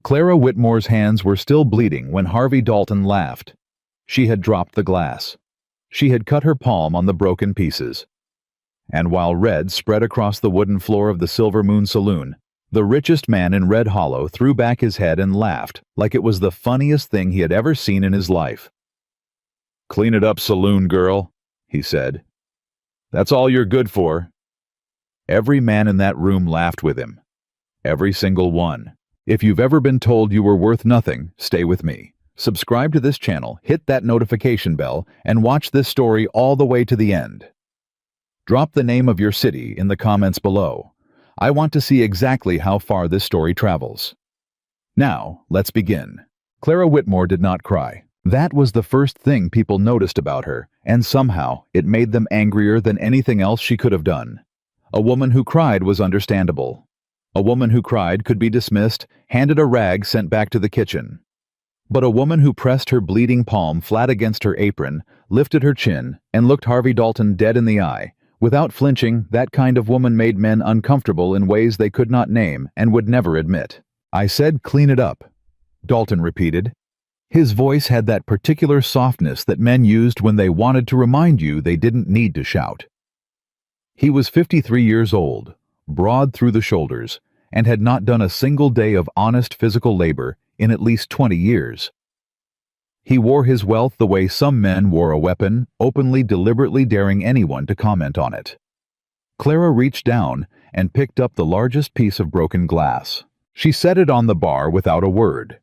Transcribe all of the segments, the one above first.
Clara Whitmore's hands were still bleeding when Harvey Dalton laughed. She had dropped the glass. She had cut her palm on the broken pieces. And while red spread across the wooden floor of the Silver Moon Saloon, the richest man in Red Hollow threw back his head and laughed like it was the funniest thing he had ever seen in his life. "Clean it up, saloon girl," he said. "That's all you're good for." Every man in that room laughed with him. Every single one. If you've ever been told you were worth nothing, stay with me. Subscribe to this channel, hit that notification bell, and watch this story all the way to the end. Drop the name of your city in the comments below. I want to see exactly how far this story travels. Now, let's begin. Clara Whitmore did not cry. That was the first thing people noticed about her, and somehow it made them angrier than anything else she could have done. A woman who cried was understandable. A woman who cried could be dismissed, handed a rag, sent back to the kitchen. But a woman who pressed her bleeding palm flat against her apron, lifted her chin, and looked Harvey Dalton dead in the eye, without flinching, that kind of woman made men uncomfortable in ways they could not name and would never admit. "I said clean it up," Dalton repeated. His voice had that particular softness that men used when they wanted to remind you they didn't need to shout. He was 53 years old, broad through the shoulders, and had not done a single day of honest physical labor in at least 20 years. He wore his wealth the way some men wore a weapon, openly, deliberately daring anyone to comment on it. Clara reached down and picked up the largest piece of broken glass. She set it on the bar without a word.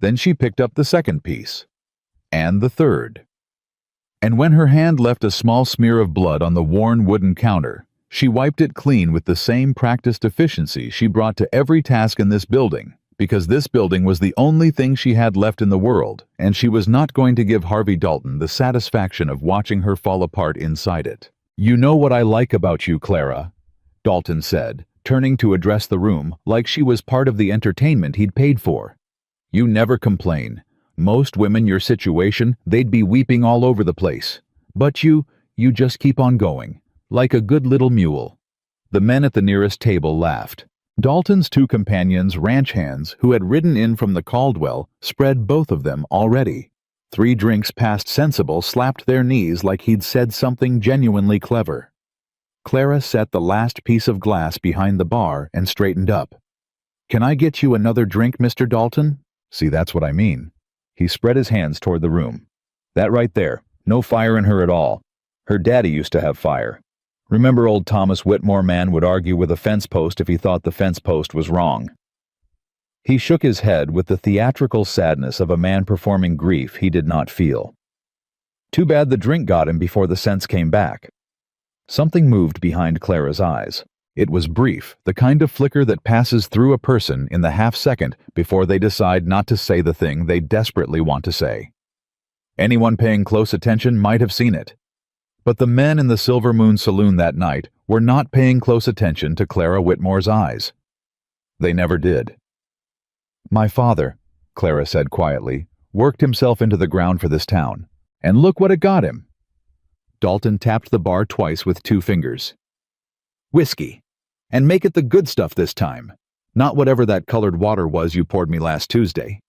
Then she picked up the second piece, and the third. And when her hand left a small smear of blood on the worn wooden counter, she wiped it clean with the same practiced efficiency she brought to every task in this building, because this building was the only thing she had left in the world, and she was not going to give Harvey Dalton the satisfaction of watching her fall apart inside it. "You know what I like about you, Clara," Dalton said, turning to address the room like she was part of the entertainment he'd paid for. "You never complain. Most women your situation, they'd be weeping all over the place. But you just keep on going, like a good little mule." The men at the nearest table laughed. Dalton's two companions, ranch hands, who had ridden in from the Caldwell, spread both of them already. 3 drinks past sensible slapped their knees like he'd said something genuinely clever. Clara set the last piece of glass behind the bar and straightened up. "Can I get you another drink, Mr. Dalton?" "See, that's what I mean." He spread his hands toward the room. "That right there. No fire in her at all. Her daddy used to have fire. Remember old Thomas Whitmore man would argue with a fence post if he thought the fence post was wrong." He shook his head with the theatrical sadness of a man performing grief he did not feel. Too bad the drink got him before the sense came back. Something moved behind Clara's eyes. It was brief, the kind of flicker that passes through a person in the half-second before they decide not to say the thing they desperately want to say. Anyone paying close attention might have seen it. But the men in the Silver Moon Saloon that night were not paying close attention to Clara Whitmore's eyes. They never did. "My father," Clara said quietly, "worked himself into the ground for this town. And look what it got him." Dalton tapped the bar twice with 2 fingers. "Whiskey. And make it the good stuff this time. Not whatever that colored water was you poured me last Tuesday."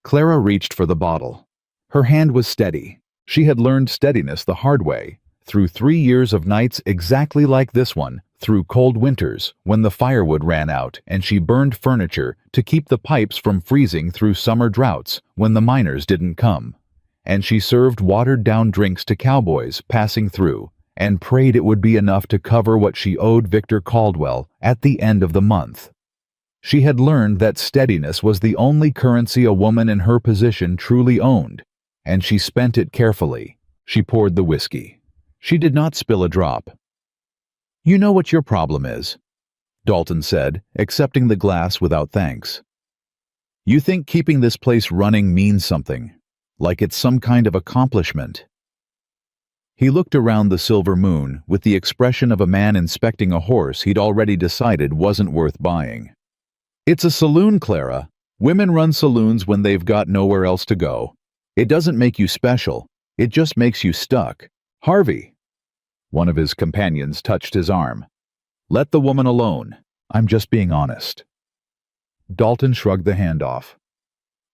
Clara reached for the bottle. Her hand was steady. She had learned steadiness the hard way, through 3 years of nights exactly like this one, through cold winters when the firewood ran out and she burned furniture to keep the pipes from freezing through summer droughts when the miners didn't come. And she served watered-down drinks to cowboys passing through, and prayed it would be enough to cover what she owed Victor Caldwell at the end of the month. She had learned that steadiness was the only currency a woman in her position truly owned, and she spent it carefully. She poured the whiskey. She did not spill a drop. "You know what your problem is," Dalton said, accepting the glass without thanks. "You think keeping this place running means something, like it's some kind of accomplishment." He looked around the Silver Moon with the expression of a man inspecting a horse he'd already decided wasn't worth buying. "It's a saloon, Clara. Women run saloons when they've got nowhere else to go. It doesn't make you special. It just makes you stuck. Harvey." One of his companions touched his arm. "Let the woman alone. I'm just being honest." Dalton shrugged the hand off.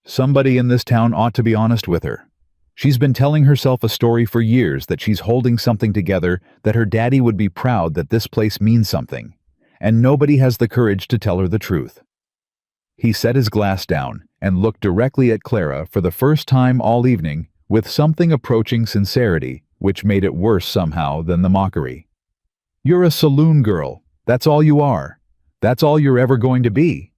Somebody in this town ought to be honest with her. She's been telling herself a story for years that she's holding something together, that her daddy would be proud that this place means something, and nobody has the courage to tell her the truth. He set his glass down and looked directly at Clara for the first time all evening with something approaching sincerity, which made it worse somehow than the mockery. You're a saloon girl. That's all you are. That's all you're ever going to be.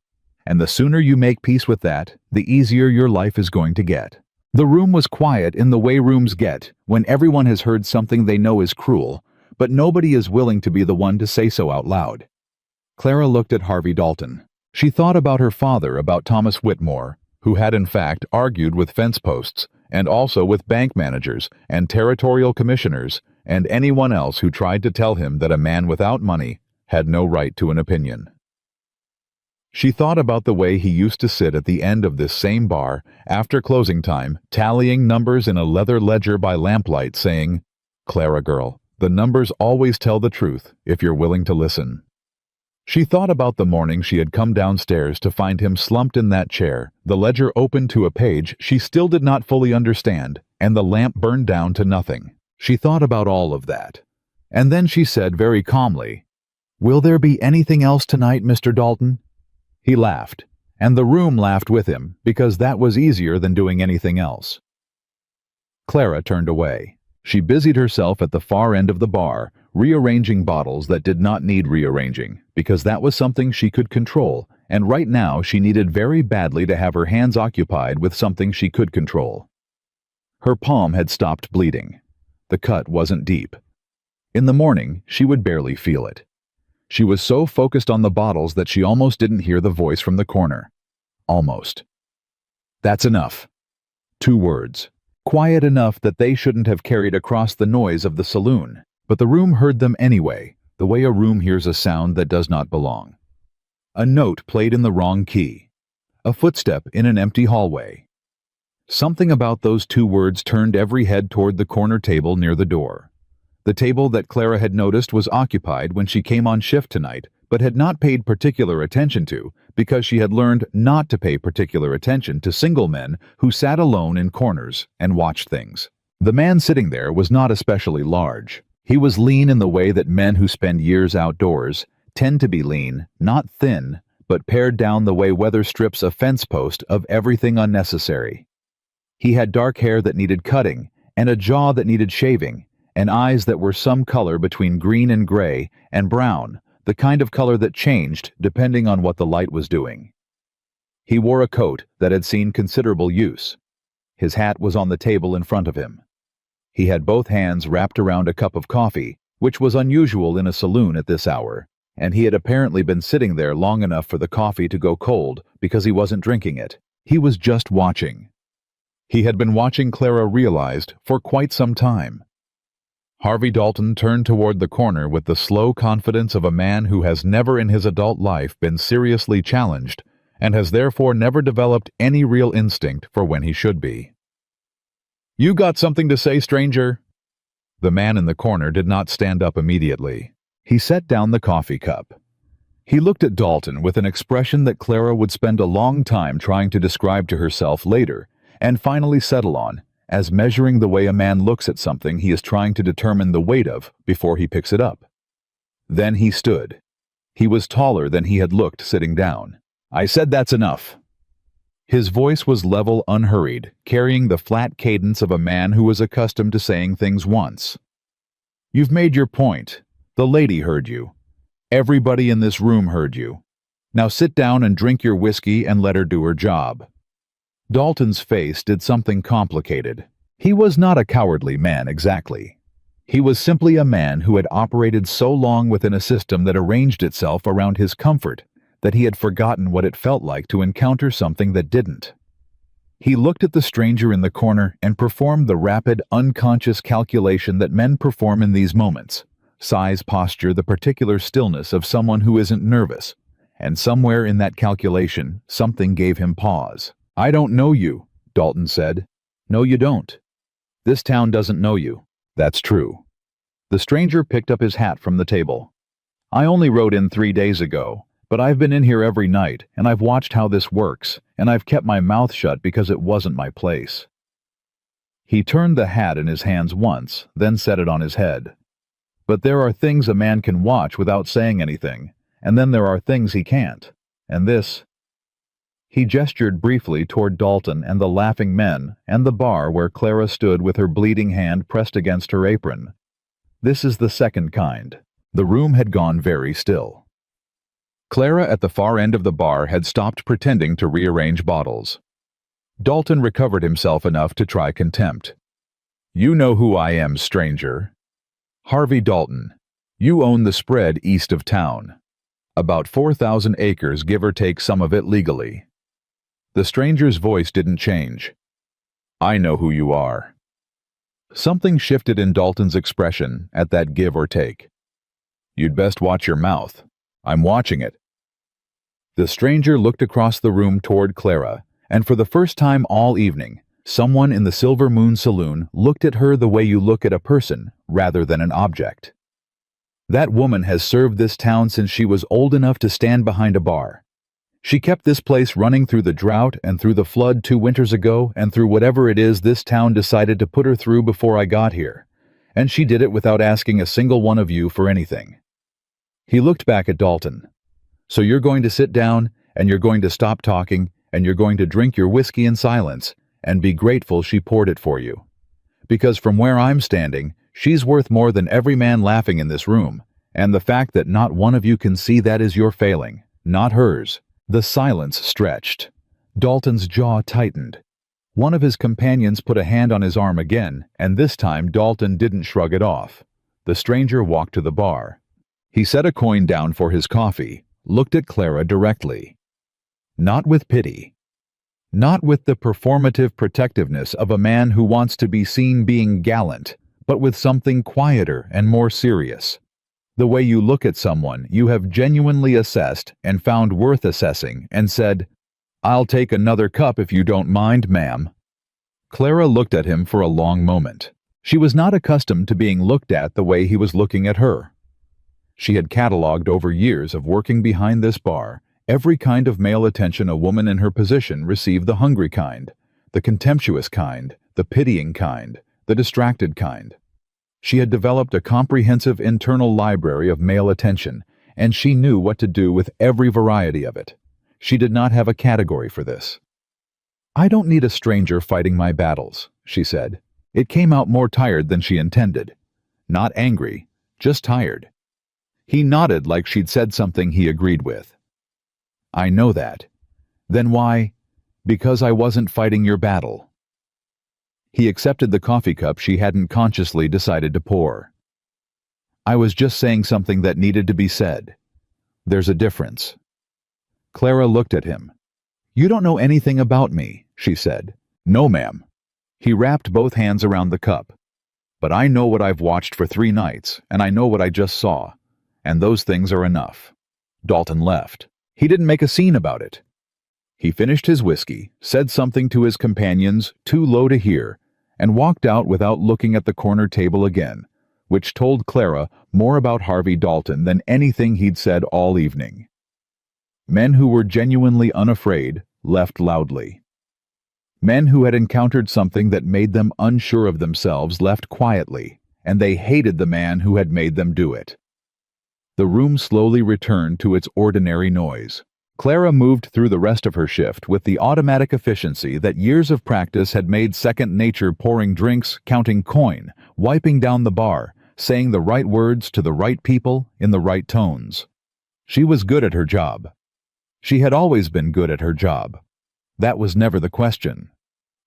And the sooner you make peace with that, the easier your life is going to get. The room was quiet in the way rooms get when everyone has heard something they know is cruel, but nobody is willing to be the one to say so out loud. Clara looked at Harvey Dalton. She thought about her father, about Thomas Whitmore, who had in fact argued with fence posts, and also with bank managers and territorial commissioners and anyone else who tried to tell him that a man without money had no right to an opinion. She thought about the way he used to sit at the end of this same bar after closing time, tallying numbers in a leather ledger by lamplight, saying, "Clara girl, the numbers always tell the truth if you're willing to listen." She thought about the morning she had come downstairs to find him slumped in that chair, the ledger open to a page she still did not fully understand, and the lamp burned down to nothing. She thought about all of that. And then she said very calmly, "Will there be anything else tonight, Mr. Dalton?" He laughed, and the room laughed with him, because that was easier than doing anything else. Clara turned away. She busied herself at the far end of the bar, rearranging bottles that did not need rearranging, because that was something she could control, and right now she needed very badly to have her hands occupied with something she could control. Her palm had stopped bleeding. The cut wasn't deep. In the morning, she would barely feel it. She was so focused on the bottles that she almost didn't hear the voice from the corner. Almost. "That's enough." 2 words. Quiet enough that they shouldn't have carried across the noise of the saloon, but the room heard them anyway, the way a room hears a sound that does not belong. A note played in the wrong key. A footstep in an empty hallway. Something about those 2 words turned every head toward the corner table near the door. The table that Clara had noticed was occupied when she came on shift tonight, but had not paid particular attention to because she had learned not to pay particular attention to single men who sat alone in corners and watched things. The man sitting there was not especially large. He was lean in the way that men who spend years outdoors tend to be lean, not thin, but pared down the way weather strips a fence post of everything unnecessary. He had dark hair that needed cutting, and a jaw that needed shaving, and eyes that were some color between green and gray and brown, the kind of color that changed depending on what the light was doing. He wore a coat that had seen considerable use. His hat was on the table in front of him. He had both hands wrapped around a cup of coffee, which was unusual in a saloon at this hour, and he had apparently been sitting there long enough for the coffee to go cold because he wasn't drinking it. He was just watching. He had been watching, Clara realized, for quite some time. Harvey Dalton turned toward the corner with the slow confidence of a man who has never in his adult life been seriously challenged and has therefore never developed any real instinct for when he should be. "You got something to say, stranger?" The man in the corner did not stand up immediately. He set down the coffee cup. He looked at Dalton with an expression that Clara would spend a long time trying to describe to herself later and finally settle on, as measuring the way a man looks at something he is trying to determine the weight of before he picks it up. Then he stood. He was taller than he had looked sitting down. "I said that's enough." His voice was level, unhurried, carrying the flat cadence of a man who was accustomed to saying things once. "You've made your point. The lady heard you. Everybody in this room heard you. Now sit down and drink your whiskey and let her do her job." Dalton's face did something complicated. He was not a cowardly man exactly. He was simply a man who had operated so long within a system that arranged itself around his comfort that he had forgotten what it felt like to encounter something that didn't. He looked at the stranger in the corner and performed the rapid, unconscious calculation that men perform in these moments. Size, posture, the particular stillness of someone who isn't nervous. And somewhere in that calculation, something gave him pause. "I don't know you," Dalton said. "No, you don't. This town doesn't know you." "That's true." The stranger picked up his hat from the table. "I only rode in 3 days ago, But I've been in here every night, and I've watched how this works, and I've kept my mouth shut because it wasn't my place." He turned the hat in his hands once, then set it on his head. "But there are things a man can watch without saying anything, and then there are things he can't. And this—" He gestured briefly toward Dalton and the laughing men and the bar where Clara stood with her bleeding hand pressed against her apron. "This is the second kind." The room had gone very still. Clara at the far end of the bar had stopped pretending to rearrange bottles. Dalton recovered himself enough to try contempt. "You know who I am, stranger. Harvey Dalton. You own the spread east of town. About 4,000 acres, give or take some of it legally." The stranger's voice didn't change. "I know who you are." Something shifted in Dalton's expression at that give or take. "You'd best watch your mouth. I'm watching it." The stranger looked across the room toward Clara, and for the first time all evening, someone in the Silver Moon Saloon looked at her the way you look at a person rather than an object. That woman has served this town since she was old enough to stand behind a bar. She kept this place running through the drought and through the flood 2 winters ago and through whatever it is this town decided to put her through before I got here. And she did it without asking a single one of you for anything. He looked back at Dalton. "So you're going to sit down, and you're going to stop talking, and you're going to drink your whiskey in silence, and be grateful she poured it for you. Because from where I'm standing, she's worth more than every man laughing in this room, and the fact that not one of you can see that is your failing, not hers." The silence stretched. Dalton's jaw tightened. One of his companions put a hand on his arm again, and this time Dalton didn't shrug it off. The stranger walked to the bar. He set a coin down for his coffee, looked at Clara directly. Not with pity. Not with the performative protectiveness of a man who wants to be seen being gallant, but with something quieter and more serious. The way you look at someone you have genuinely assessed and found worth assessing and said, "I'll take another cup if you don't mind, ma'am." Clara looked at him for a long moment. She was not accustomed to being looked at the way he was looking at her. She had catalogued over years of working behind this bar every kind of male attention a woman in her position received: the hungry kind, the contemptuous kind, the pitying kind, the distracted kind. She had developed a comprehensive internal library of male attention, and she knew what to do with every variety of it. She did not have a category for this. "I don't need a stranger fighting my battles," she said. It came out more tired than she intended. Not angry, just tired. He nodded like she'd said something he agreed with. "I know that. Then why?" "Because I wasn't fighting your battle." He accepted the coffee cup she hadn't consciously decided to pour. "I was just saying something that needed to be said. There's a difference." Clara looked at him. "You don't know anything about me," she said. "No, ma'am." He wrapped both hands around the cup. "But I know what I've watched for 3 nights, and I know what I just saw. And those things are enough." Dalton left. He didn't make a scene about it. He finished his whiskey, said something to his companions too low to hear, and walked out without looking at the corner table again, which told Clara more about Harvey Dalton than anything he'd said all evening. Men who were genuinely unafraid left loudly. Men who had encountered something that made them unsure of themselves left quietly, and they hated the man who had made them do it. The room slowly returned to its ordinary noise. Clara moved through the rest of her shift with the automatic efficiency that years of practice had made second nature, pouring drinks, counting coin, wiping down the bar, saying the right words to the right people in the right tones. She was good at her job. She had always been good at her job. That was never the question.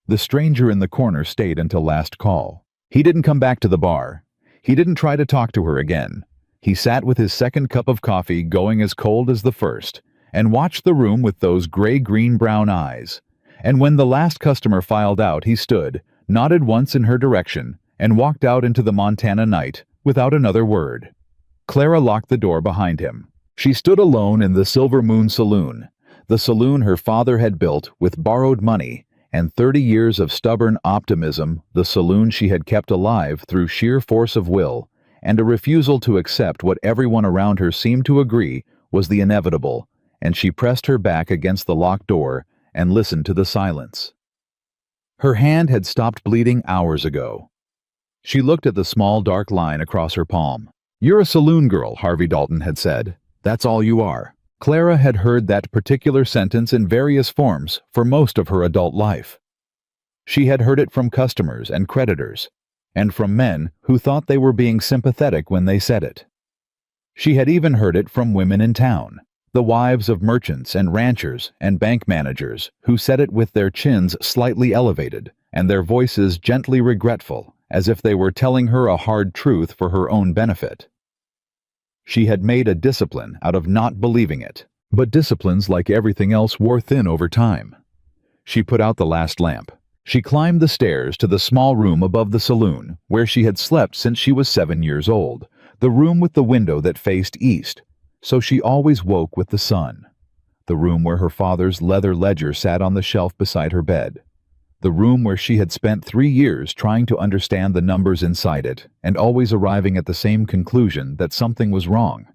The stranger in the corner stayed until last call. He didn't come back to the bar. He didn't try to talk to her again. He sat with his second cup of coffee going as cold as the first, and watched the room with those gray-green-brown eyes. And when the last customer filed out, he stood, nodded once in her direction, and walked out into the Montana night without another word. Clara locked the door behind him. She stood alone in the Silver Moon Saloon, the saloon her father had built with borrowed money and 30 years of stubborn optimism, the saloon she had kept alive through sheer force of will and a refusal to accept what everyone around her seemed to agree was the inevitable, and she pressed her back against the locked door and listened to the silence. Her hand had stopped bleeding hours ago. She looked at the small dark line across her palm. "You're a saloon girl," Harvey Dalton had said. "That's all you are." Clara had heard that particular sentence in various forms for most of her adult life. She had heard it from customers and creditors, and from men who thought they were being sympathetic when they said it. She had even heard it from women in town, the wives of merchants and ranchers and bank managers who said it with their chins slightly elevated and their voices gently regretful, as if they were telling her a hard truth for her own benefit. She had made a discipline out of not believing it, but disciplines, like everything else, wore thin over time. She put out the last lamp. She climbed the stairs to the small room above the saloon, where she had slept since she was 7 years old, the room with the window that faced east, so she always woke with the sun. The room where her father's leather ledger sat on the shelf beside her bed. The room where she had spent 3 years trying to understand the numbers inside it and always arriving at the same conclusion that something was wrong,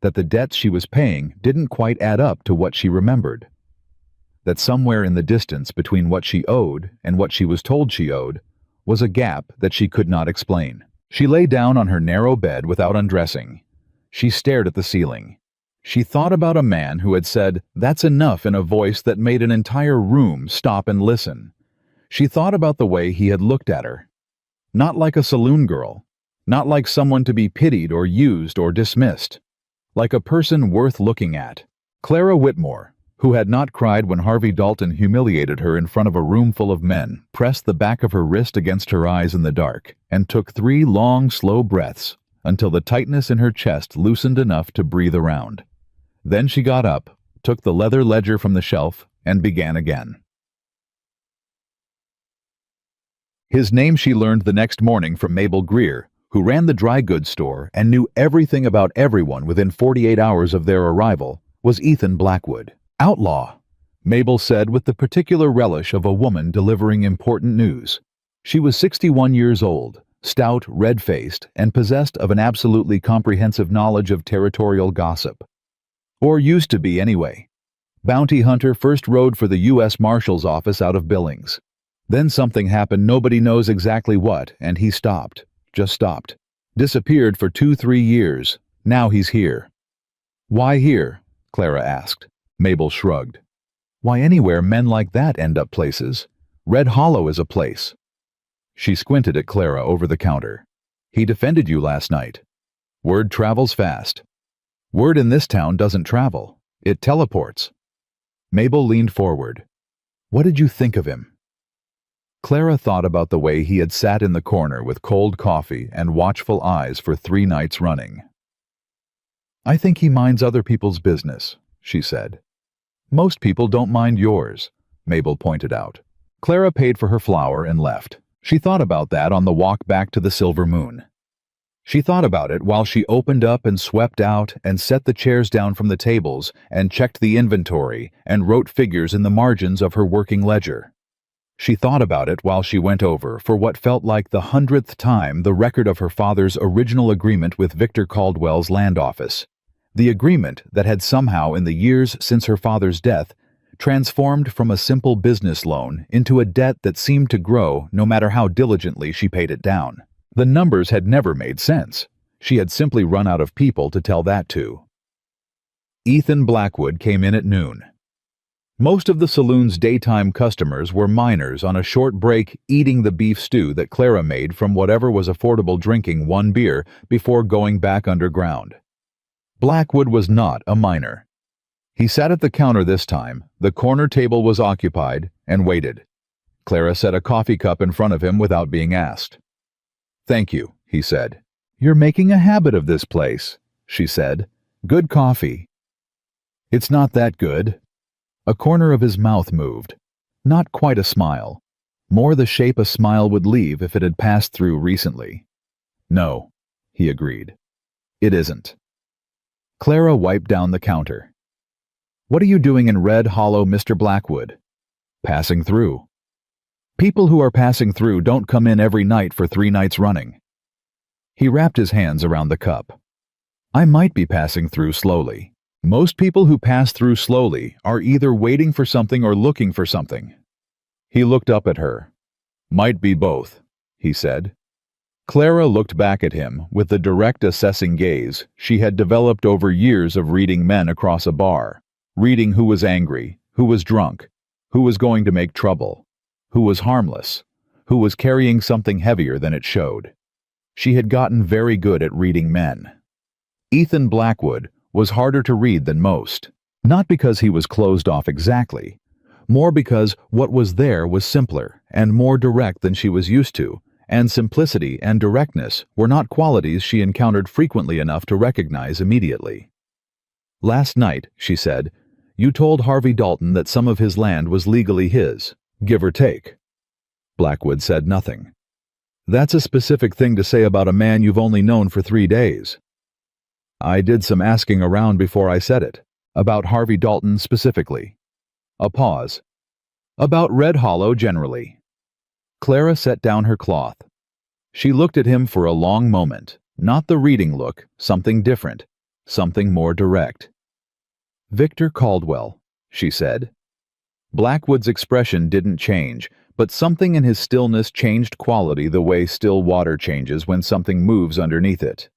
that the debts she was paying didn't quite add up to what she remembered, that somewhere in the distance between what she owed and what she was told she owed was a gap that she could not explain. She lay down on her narrow bed without undressing. She stared at the ceiling. She thought about a man who had said, "That's enough," in a voice that made an entire room stop and listen. She thought about the way he had looked at her. Not like a saloon girl, not like someone to be pitied or used or dismissed, like a person worth looking at. Clara Whitmore, who had not cried when Harvey Dalton humiliated her in front of a room full of men, pressed the back of her wrist against her eyes in the dark and took 3 long, slow breaths until the tightness in her chest loosened enough to breathe around. Then she got up, took the leather ledger from the shelf, and began again. His name she learned the next morning from Mabel Greer, who ran the dry goods store and knew everything about everyone within 48 hours of their arrival, was Ethan Blackwood. "Outlaw," Mabel said with the particular relish of a woman delivering important news. She was 61 years old, stout, red-faced, and possessed of an absolutely comprehensive knowledge of territorial gossip. Or used to be anyway. Bounty Hunter first rode for the U.S. Marshal's office out of Billings. Then something happened, nobody knows exactly what, and he stopped. Just stopped. Disappeared for 2-3 years. Now he's here. "Why here?" Clara asked. Mabel shrugged. "Why, anywhere men like that end up places. Red Hollow is a place." She squinted at Clara over the counter. "He defended you last night. Word travels fast." "Word in this town doesn't travel. It teleports." Mabel leaned forward. "What did you think of him?" Clara thought about the way he had sat in the corner with cold coffee and watchful eyes for 3 nights running. "I think he minds other people's business," she said. "Most people don't mind yours," Mabel pointed out. Clara paid for her flour and left. She thought about that on the walk back to the Silver Moon. She thought about it while she opened up and swept out and set the chairs down from the tables and checked the inventory and wrote figures in the margins of her working ledger. She thought about it while she went over, for what felt like the 100th time, the record of her father's original agreement with Victor Caldwell's land office. The agreement that had somehow, in the years since her father's death, transformed from a simple business loan into a debt that seemed to grow no matter how diligently she paid it down. The numbers had never made sense. She had simply run out of people to tell that to. Ethan Blackwood came in at noon. Most of the saloon's daytime customers were miners on a short break eating the beef stew that Clara made from whatever was affordable, drinking 1 beer before going back underground. Blackwood was not a miner. He sat at the counter this time, the corner table was occupied, and waited. Clara set a coffee cup in front of him without being asked. "Thank you," he said. "You're making a habit of this place," she said. "Good coffee." "It's not that good." A corner of his mouth moved. Not quite a smile. More the shape a smile would leave if it had passed through recently. "No," he agreed. "It isn't." Clara wiped down the counter. "What are you doing in Red Hollow, Mr. Blackwood?" "Passing through." "People who are passing through don't come in every night for 3 nights running." He wrapped his hands around the cup. "I might be passing through slowly. Most people who pass through slowly are either waiting for something or looking for something. He looked up at her. Might be both, he said. Clara looked back at him with the direct assessing gaze she had developed over years of reading men across a bar, reading who was angry, who was drunk, who was going to make trouble, who was harmless, who was carrying something heavier than it showed. She had gotten very good at reading men. Ethan Blackwood was harder to read than most, not because he was closed off exactly, more because what was there was simpler and more direct than she was used to, and simplicity and directness were not qualities she encountered frequently enough to recognize immediately. "Last night," she said, "you told Harvey Dalton that some of his land was legally his, give or take." Blackwood said nothing. "That's a specific thing to say about a man you've only known for 3 days." "I did some asking around before I said it, about Harvey Dalton specifically." A pause. "About Red Hollow generally." Clara set down her cloth. She looked at him for a long moment, not the reading look, something different, something more direct. "Victor Caldwell," she said. Blackwood's expression didn't change, but something in his stillness changed quality the way still water changes when something moves underneath it.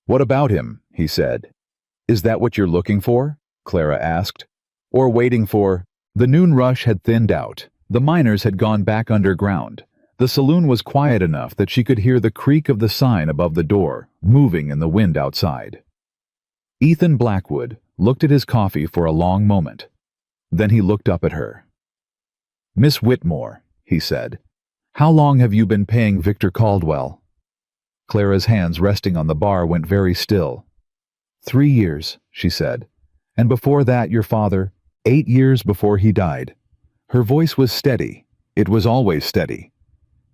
"What about him?" he said. "Is that what you're looking for?" Clara asked. "Or waiting for—" The noon rush had thinned out. The miners had gone back underground. The saloon was quiet enough that she could hear the creak of the sign above the door, moving in the wind outside. Ethan Blackwood looked at his coffee for a long moment. Then he looked up at her. "Miss Whitmore," he said, "how long have you been paying Victor Caldwell?" Clara's hands resting on the bar went very still. 3 years, she said. "And before that your father, 8 years before he died." Her voice was steady. It was always steady.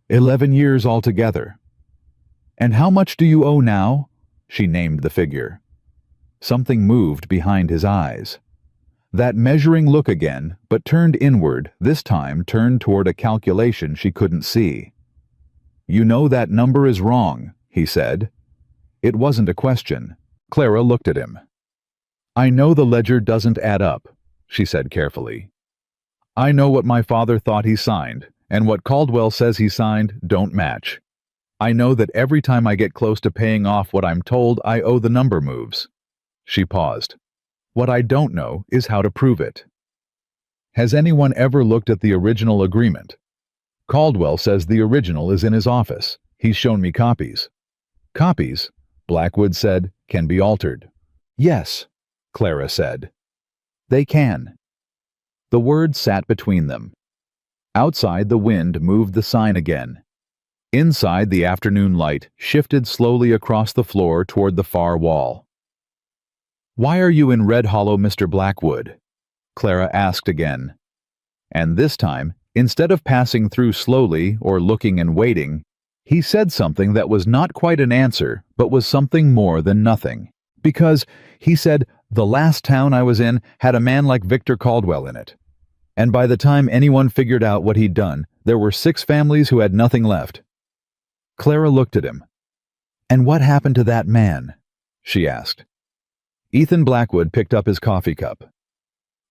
11 years altogether. "And how much do you owe now?" She named the figure. Something moved behind his eyes. That measuring look again, but turned inward, this time turned toward a calculation she couldn't see. "You know that number is wrong," he said. It wasn't a question. Clara looked at him. "I know the ledger doesn't add up," she said carefully. "I know what my father thought he signed, and what Caldwell says he signed don't match. I know that every time I get close to paying off what I'm told I owe, the number moves." She paused. "What I don't know is how to prove it." "Has anyone ever looked at the original agreement?" "Caldwell says the original is in his office. He's shown me copies." "Copies," Blackwood said, "can be altered." "Yes," Clara said. "They can." The words sat between them. Outside, the wind moved the sign again. Inside, the afternoon light shifted slowly across the floor toward the far wall. "Why are you in Red Hollow, Mr. Blackwood?" Clara asked again. And this time, instead of passing through slowly or looking and waiting, he said something that was not quite an answer, but was something more than nothing. Because, he said, the last town I was in had a man like Victor Caldwell in it. And by the time anyone figured out what he'd done, there were 6 families who had nothing left. Clara looked at him. "And what happened to that man?" she asked. Ethan Blackwood picked up his coffee cup.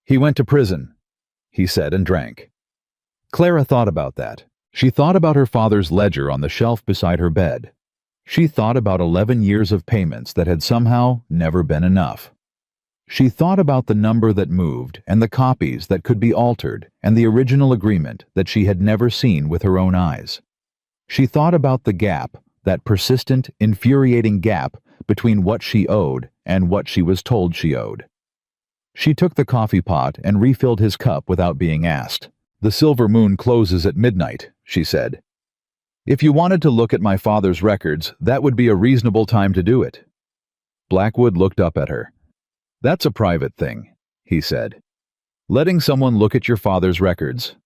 "He went to prison," he said, and drank. Clara thought about that. She thought about her father's ledger on the shelf beside her bed. She thought about 11 years of payments that had somehow never been enough. She thought about the number that moved and the copies that could be altered and the original agreement that she had never seen with her own eyes. She thought about the gap, that persistent, infuriating gap between what she owed and what she was told she owed. She took the coffee pot and refilled his cup without being asked. "The silver moon closes at midnight," she said. "If you wanted to look at my father's records, that would be a reasonable time to do it." Blackwood looked up at her. "That's a private thing," he said. "Letting someone look at your father's records."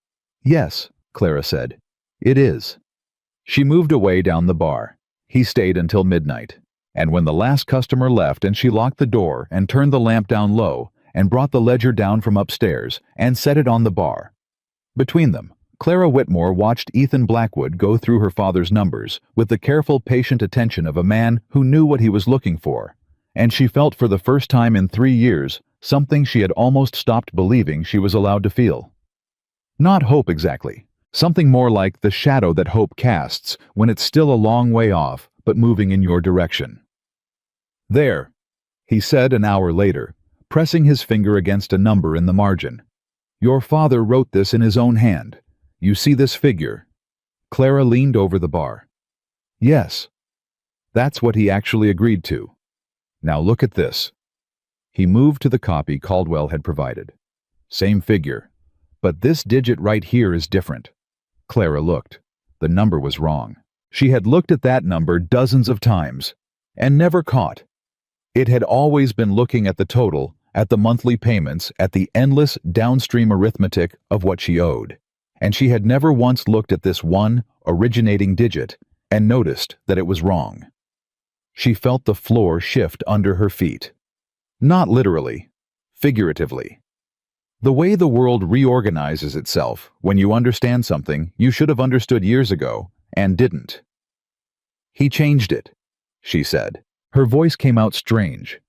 "Yes," Clara said. "It is." She moved away down the bar. He stayed until midnight. And when the last customer left and she locked the door and turned the lamp down low and brought the ledger down from upstairs and set it on the bar. Between them, Clara Whitmore watched Ethan Blackwood go through her father's numbers with the careful, patient attention of a man who knew what he was looking for, and she felt for the first time in 3 years something she had almost stopped believing she was allowed to feel. Not hope exactly. Something more like the shadow that hope casts when it's still a long way off but moving in your direction. "There," he said an hour later, pressing his finger against a number in the margin. "Your father wrote this in his own hand. You see this figure?" Clara leaned over the bar. "Yes. That's what he actually agreed to. Now look at this." He moved to the copy Caldwell had provided. "Same figure, but this digit right here is different." Clara looked. The number was wrong. She had looked at that number dozens of times and never caught. It had always been looking at the total, at the monthly payments, at the endless downstream arithmetic of what she owed. And she had never once looked at this one originating digit and noticed that it was wrong. She felt the floor shift under her feet. Not literally, figuratively. The way the world reorganizes itself when you understand something you should have understood years ago and didn't. "He changed it," she said. Her voice came out strange.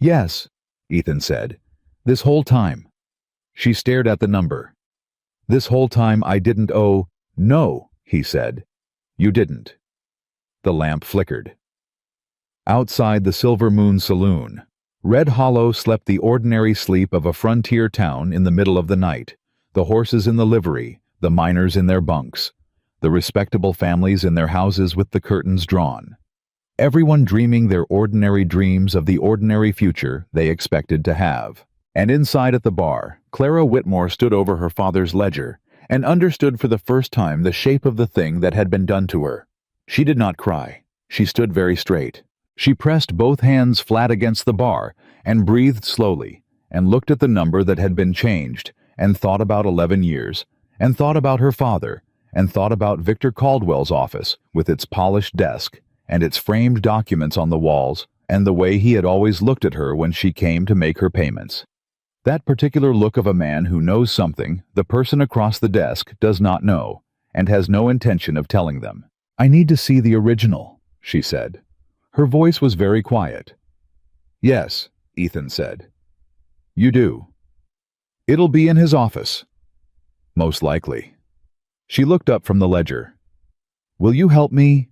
"Yes," Ethan said. "This whole time." She stared at the number. "This whole time I didn't owe—" "No," he said. "You didn't." The lamp flickered. Outside the Silver Moon Saloon, Red Hollow slept the ordinary sleep of a frontier town in the middle of the night, the horses in the livery, the miners in their bunks, the respectable families in their houses with the curtains drawn. Everyone dreaming their ordinary dreams of the ordinary future they expected to have. And inside at the bar, Clara Whitmore stood over her father's ledger and understood for the first time the shape of the thing that had been done to her. She did not cry. She stood very straight. She pressed both hands flat against the bar and breathed slowly and looked at the number that had been changed and thought about 11 years and thought about her father and thought about Victor Caldwell's office with its polished desk and its framed documents on the walls and the way he had always looked at her when she came to make her payments. That particular look of a man who knows something the person across the desk does not know and has no intention of telling them. "I need to see the original," she said. Her voice was very quiet. "Yes," Ethan said. "You do. It'll be in his office." "Most likely." She looked up from the ledger. "Will you help me?"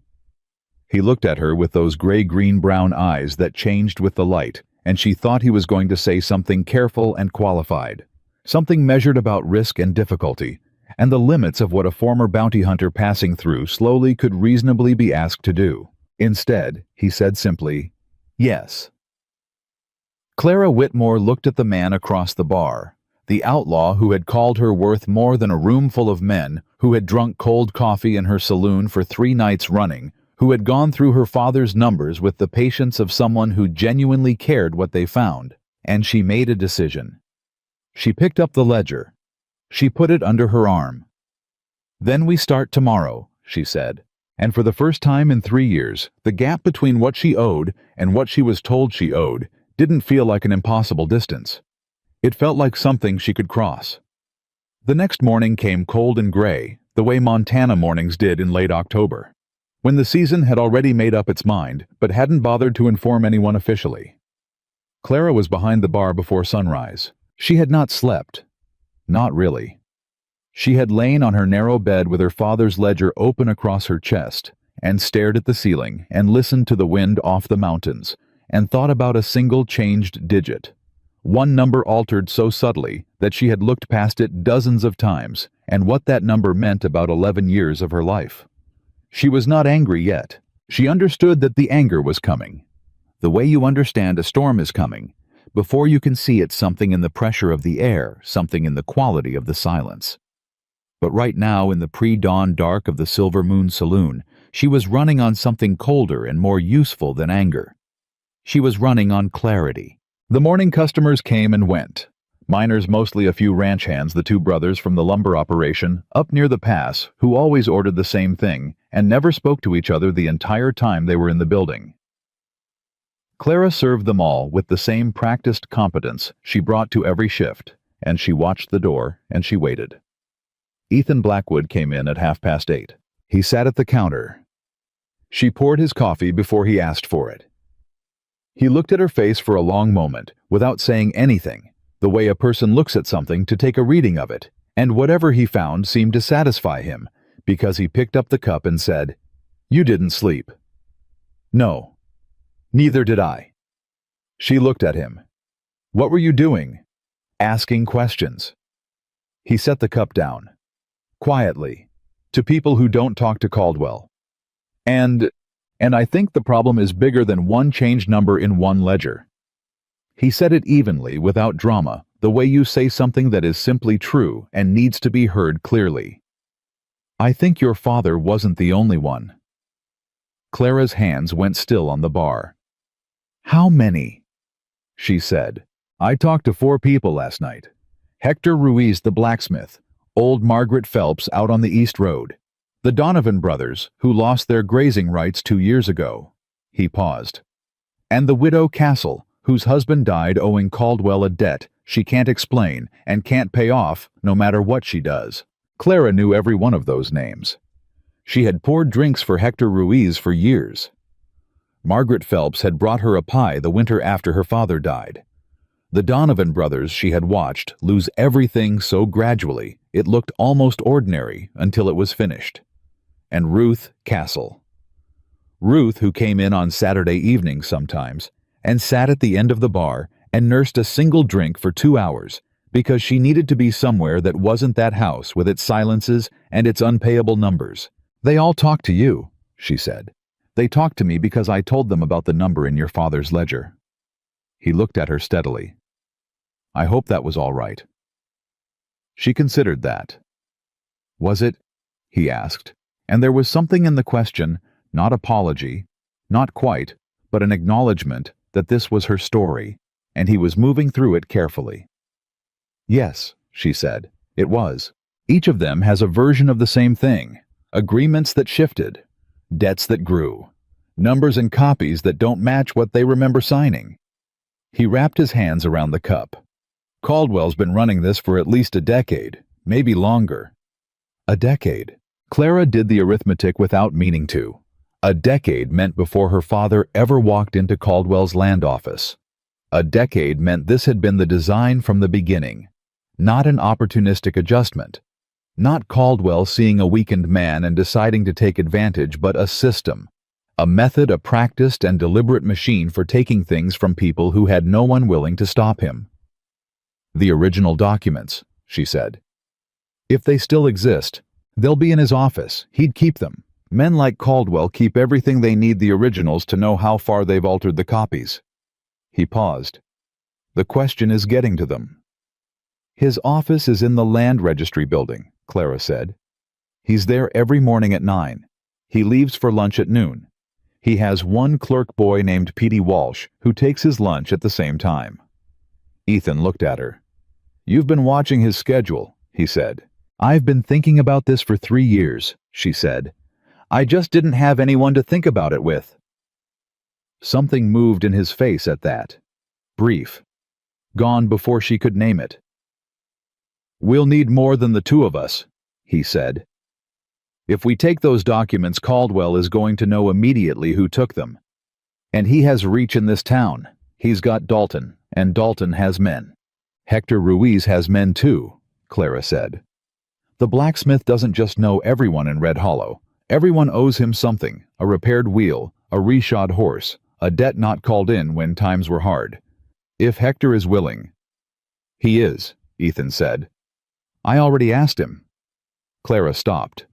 He looked at her with those gray-green-brown eyes that changed with the light, and she thought he was going to say something careful and qualified, something measured about risk and difficulty, and the limits of what a former bounty hunter passing through slowly could reasonably be asked to do. Instead, he said simply, "Yes." Clara Whitmore looked at the man across the bar, the outlaw who had called her worth more than a room full of men, who had drunk cold coffee in her saloon for 3 nights running, who had gone through her father's numbers with the patience of someone who genuinely cared what they found, and she made a decision. She picked up the ledger. She put it under her arm. "Then we start tomorrow," she said. And for the first time in 3 years, the gap between what she owed and what she was told she owed didn't feel like an impossible distance. It felt like something she could cross. The next morning came cold and gray, the way Montana mornings did in late October, when the season had already made up its mind but hadn't bothered to inform anyone officially. Clara was behind the bar before sunrise. She had not slept. Not really. She had lain on her narrow bed with her father's ledger open across her chest and stared at the ceiling and listened to the wind off the mountains and thought about a single changed digit. One number altered so subtly that she had looked past it dozens of times and what that number meant about 11 years of her life. She was not angry yet. She understood that the anger was coming. The way you understand a storm is coming. Before you can see it, something in the pressure of the air, something in the quality of the silence. But right now, in the pre-dawn dark of the Silver Moon Saloon, she was running on something colder and more useful than anger. She was running on clarity. The morning customers came and went. Miners, mostly a few ranch hands, the 2 brothers from the lumber operation, up near the pass, who always ordered the same thing and never spoke to each other the entire time they were in the building. Clara served them all with the same practiced competence she brought to every shift, and she watched the door and she waited. Ethan Blackwood came in at 8:30. He sat at the counter. She poured his coffee before he asked for it. He looked at her face for a long moment, without saying anything, the way a person looks at something to take a reading of it, and whatever he found seemed to satisfy him, because he picked up the cup and said, "You didn't sleep." "No. Neither did I." She looked at him. "What were you doing?" "Asking questions." He set the cup down. Quietly. "To people who don't talk to Caldwell. And I think the problem is bigger than one change number in one ledger." He said it evenly, without drama, the way you say something that is simply true and needs to be heard clearly. "I think your father wasn't the only one." Clara's hands went still on the bar. "How many?" She said, "I talked to 4 people last night. Hector Ruiz the blacksmith, old Margaret Phelps out on the East Road, the Donovan brothers, who lost their grazing rights 2 years ago." He paused. "And the widow Castle, whose husband died owing Caldwell a debt she can't explain and can't pay off no matter what she does." Clara knew every one of those names. She had poured drinks for Hector Ruiz for years. Margaret Phelps had brought her a pie the winter after her father died. The Donovan brothers she had watched lose everything so gradually it looked almost ordinary until it was finished. And Ruth Castle. Ruth, who came in on Saturday evenings sometimes and sat at the end of the bar and nursed a single drink for 2 hours because she needed to be somewhere that wasn't that house with its silences and its unpayable numbers. "They all talk to you," she said. "They talked to me because I told them about the number in your father's ledger." He looked at her steadily. "I hope that was all right." She considered that. "Was it?" he asked, and there was something in the question, not apology, not quite, but an acknowledgement that this was her story, and he was moving through it carefully. "Yes," she said, "it was. Each of them has a version of the same thing. Agreements that shifted, debts that grew, numbers and copies that don't match what they remember signing." He wrapped his hands around the cup. "Caldwell's been running this for at least a decade, maybe longer." A decade. Clara did the arithmetic without meaning to. A decade meant before her father ever walked into Caldwell's land office. A decade meant this had been the design from the beginning, not an opportunistic adjustment. Not Caldwell seeing a weakened man and deciding to take advantage, but a system, a method, a practiced and deliberate machine for taking things from people who had no one willing to stop him. "The original documents," she said. "If they still exist, they'll be in his office. He'd keep them. Men like Caldwell keep everything they need the originals to know how far they've altered the copies." He paused. "The question is getting to them." "His office is in the land registry building," Clara said. "He's there every morning at 9. He leaves for lunch at noon. He has one clerk boy named Petey Walsh who takes his lunch at the same time." Ethan looked at her. "You've been watching his schedule," he said. "I've been thinking about this for 3 years, she said. "I just didn't have anyone to think about it with." Something moved in his face at that. Brief. Gone before she could name it. "We'll need more than the 2 of us," he said. "If we take those documents, Caldwell is going to know immediately who took them. And he has reach in this town. He's got Dalton, and Dalton has men." "Hector Ruiz has men too," Clara said. "The blacksmith doesn't just know everyone in Red Hollow. Everyone owes him something, a repaired wheel, a reshod horse, a debt not called in when times were hard. If Hector is willing—" "He is," Ethan said. "I already asked him." Clara stopped.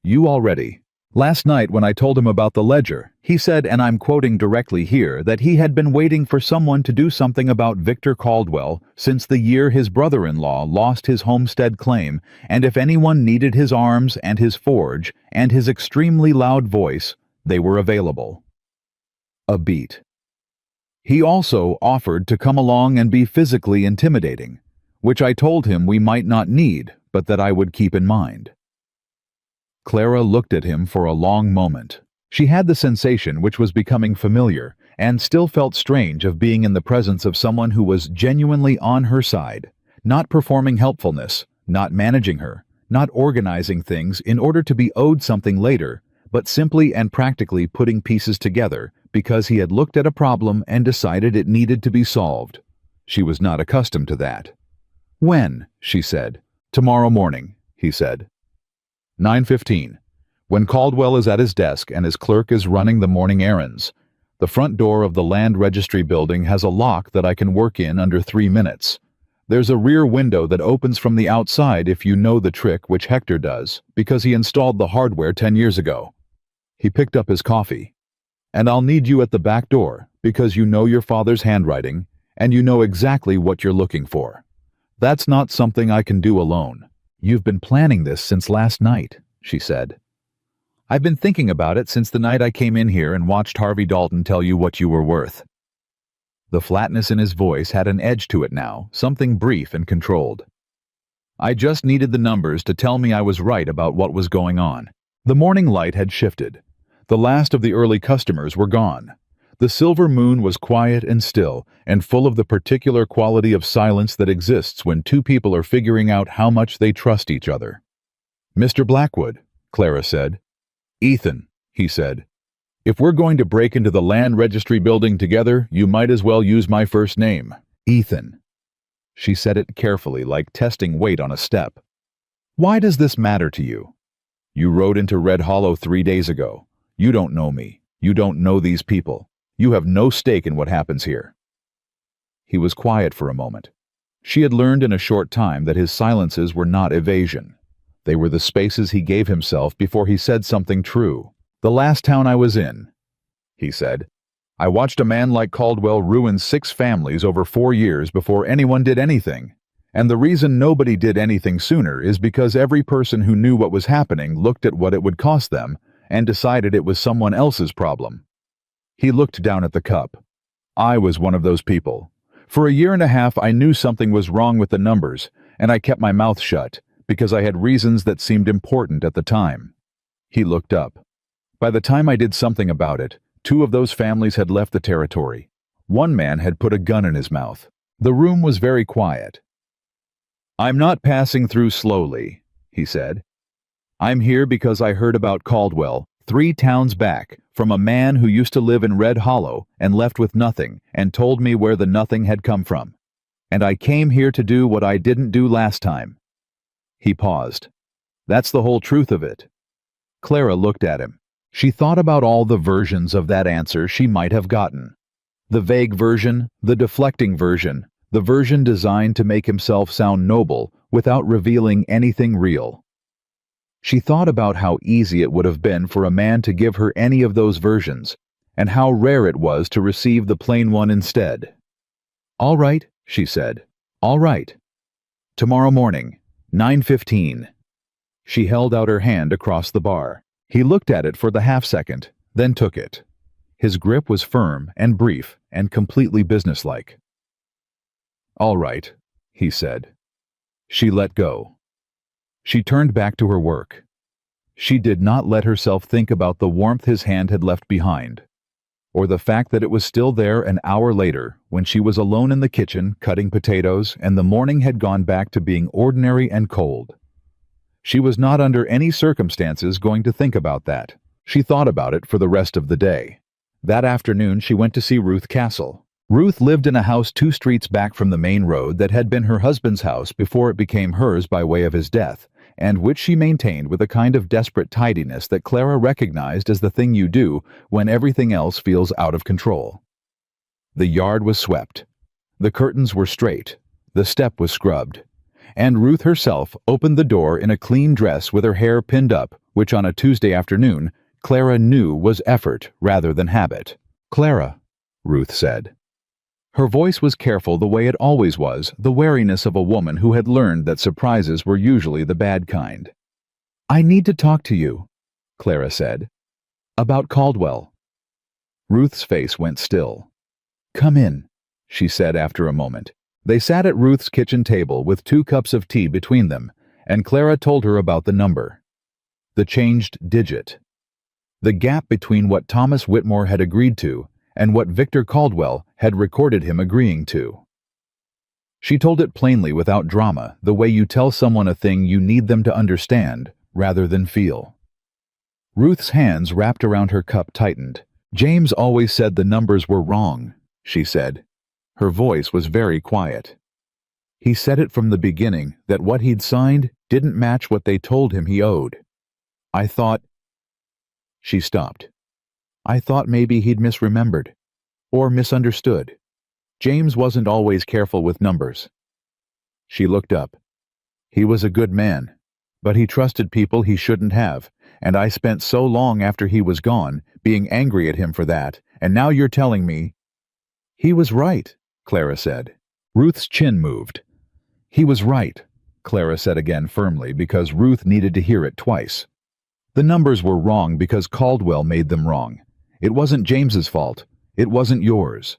"You already?" "Last night when I told him about the ledger, he said, and I'm quoting directly here, that he had been waiting for someone to do something about Victor Caldwell since the year his brother-in-law lost his homestead claim, and if anyone needed his arms and his forge and his extremely loud voice, they were available." A beat. "He also offered to come along and be physically intimidating, which I told him we might not need, but that I would keep in mind." Clara looked at him for a long moment. She had the sensation, which was becoming familiar, and still felt strange, of being in the presence of someone who was genuinely on her side, not performing helpfulness, not managing her, not organizing things in order to be owed something later, but simply and practically putting pieces together, because he had looked at a problem and decided it needed to be solved. She was not accustomed to that. "When?" she said. "Tomorrow morning," he said. 9:15. When Caldwell is at his desk and his clerk is running the morning errands. The front door of the land registry building has a lock that I can work in under 3 minutes. There's a rear window that opens from the outside if you know the trick, which Hector does, because he installed the hardware 10 years ago. He picked up his coffee. "And I'll need you at the back door, because you know your father's handwriting, and you know exactly what you're looking for. That's not something I can do alone." "You've been planning this since last night," she said. "I've been thinking about it since the night I came in here and watched Harvey Dalton tell you what you were worth." The flatness in his voice had an edge to it now, something brief and controlled. "I just needed the numbers to tell me I was right about what was going on." The morning light had shifted. The last of the early customers were gone. The silver moon was quiet and still, and full of the particular quality of silence that exists when two people are figuring out how much they trust each other. "Mr. Blackwood," Clara said. "Ethan," he said. "If we're going to break into the land registry building together, you might as well use my first name, Ethan." She said it carefully, like testing weight on a step. "Why does this matter to you? You rode into Red Hollow 3 days ago. You don't know me. You don't know these people. You have no stake in what happens here." He was quiet for a moment. She had learned in a short time that his silences were not evasion. They were the spaces he gave himself before he said something true. "The last town I was in," he said, "I watched a man like Caldwell ruin 6 families over 4 years before anyone did anything. And the reason nobody did anything sooner is because every person who knew what was happening looked at what it would cost them and decided it was someone else's problem." He looked down at the cup. "I was one of those people. For a year and a half I knew something was wrong with the numbers, and I kept my mouth shut, because I had reasons that seemed important at the time." He looked up. "By the time I did something about it, 2 of those families had left the territory. One man had put a gun in his mouth. The room was very quiet. "I'm not passing through slowly," he said. "I'm here because I heard about Caldwell 3 towns back from a man who used to live in Red Hollow and left with nothing and told me where the nothing had come from. And I came here to do what I didn't do last time." He paused. "That's the whole truth of it." Clara looked at him. She thought about all the versions of that answer she might have gotten. The vague version, the deflecting version, the version designed to make himself sound noble without revealing anything real. She thought about how easy it would have been for a man to give her any of those versions, and how rare it was to receive the plain one instead. "All right," she said. "All right. Tomorrow morning, 9:15. She held out her hand across the bar. He looked at it for the half-second, then took it. His grip was firm and brief and completely businesslike. "All right," he said. She let go. She turned back to her work. She did not let herself think about the warmth his hand had left behind, or the fact that it was still there an hour later when she was alone in the kitchen cutting potatoes and the morning had gone back to being ordinary and cold. She was not under any circumstances going to think about that. She thought about it for the rest of the day. That afternoon she went to see Ruth Castle. Ruth lived in a house 2 streets back from the main road that had been her husband's house before it became hers by way of his death, and which she maintained with a kind of desperate tidiness that Clara recognized as the thing you do when everything else feels out of control. The yard was swept. The curtains were straight. The step was scrubbed. And Ruth herself opened the door in a clean dress with her hair pinned up, which on a Tuesday afternoon Clara knew was effort rather than habit. "Clara," Ruth said. Her voice was careful the way it always was, the wariness of a woman who had learned that surprises were usually the bad kind. "I need to talk to you," Clara said. "About Caldwell." Ruth's face went still. "Come in," she said after a moment. They sat at Ruth's kitchen table with 2 cups of tea between them, and Clara told her about the number. The changed digit. The gap between what Thomas Whitmore had agreed to and what Victor Caldwell had recorded him agreeing to. She told it plainly without drama, the way you tell someone a thing you need them to understand rather than feel. Ruth's hands wrapped around her cup tightened. James always said the numbers were wrong, she said. Her voice was very quiet. He said it from the beginning that what he'd signed didn't match what they told him he owed. I thought... She stopped. I thought maybe he'd misremembered. Or misunderstood. James wasn't always careful with numbers. She looked up. He was a good man, but he trusted people he shouldn't have, and I spent so long after he was gone, being angry at him for that, and now you're telling me... He was right, Clara said. Ruth's chin moved. He was right, Clara said again firmly, because Ruth needed to hear it twice. The numbers were wrong because Caldwell made them wrong. It wasn't James's fault. It wasn't yours.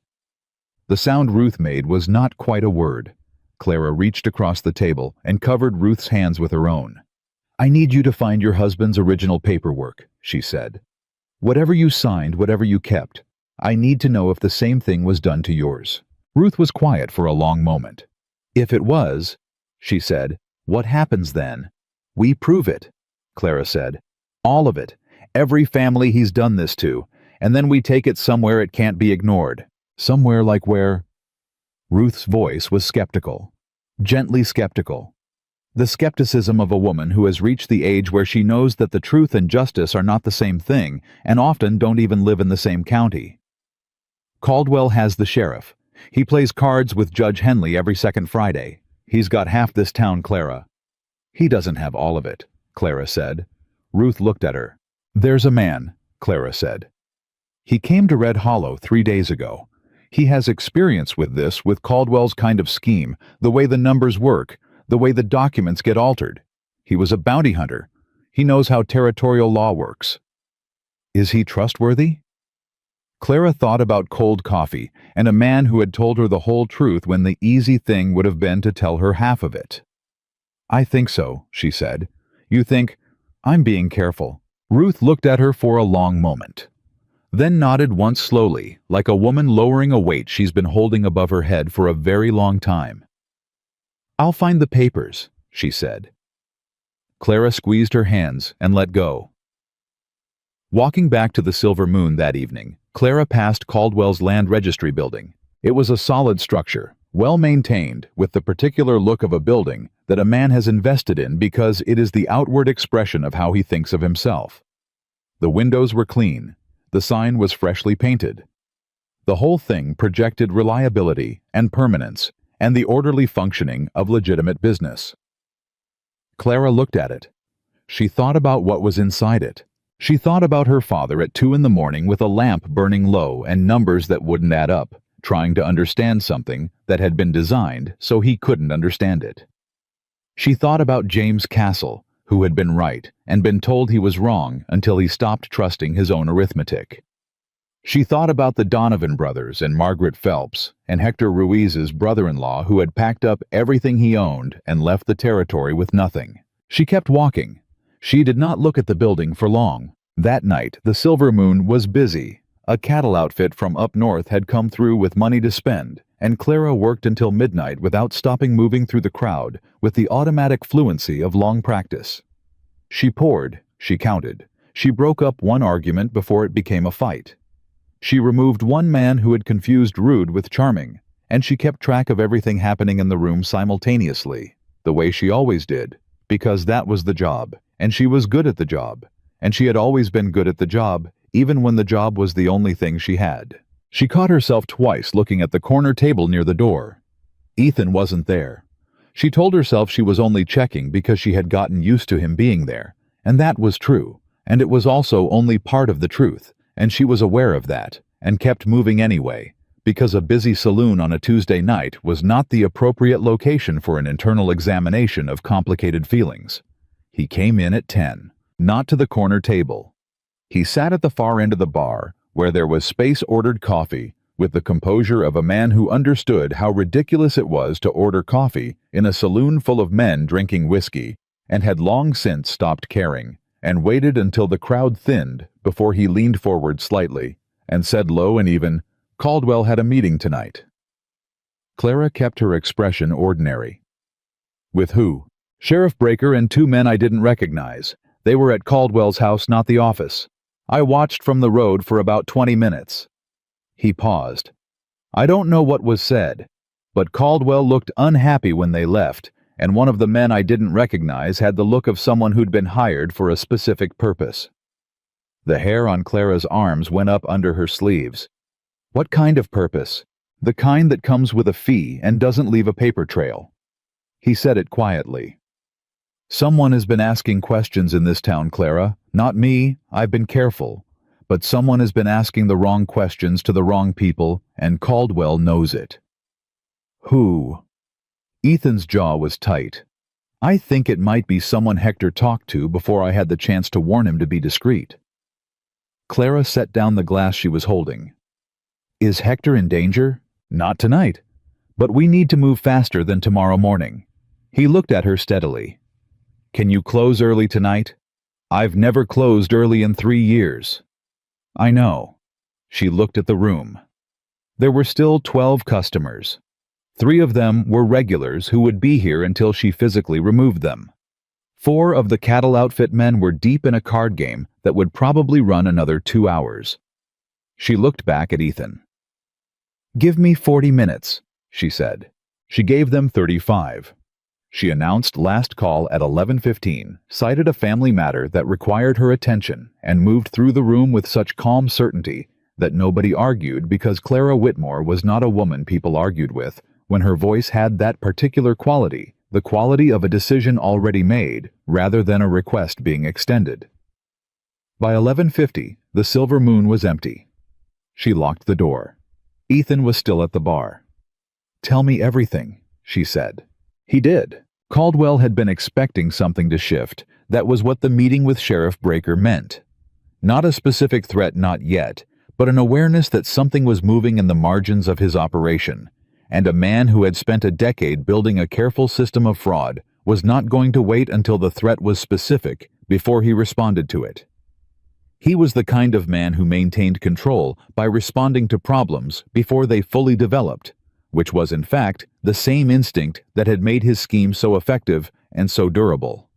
The sound Ruth made was not quite a word. Clara reached across the table and covered Ruth's hands with her own. I need you to find your husband's original paperwork, she said. Whatever you signed, whatever you kept, I need to know if the same thing was done to yours. Ruth was quiet for a long moment. If it was, she said, what happens then? We prove it, Clara said. All of it. Every family he's done this to. And then we take it somewhere it can't be ignored. Somewhere like where... Ruth's voice was skeptical. Gently skeptical. The skepticism of a woman who has reached the age where she knows that the truth and justice are not the same thing, and often don't even live in the same county. Caldwell has the sheriff. He plays cards with Judge Henley every second Friday. He's got half this town, Clara. He doesn't have all of it, Clara said. Ruth looked at her. There's a man, Clara said. He came to Red Hollow 3 days ago. He has experience with this, with Caldwell's kind of scheme, the way the numbers work, the way the documents get altered. He was a bounty hunter. He knows how territorial law works. Is he trustworthy? Clara thought about cold coffee and a man who had told her the whole truth when the easy thing would have been to tell her half of it. I think so, she said. You think, I'm being careful. Ruth looked at her for a long moment, then nodded once slowly, like a woman lowering a weight she's been holding above her head for a very long time. I'll find the papers, she said. Clara squeezed her hands and let go. Walking back to the Silver Moon that evening, Clara passed Caldwell's land registry building. It was a solid structure, well maintained, with the particular look of a building that a man has invested in because it is the outward expression of how he thinks of himself. The windows were clean. The sign was freshly painted. The whole thing projected reliability and permanence and the orderly functioning of legitimate business. Clara looked at it. She thought about what was inside it. She thought about her father at 2 a.m. with a lamp burning low and numbers that wouldn't add up, trying to understand something that had been designed so he couldn't understand it. She thought about James Castle, who had been right and been told he was wrong until he stopped trusting his own arithmetic. She thought about the Donovan brothers and Margaret Phelps and Hector Ruiz's brother-in-law who had packed up everything he owned and left the territory with nothing. She kept walking. She did not look at the building for long. That night, the Silver Moon was busy. A cattle outfit from up north had come through with money to spend, and Clara worked until midnight without stopping moving through the crowd with the automatic fluency of long practice. She poured, she counted. She broke up one argument before it became a fight. She removed one man who had confused rude with charming, and she kept track of everything happening in the room simultaneously, the way she always did, because that was the job, and she was good at the job, and she had always been good at the job, even when the job was the only thing she had. She caught herself twice looking at the corner table near the door. Ethan wasn't there. She told herself she was only checking because she had gotten used to him being there, and that was true, and it was also only part of the truth, and she was aware of that, and kept moving anyway, because a busy saloon on a Tuesday night was not the appropriate location for an internal examination of complicated feelings. He came in at 10, not to the corner table. He sat at the far end of the bar, where there was space-ordered coffee, with the composure of a man who understood how ridiculous it was to order coffee in a saloon full of men drinking whiskey, and had long since stopped caring, and waited until the crowd thinned before he leaned forward slightly, and said low and even, "Caldwell had a meeting tonight." Clara kept her expression ordinary. "With who?" "Sheriff Breaker and 2 men I didn't recognize. They were at Caldwell's house, not the office. I watched from the road for about 20 minutes. He paused. I don't know what was said, but Caldwell looked unhappy when they left, and one of the men I didn't recognize had the look of someone who'd been hired for a specific purpose. The hair on Clara's arms went up under her sleeves. What kind of purpose? The kind that comes with a fee and doesn't leave a paper trail. He said it quietly. Someone has been asking questions in this town, Clara. Not me, I've been careful. But someone has been asking the wrong questions to the wrong people, and Caldwell knows it. Who? Ethan's jaw was tight. I think it might be someone Hector talked to before I had the chance to warn him to be discreet. Clara set down the glass she was holding. Is Hector in danger? Not tonight. But we need to move faster than tomorrow morning. He looked at her steadily. Can you close early tonight? I've never closed early in 3 years. I know. She looked at the room. There were still 12 customers. 3 of them were regulars who would be here until she physically removed them. 4 of the cattle outfit men were deep in a card game that would probably run another 2 hours. She looked back at Ethan. Give me 40 minutes, she said. She gave them 35. She announced last call at 11:15, cited a family matter that required her attention, and moved through the room with such calm certainty that nobody argued because Clara Whitmore was not a woman people argued with when her voice had that particular quality, the quality of a decision already made rather than a request being extended. By 11:50, the silver moon was empty. She locked the door. Ethan was still at the bar. Tell me everything, she said. He did. Caldwell had been expecting something to shift. That was what the meeting with Sheriff Breaker meant. Not a specific threat, not yet, but an awareness that something was moving in the margins of his operation, and a man who had spent a decade building a careful system of fraud was not going to wait until the threat was specific before he responded to it. He was the kind of man who maintained control by responding to problems before they fully developed, which was in fact the same instinct that had made his scheme so effective and so durable.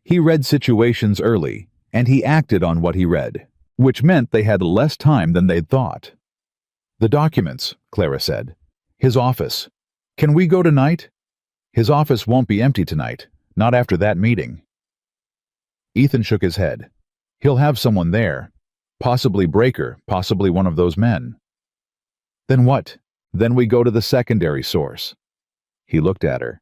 He read situations early, and he acted on what he read, which meant they had less time than they'd thought. The documents, Clara said. His office. Can we go tonight? His office won't be empty tonight, not after that meeting. Ethan shook his head. He'll have someone there. Possibly Breaker, possibly one of those men. Then what? Then we go to the secondary source. He looked at her.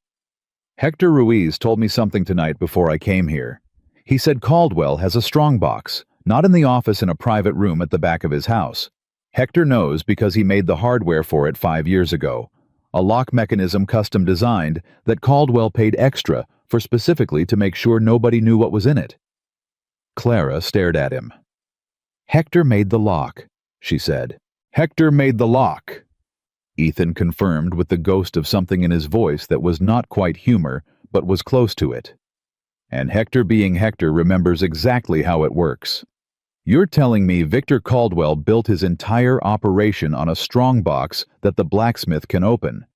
Hector Ruiz told me something tonight before I came here. He said Caldwell has a strongbox, not in the office, in a private room at the back of his house. Hector knows because he made the hardware for it 5 years ago, a lock mechanism custom designed that Caldwell paid extra for specifically to make sure nobody knew what was in it. Clara stared at him. Hector made the lock, she said. Hector made the lock. Ethan confirmed with the ghost of something in his voice that was not quite humor, but was close to it. And Hector, being Hector, remembers exactly how it works. You're telling me Victor Caldwell built his entire operation on a strongbox that the blacksmith can open.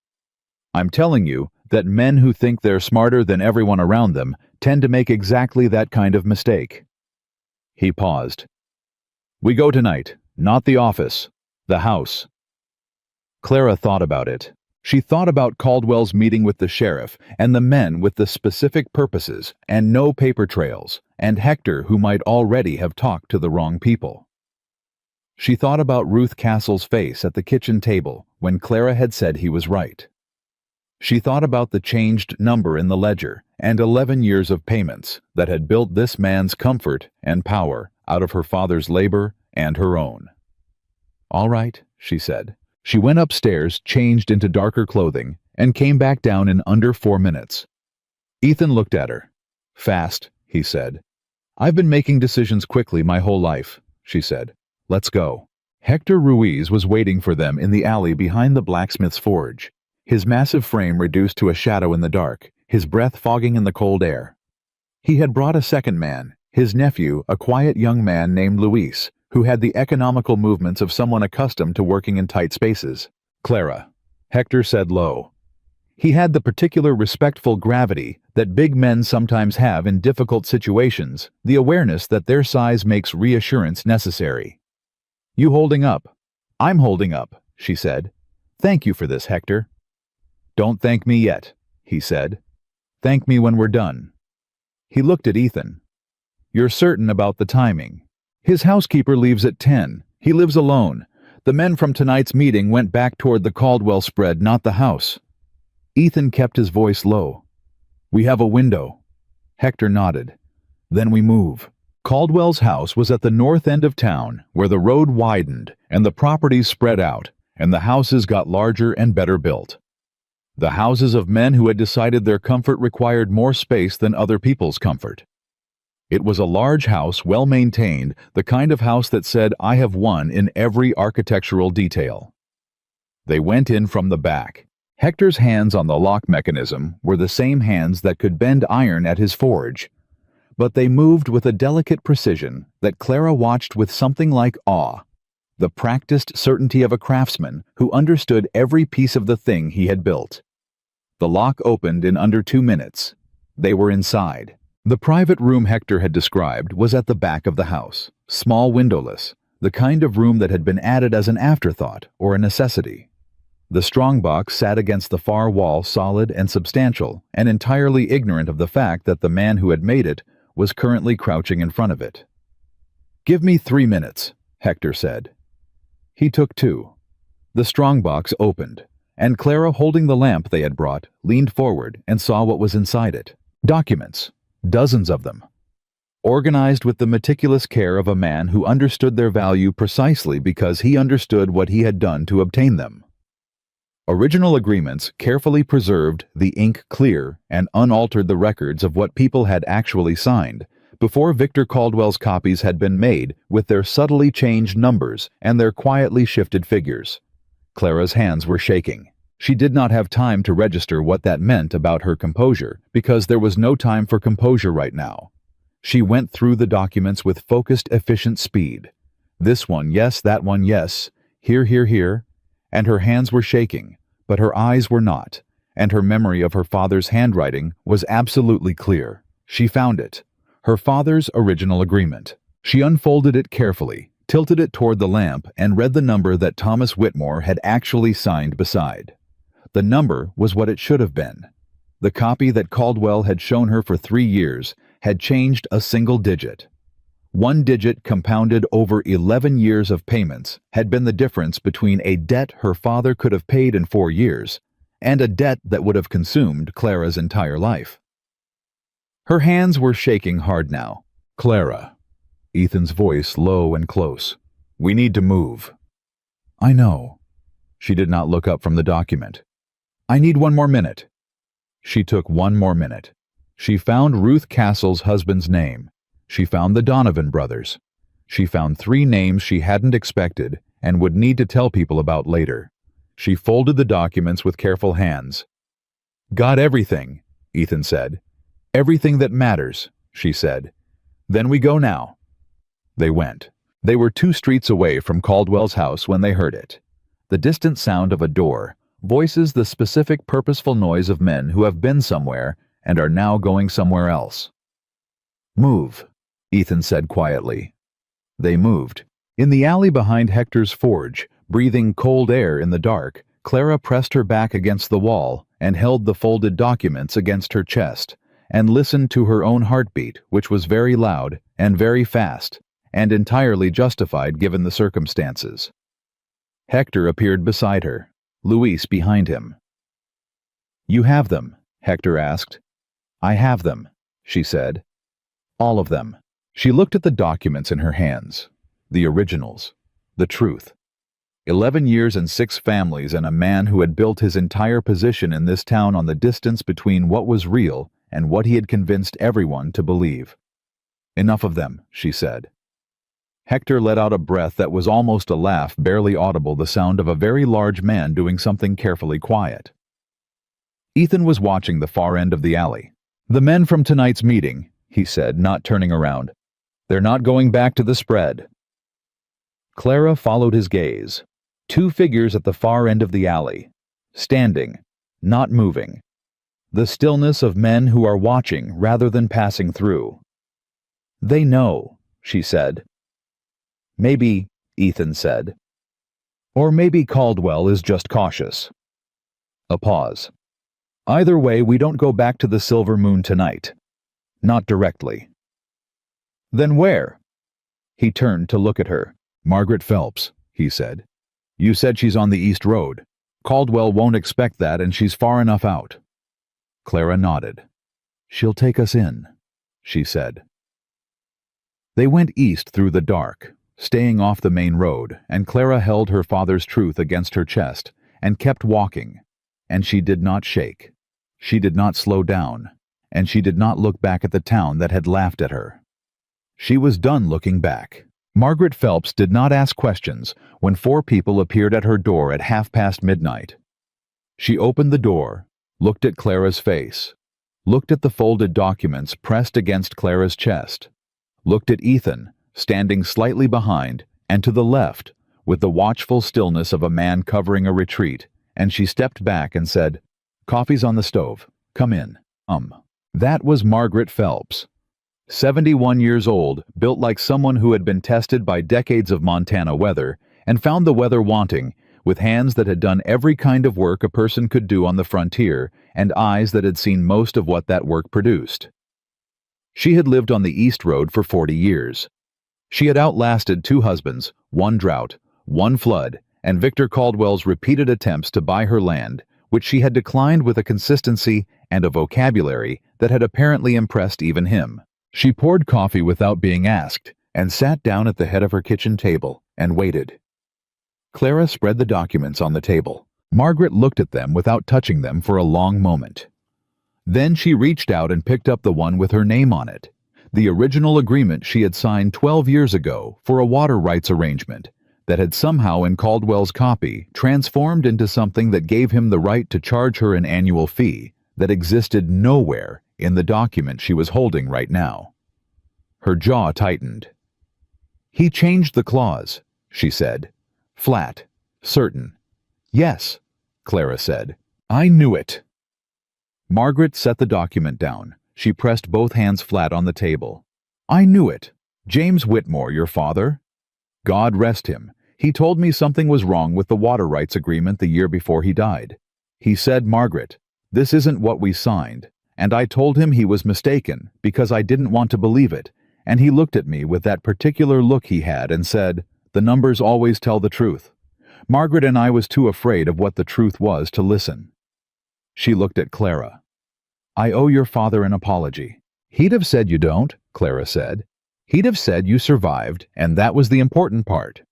I'm telling you that men who think they're smarter than everyone around them tend to make exactly that kind of mistake. He paused. We go tonight, not the office, the house. Clara thought about it. She thought about Caldwell's meeting with the sheriff, and the men with the specific purposes, and no paper trails, and Hector who might already have talked to the wrong people. She thought about Ruth Castle's face at the kitchen table when Clara had said he was right. She thought about the changed number in the ledger and 11 years of payments that had built this man's comfort and power out of her father's labor and her own. All right, she said. She went upstairs, changed into darker clothing, and came back down in under 4 minutes. Ethan looked at her. Fast, he said. I've been making decisions quickly my whole life, she said. Let's go. Hector Ruiz was waiting for them in the alley behind the blacksmith's forge, his massive frame reduced to a shadow in the dark, his breath fogging in the cold air. He had brought a second man, his nephew, a quiet young man named Luis, who had the economical movements of someone accustomed to working in tight spaces. Clara, Hector said low. He had the particular respectful gravity that big men sometimes have in difficult situations, the awareness that their size makes reassurance necessary. "You holding up?" "I'm holding up," she said. "Thank you for this, Hector." "Don't thank me yet," he said. "Thank me when we're done." He looked at Ethan. "You're certain about the timing?" "His housekeeper leaves at 10. He lives alone. The men from tonight's meeting went back toward the Caldwell spread, not the house." Ethan kept his voice low. "We have a window." Hector nodded. "Then we move." Caldwell's house was at the north end of town, where the road widened and the properties spread out, and the houses got larger and better built. The houses of men who had decided their comfort required more space than other people's comfort. It was a large house, well maintained, the kind of house that said, "I have won" in every architectural detail. They went in from the back. Hector's hands on the lock mechanism were the same hands that could bend iron at his forge, but they moved with a delicate precision that Clara watched with something like awe, the practiced certainty of a craftsman who understood every piece of the thing he had built. The lock opened in under 2 minutes. They were inside. The private room Hector had described was at the back of the house, small, windowless, the kind of room that had been added as an afterthought or a necessity. The strongbox sat against the far wall, solid and substantial, and entirely ignorant of the fact that the man who had made it was currently crouching in front of it. "Give me 3 minutes," Hector said. He took 2. The strongbox opened, and Clara, holding the lamp they had brought, leaned forward and saw what was inside it. Documents, dozens of them, organized with the meticulous care of a man who understood their value precisely because he understood what he had done to obtain them. Original agreements carefully preserved the ink clear and unaltered the records of what people had actually signed before Victor Caldwell's copies had been made with their subtly changed numbers and their quietly shifted figures. Clara's hands were shaking. She did not have time to register what that meant about her composure because there was no time for composure right now. She went through the documents with focused, efficient speed. This one, yes, that one, yes, here, and her hands were shaking, but her eyes were not, and her memory of her father's handwriting was absolutely clear. She found it, her father's original agreement. She unfolded it carefully, tilted it toward the lamp, and read the number that Thomas Whitmore had actually signed beside. The number was what it should have been. The copy that Caldwell had shown her for 3 years had changed a single digit. 1 digit compounded over 11 years of payments had been the difference between a debt her father could have paid in 4 years and a debt that would have consumed Clara's entire life. Her hands were shaking hard now. "Clara," Ethan's voice low and close, "we need to move." "I know." She did not look up from the document. "I need 1 more minute." She took 1 more minute. She found Ruth Castle's husband's name. She found the Donovan brothers. She found 3 names she hadn't expected and would need to tell people about later. She folded the documents with careful hands. "Got everything," Ethan said. "Everything that matters," she said. "Then we go now." They went. They were 2 streets away from Caldwell's house when they heard it. The distant sound of a door voices the specific purposeful noise of men who have been somewhere and are now going somewhere else. "Move," Ethan said quietly. They moved. In the alley behind Hector's forge, breathing cold air in the dark, Clara pressed her back against the wall and held the folded documents against her chest and listened to her own heartbeat, which was very loud and very fast and entirely justified given the circumstances. Hector appeared beside her, Luis behind him. "You have them?" Hector asked. "I have them," she said. "All of them." She looked at the documents in her hands. The originals. The truth. 11 years and 6 families and a man who had built his entire position in this town on the distance between what was real and what he had convinced everyone to believe. "Enough of them," she said. Hector let out a breath that was almost a laugh, barely audible, the sound of a very large man doing something carefully quiet. Ethan was watching the far end of the alley. "The men from tonight's meeting," he said, not turning around. "They're not going back to the spread." Clara followed his gaze. 2 figures at the far end of the alley, standing, not moving. The stillness of men who are watching rather than passing through. "They know," she said. "Maybe," Ethan said. "Or maybe Caldwell is just cautious." A pause. "Either way, we don't go back to the Silver Moon tonight. Not directly." "Then where?" He turned to look at her. "Margaret Phelps," he said. "You said she's on the East Road. Caldwell won't expect that, and she's far enough out." Clara nodded. "She'll take us in," she said. They went east through the dark, staying off the main road, and Clara held her father's truth against her chest and kept walking, and she did not shake. She did not slow down, and she did not look back at the town that had laughed at her. She was done looking back. Margaret Phelps did not ask questions when 4 people appeared at her door at midnight. She opened the door, looked at Clara's face, looked at the folded documents pressed against Clara's chest, looked at Ethan, standing slightly behind and to the left, with the watchful stillness of a man covering a retreat, and she stepped back and said, "Coffee's on the stove. Come in." That was Margaret Phelps. 71 years old, built like someone who had been tested by decades of Montana weather and found the weather wanting, with hands that had done every kind of work a person could do on the frontier and eyes that had seen most of what that work produced. She had lived on the East Road for 40 years. She had outlasted 2 husbands, 1 drought, 1 flood, and Victor Caldwell's repeated attempts to buy her land, which she had declined with a consistency and a vocabulary that had apparently impressed even him. She poured coffee without being asked and sat down at the head of her kitchen table and waited. Clara spread the documents on the table. Margaret looked at them without touching them for a long moment. Then she reached out and picked up the one with her name on it, the original agreement she had signed 12 years ago for a water rights arrangement that had somehow in Caldwell's copy transformed into something that gave him the right to charge her an annual fee that existed nowhere in the document she was holding right now. Her jaw tightened. "He changed the clause," she said. "Flat. Certain." "Yes," Clara said. "I knew it." Margaret set the document down. She pressed both hands flat on the table. "I knew it. James Whitmore, your father? God rest him. He told me something was wrong with the water rights agreement the year before he died. He said, 'Margaret, this isn't what we signed.' And I told him he was mistaken because I didn't want to believe it, and he looked at me with that particular look he had and said, 'The numbers always tell the truth.' Margaret and I was too afraid of what the truth was to listen." She looked at Clara. "I owe your father an apology." "He'd have said you don't," Clara said. "He'd have said you survived, and that was the important part."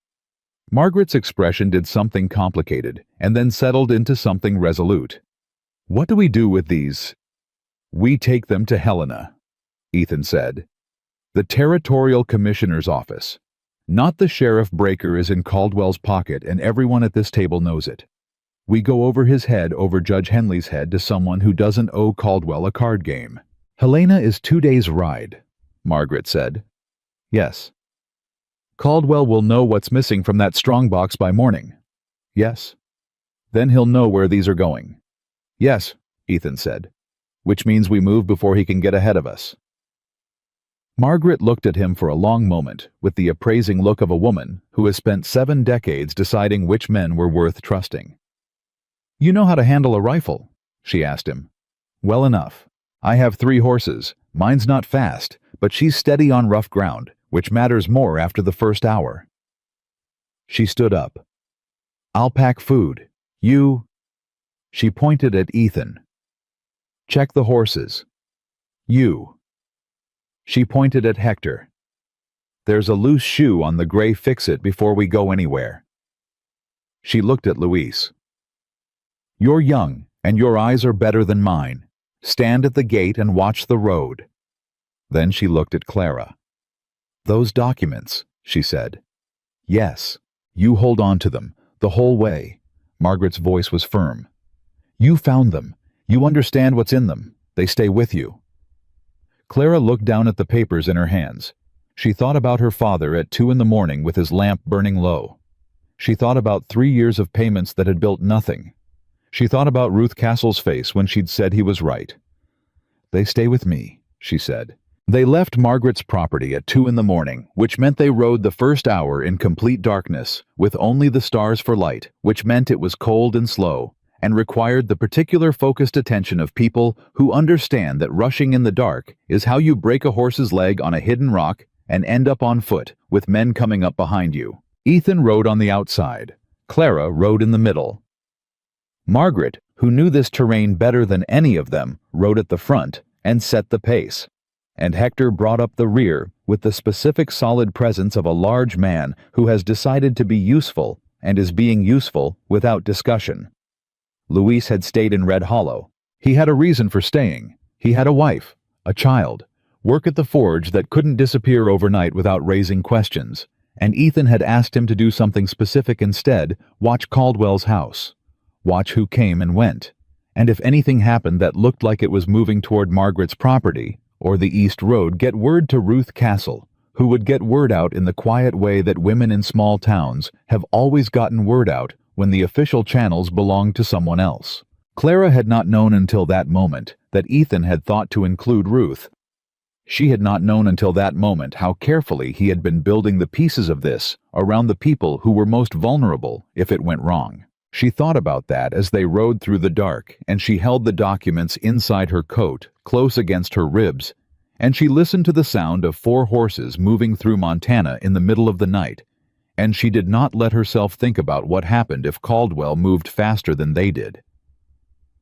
Margaret's expression did something complicated and then settled into something resolute. "What do we do with these?" "We take them to Helena," Ethan said. "The Territorial Commissioner's office. Not the Sheriff Breaker is in Caldwell's pocket and everyone at this table knows it. We go over his head over Judge Henley's head to someone who doesn't owe Caldwell a card game." "Helena is 2 days' ride," Margaret said. "Yes." "Caldwell will know what's missing from that strongbox by morning." "Yes." "Then he'll know where these are going." "Yes," Ethan said. "Which means we move before he can get ahead of us." Margaret looked at him for a long moment with the appraising look of a woman who has spent 7 decades deciding which men were worth trusting. "You know how to handle a rifle?" she asked him. "Well enough. I have 3 horses. Mine's not fast, but she's steady on rough ground, which matters more after the first hour." She stood up. "I'll pack food. You—" She pointed at Ethan. "Check the horses. You." She pointed at Hector. "There's a loose shoe on the gray fix-it before we go anywhere." She looked at Luis. "You're young, and your eyes are better than mine. Stand at the gate and watch the road." Then she looked at Clara. "Those documents," she said. "Yes, you hold on to them, the whole way." Margaret's voice was firm. "You found them. You understand what's in them. They stay with you." Clara looked down at the papers in her hands. She thought about her father at 2 a.m. with his lamp burning low. She thought about 3 years of payments that had built nothing. She thought about Ruth Castle's face when she'd said he was right. "They stay with me," she said. They left Margaret's property at 2 in the morning, which meant they rode the first hour in complete darkness, with only the stars for light, which meant it was cold and slow, and required the particular focused attention of people who understand that rushing in the dark is how you break a horse's leg on a hidden rock and end up on foot, with men coming up behind you. Ethan rode on the outside. Clara rode in the middle. Margaret, who knew this terrain better than any of them, rode at the front and set the pace. And Hector brought up the rear with the specific solid presence of a large man who has decided to be useful and is being useful without discussion. Luis had stayed in Red Hollow. He had a reason for staying. He had a wife, a child, work at the forge that couldn't disappear overnight without raising questions, and Ethan had asked him to do something specific instead: watch Caldwell's house. Watch who came and went, and if anything happened that looked like it was moving toward Margaret's property or the East Road, get word to Ruth Castle, who would get word out in the quiet way that women in small towns have always gotten word out when the official channels belonged to someone else. Clara had not known until that moment that Ethan had thought to include Ruth. She had not known until that moment how carefully he had been building the pieces of this around the people who were most vulnerable if it went wrong. She thought about that as they rode through the dark, and she held the documents inside her coat, close against her ribs, and she listened to the sound of 4 horses moving through Montana in the middle of the night, and she did not let herself think about what happened if Caldwell moved faster than they did.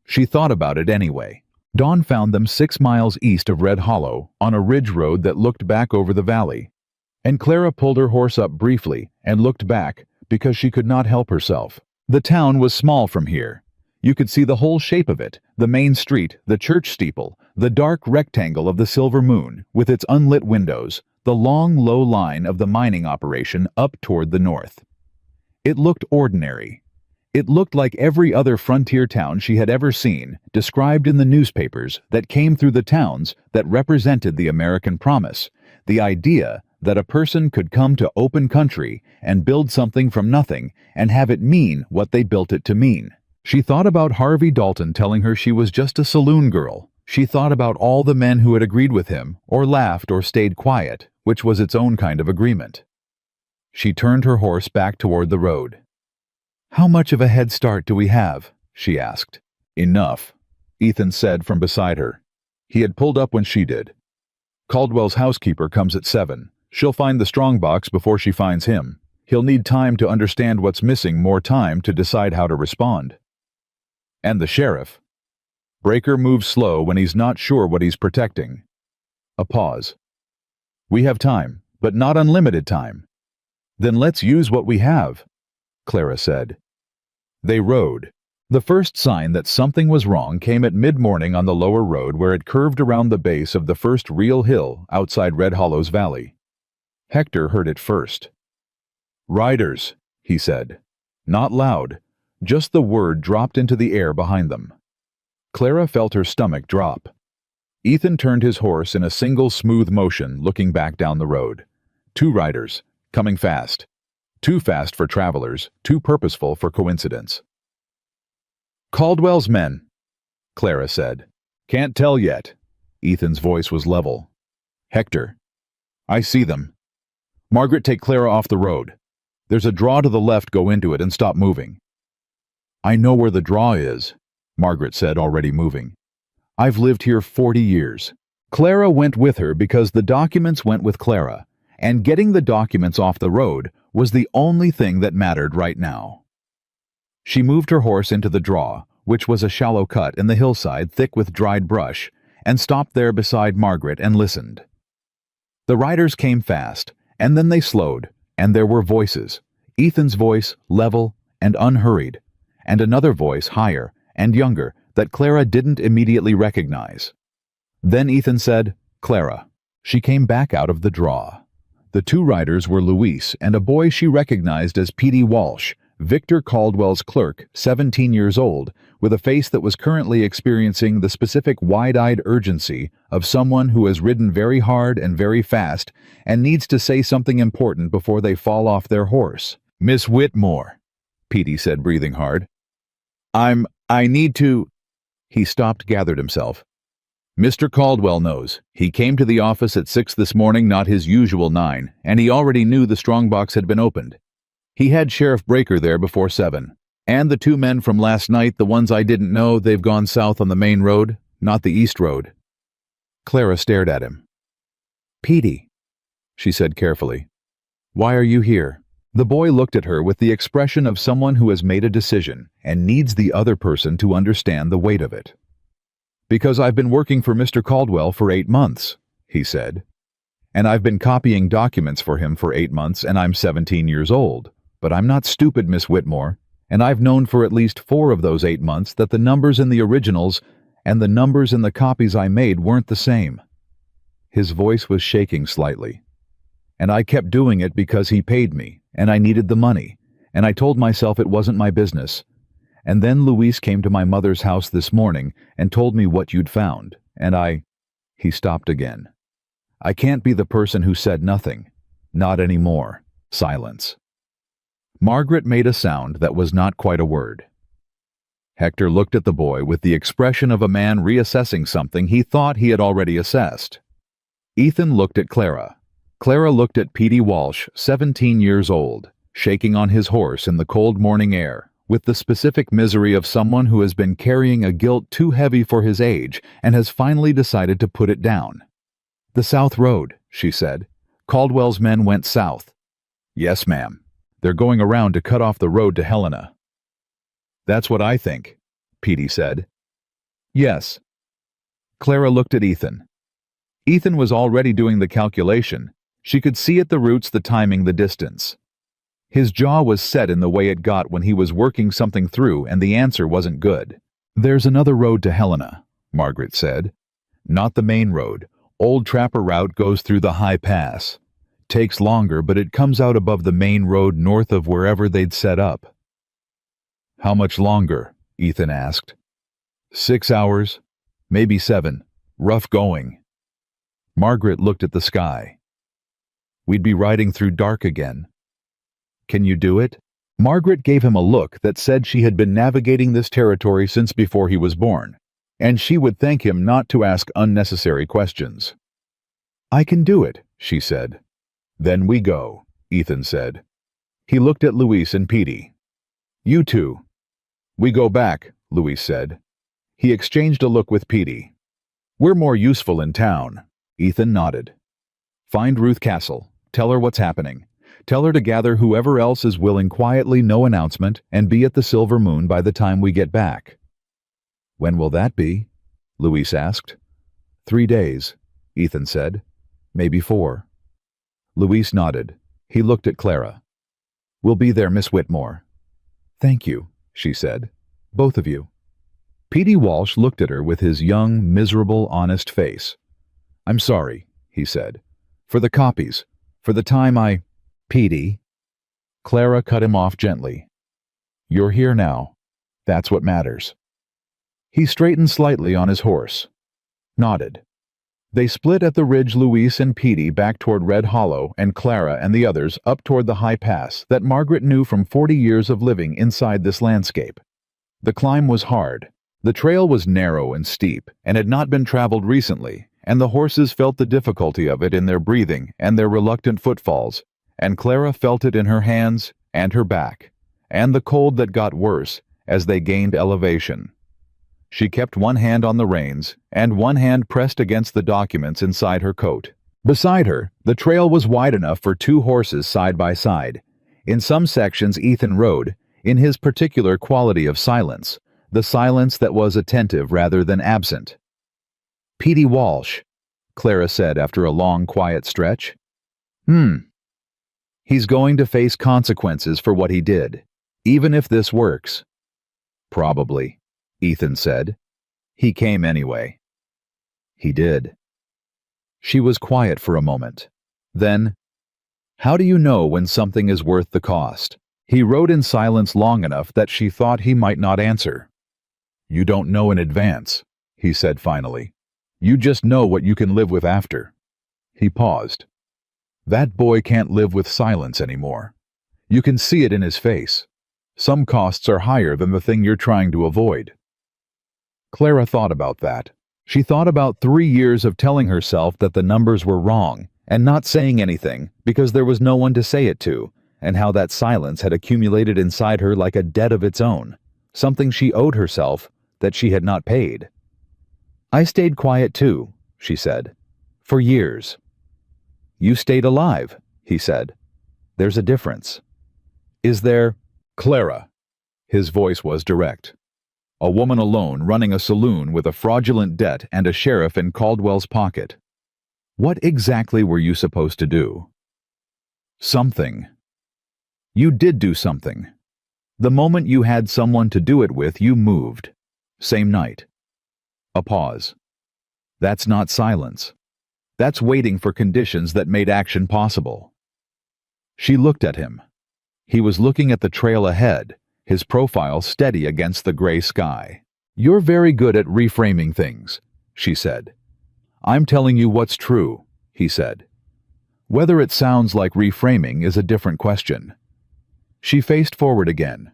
She thought about it anyway. Dawn found them 6 miles east of Red Hollow, on a ridge road that looked back over the valley, and Clara pulled her horse up briefly and looked back because she could not help herself. The town was small from here. You could see the whole shape of it, the main street, the church steeple, the dark rectangle of the silver moon with its unlit windows, the long, low line of the mining operation up toward the north. It looked ordinary. It looked like every other frontier town she had ever seen, described in the newspapers that came through the towns that represented the American promise, the idea that a person could come to open country and build something from nothing and have it mean what they built it to mean. She thought about Harvey Dalton telling her she was just a saloon girl. She thought about all the men who had agreed with him, or laughed or stayed quiet, which was its own kind of agreement. She turned her horse back toward the road. "How much of a head start do we have?" she asked. "Enough," Ethan said from beside her. He had pulled up when she did. "Caldwell's housekeeper comes at 7. She'll find the strongbox before she finds him. He'll need time to understand what's missing, more time to decide how to respond. And the sheriff. Breaker moves slow when he's not sure what he's protecting." A pause. "We have time, but not unlimited time." "Then let's use what we have," Clara said. They rode. The first sign that something was wrong came at mid-morning on the lower road where it curved around the base of the first real hill outside Red Hollow's valley. Hector heard it first. "Riders," he said. Not loud, just the word dropped into the air behind them. Clara felt her stomach drop. Ethan turned his horse in a single smooth motion, looking back down the road. 2 riders, coming fast. Too fast for travelers, too purposeful for coincidence. "Caldwell's men," Clara said. "Can't tell yet." Ethan's voice was level. "Hector." "I see them." "Margaret, take Clara off the road. There's a draw to the left, go into it and stop moving." "I know where the draw is," Margaret said, already moving. "I've lived here 40 years. Clara went with her because the documents went with Clara, and getting the documents off the road was the only thing that mattered right now. She moved her horse into the draw, which was a shallow cut in the hillside thick with dried brush, and stopped there beside Margaret and listened. The riders came fast, and then they slowed, and there were voices. Ethan's voice, level and unhurried, and another voice, higher and younger, that Clara didn't immediately recognize. Then Ethan said, "Clara." She came back out of the draw. The 2 riders were Luis and a boy she recognized as Petey Walsh, Victor Caldwell's clerk, 17 years old, with a face that was currently experiencing the specific wide-eyed urgency of someone who has ridden very hard and very fast and needs to say something important before they fall off their horse. "Miss Whitmore," Petey said, breathing hard. I need to... He stopped, gathered himself. Mr. Caldwell knows. He came to the office at 6 this morning, not his usual 9, and he already knew the strongbox had been opened. He had Sheriff Breaker there before 7. And the 2 men from last night, the ones I didn't know, they've gone south on the main road, not the east road. Clara stared at him. Petey, she said carefully. Why are you here? The boy looked at her with the expression of someone who has made a decision and needs the other person to understand the weight of it. Because I've been working for Mr. Caldwell for 8 months, he said. And I've been copying documents for him for 8 months, and I'm 17 years old. But I'm not stupid, Miss Whitmore, and I've known for at least 4 of those 8 months that the numbers in the originals and the numbers in the copies I made weren't the same. His voice was shaking slightly. And I kept doing it because he paid me, and I needed the money, and I told myself it wasn't my business. And then Luis came to my mother's house this morning and told me what you'd found, and I... He stopped again. I can't be the person who said nothing. Not anymore. Silence. Margaret made a sound that was not quite a word. Hector looked at the boy with the expression of a man reassessing something he thought he had already assessed. Ethan looked at Clara. Clara looked at Petey Walsh, 17 years old, shaking on his horse in the cold morning air, with the specific misery of someone who has been carrying a guilt too heavy for his age and has finally decided to put it down. The South Road, she said. Caldwell's men went south. Yes, ma'am. They're going around to cut off the road to Helena. That's what I think, Petey said. Yes. Clara looked at Ethan. Ethan was already doing the calculation. She could see at the routes the timing, the distance. His jaw was set in the way it got when he was working something through and the answer wasn't good. There's another road to Helena, Margaret said. Not the main road. Old Trapper route goes through the high pass. Takes longer, but it comes out above the main road north of wherever they'd set up. How much longer? Ethan asked. 6 hours, maybe 7. Rough going. Margaret looked at the sky. We'd be riding through dark again. Can you do it? Margaret gave him a look that said she had been navigating this territory since before he was born, and she would thank him not to ask unnecessary questions. I can do it, she said. Then we go, Ethan said. He looked at Luis and Petey. You two. We go back, Luis said. He exchanged a look with Petey. We're more useful in town. Ethan nodded. Find Ruth Castle. Tell her what's happening. Tell her to gather whoever else is willing quietly, no announcement, and be at the Silver Moon by the time we get back. When will that be? Luis asked. 3 days, Ethan said. Maybe 4. Luis nodded. He looked at Clara. We'll be there, Miss Whitmore. Thank you, she said. Both of you. Petey Walsh looked at her with his young, miserable, honest face. I'm sorry, he said. For the copies. For the time I... Petey. Clara cut him off gently. You're here now. That's what matters. He straightened slightly on his horse. Nodded. They split at the ridge, Luis and Petey back toward Red Hollow and Clara and the others up toward the high pass that Margaret knew from 40 years of living inside this landscape. The climb was hard. The trail was narrow and steep and had not been traveled recently, and the horses felt the difficulty of it in their breathing and their reluctant footfalls, and Clara felt it in her hands and her back, and the cold that got worse as they gained elevation. She kept one hand on the reins, and one hand pressed against the documents inside her coat. Beside her, the trail was wide enough for 2 horses side by side. In some sections Ethan rode, in his particular quality of silence, the silence that was attentive rather than absent. Petey Walsh, Clara said after a long, quiet stretch. He's going to face consequences for what he did, even if this works. Probably, Ethan said. He came anyway. He did. She was quiet for a moment. Then, how do you know when something is worth the cost? He rode in silence long enough that she thought he might not answer. You don't know in advance, he said finally. You just know what you can live with after. He paused. That boy can't live with silence anymore. You can see it in his face. Some costs are higher than the thing you're trying to avoid. Clara thought about that. She thought about 3 years of telling herself that the numbers were wrong and not saying anything because there was no one to say it to, and how that silence had accumulated inside her like a debt of its own, something she owed herself that she had not paid. "I stayed quiet too," she said, "for years." "You stayed alive," he said. "There's a difference." "Is there?" "Clara." His voice was direct. A woman alone running a saloon with a fraudulent debt and a sheriff in Caldwell's pocket. What exactly were you supposed to do? Something. You did do something. The moment you had someone to do it with, you moved. Same night. A pause. That's not silence. That's waiting for conditions that made action possible. She looked at him. He was looking at the trail ahead, his profile steady against the gray sky. "You're very good at reframing things," she said. "I'm telling you what's true," he said. Whether it sounds like reframing is a different question. She faced forward again.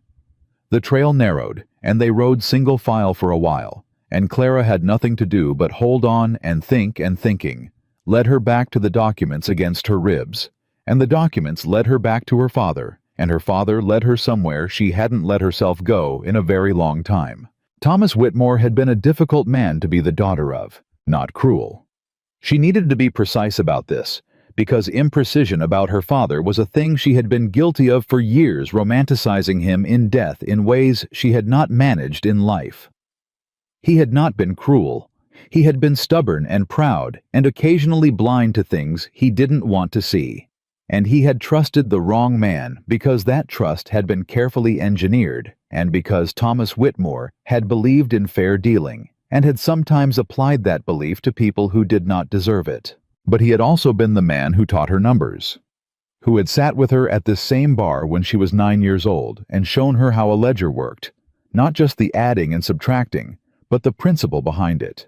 The trail narrowed, and they rode single file for a while, and Clara had nothing to do but hold on and thinking led her back to the documents against her ribs, and the documents led her back to her father, and her father led her somewhere she hadn't let herself go in a very long time. Thomas Whitmore had been a difficult man to be the daughter of, not cruel. She needed to be precise about this, because imprecision about her father was a thing she had been guilty of for years, romanticizing him in death in ways she had not managed in life. He had not been cruel. He had been stubborn and proud and occasionally blind to things he didn't want to see. And he had trusted the wrong man because that trust had been carefully engineered, and because Thomas Whitmore had believed in fair dealing and had sometimes applied that belief to people who did not deserve it. But he had also been the man who taught her numbers, who had sat with her at this same bar when she was 9 years old and shown her how a ledger worked, not just the adding and subtracting, but the principle behind it.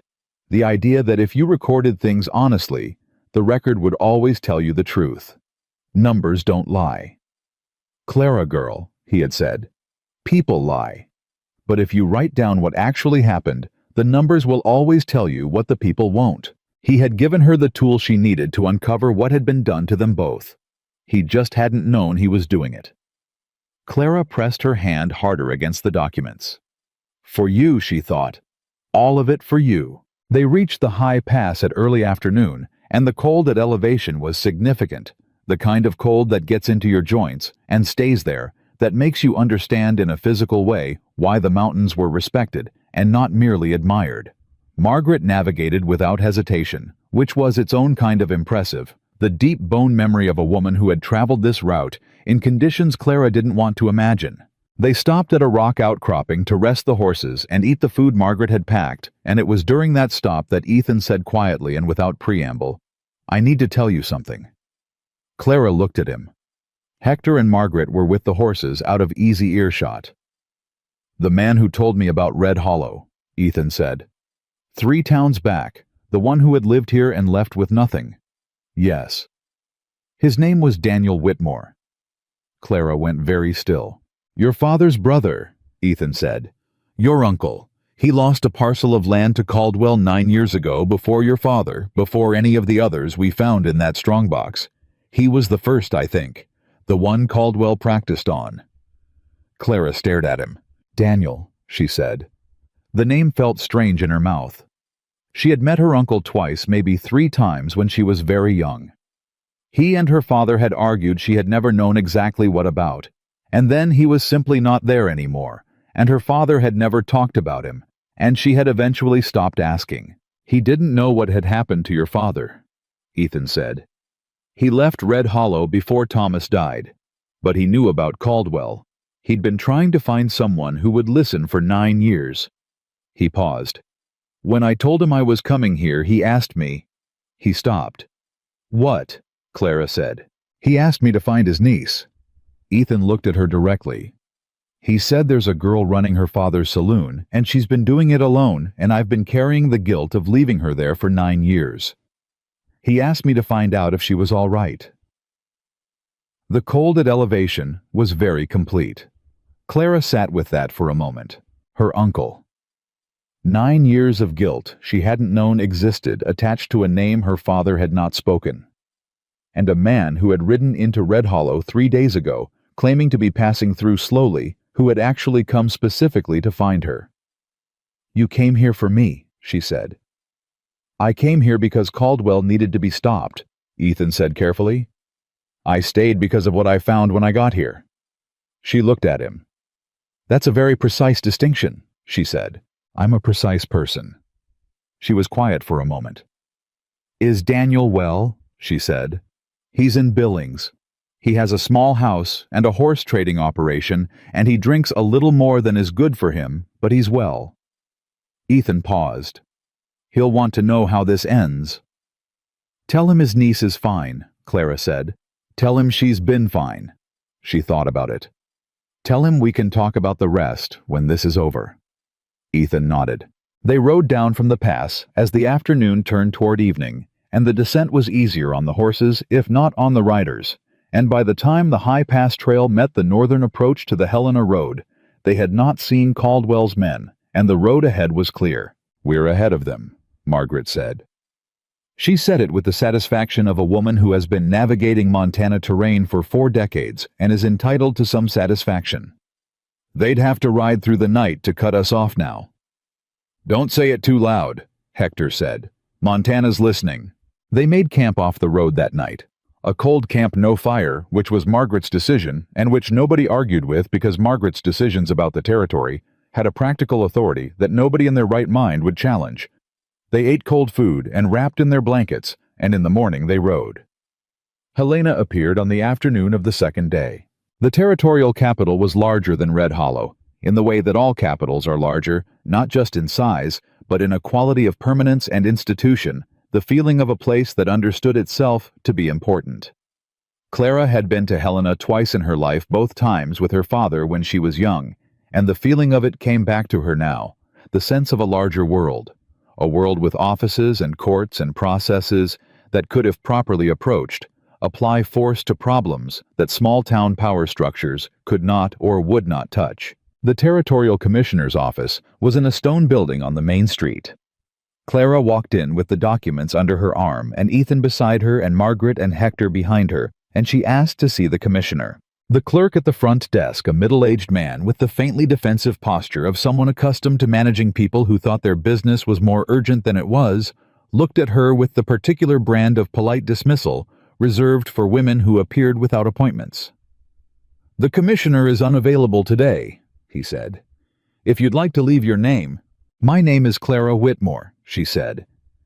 The idea that if you recorded things honestly, the record would always tell you the truth. Numbers don't lie. "Clara girl," he had said, "people lie. But if you write down what actually happened, the numbers will always tell you what the people won't." He had given her the tool she needed to uncover what had been done to them both. He just hadn't known he was doing it. Clara pressed her hand harder against the documents. "For you," she thought. "All of it for you." They reached the high pass at early afternoon, and the cold at elevation was significant, the kind of cold that gets into your joints and stays there, that makes you understand in a physical way why the mountains were respected and not merely admired. Margaret navigated without hesitation, which was its own kind of impressive, the deep bone memory of a woman who had traveled this route in conditions Clara didn't want to imagine. They stopped at a rock outcropping to rest the horses and eat the food Margaret had packed, and it was during that stop that Ethan said quietly and without preamble, "I need to tell you something." Clara looked at him. Hector and Margaret were with the horses out of easy earshot. "The man who told me about Red Hollow," Ethan said. 3 towns back, the one who had lived here and left with nothing. Yes. His name was Daniel Whitmore. Clara went very still. "Your father's brother," Ethan said. "Your uncle. He lost a parcel of land to Caldwell 9 years ago before your father, before any of the others we found in that strongbox. He was the first, I think. The one Caldwell practiced on." Clara stared at him. "Daniel," she said. The name felt strange in her mouth. She had met her uncle twice, maybe 3 times when she was very young. He and her father had argued she had never known exactly what about, and then he was simply not there anymore, and her father had never talked about him, and she had eventually stopped asking. "He didn't know what had happened to your father," Ethan said. "He left Red Hollow before Thomas died, but he knew about Caldwell. He'd been trying to find someone who would listen for 9 years. He paused. "When I told him I was coming here, he asked me." He stopped. "What?" Clara said. "He asked me to find his niece." Ethan looked at her directly. "He said there's a girl running her father's saloon, and she's been doing it alone, and I've been carrying the guilt of leaving her there for 9 years. He asked me to find out if she was all right." The cold at elevation was very complete. Clara sat with that for a moment. Her uncle. 9 years of guilt she hadn't known existed attached to a name her father had not spoken. And a man who had ridden into Red Hollow 3 days ago, claiming to be passing through slowly, who had actually come specifically to find her. "You came here for me," she said. "I came here because Caldwell needed to be stopped," Ethan said carefully. "I stayed because of what I found when I got here." She looked at him. "That's a very precise distinction," she said. "I'm a precise person." She was quiet for a moment. "Is Daniel well?" she said. "He's in Billings. He has a small house and a horse trading operation, and he drinks a little more than is good for him, but he's well." Ethan paused. "He'll want to know how this ends." "Tell him his niece is fine," Clara said. "Tell him she's been fine." She thought about it. "Tell him we can talk about the rest when this is over." Ethan nodded. They rode down from the pass as the afternoon turned toward evening, and the descent was easier on the horses, if not on the riders. And by the time the high pass trail met the northern approach to the Helena Road, they had not seen Caldwell's men, and the road ahead was clear. "We're ahead of them," Margaret said. She said it with the satisfaction of a woman who has been navigating Montana terrain for 4 decades and is entitled to some satisfaction. "They'd have to ride through the night to cut us off now." "Don't say it too loud," Hector said. "Montana's listening." They made camp off the road that night. A cold camp, no fire, which was Margaret's decision, and which nobody argued with because Margaret's decisions about the territory had a practical authority that nobody in their right mind would challenge. They ate cold food and wrapped in their blankets, and in the morning they rode. Helena appeared on the afternoon of the second day. The territorial capital was larger than Red Hollow, in the way that all capitals are larger, not just in size, but in a quality of permanence and institution, the feeling of a place that understood itself to be important. Clara had been to Helena twice in her life, both times with her father when she was young, and the feeling of it came back to her now, the sense of a larger world, a world with offices and courts and processes that could, if properly approached, apply force to problems that small-town power structures could not or would not touch. The Territorial Commissioner's office was in a stone building on the main street. Clara walked in with the documents under her arm and Ethan beside her and Margaret and Hector behind her, and she asked to see the commissioner. The clerk at the front desk, a middle-aged man with the faintly defensive posture of someone accustomed to managing people who thought their business was more urgent than it was, looked at her with the particular brand of polite dismissal reserved for women who appeared without appointments. "The commissioner is unavailable today," he said. "If you'd like to leave your name—" "My name is Clara Whitmore," she said.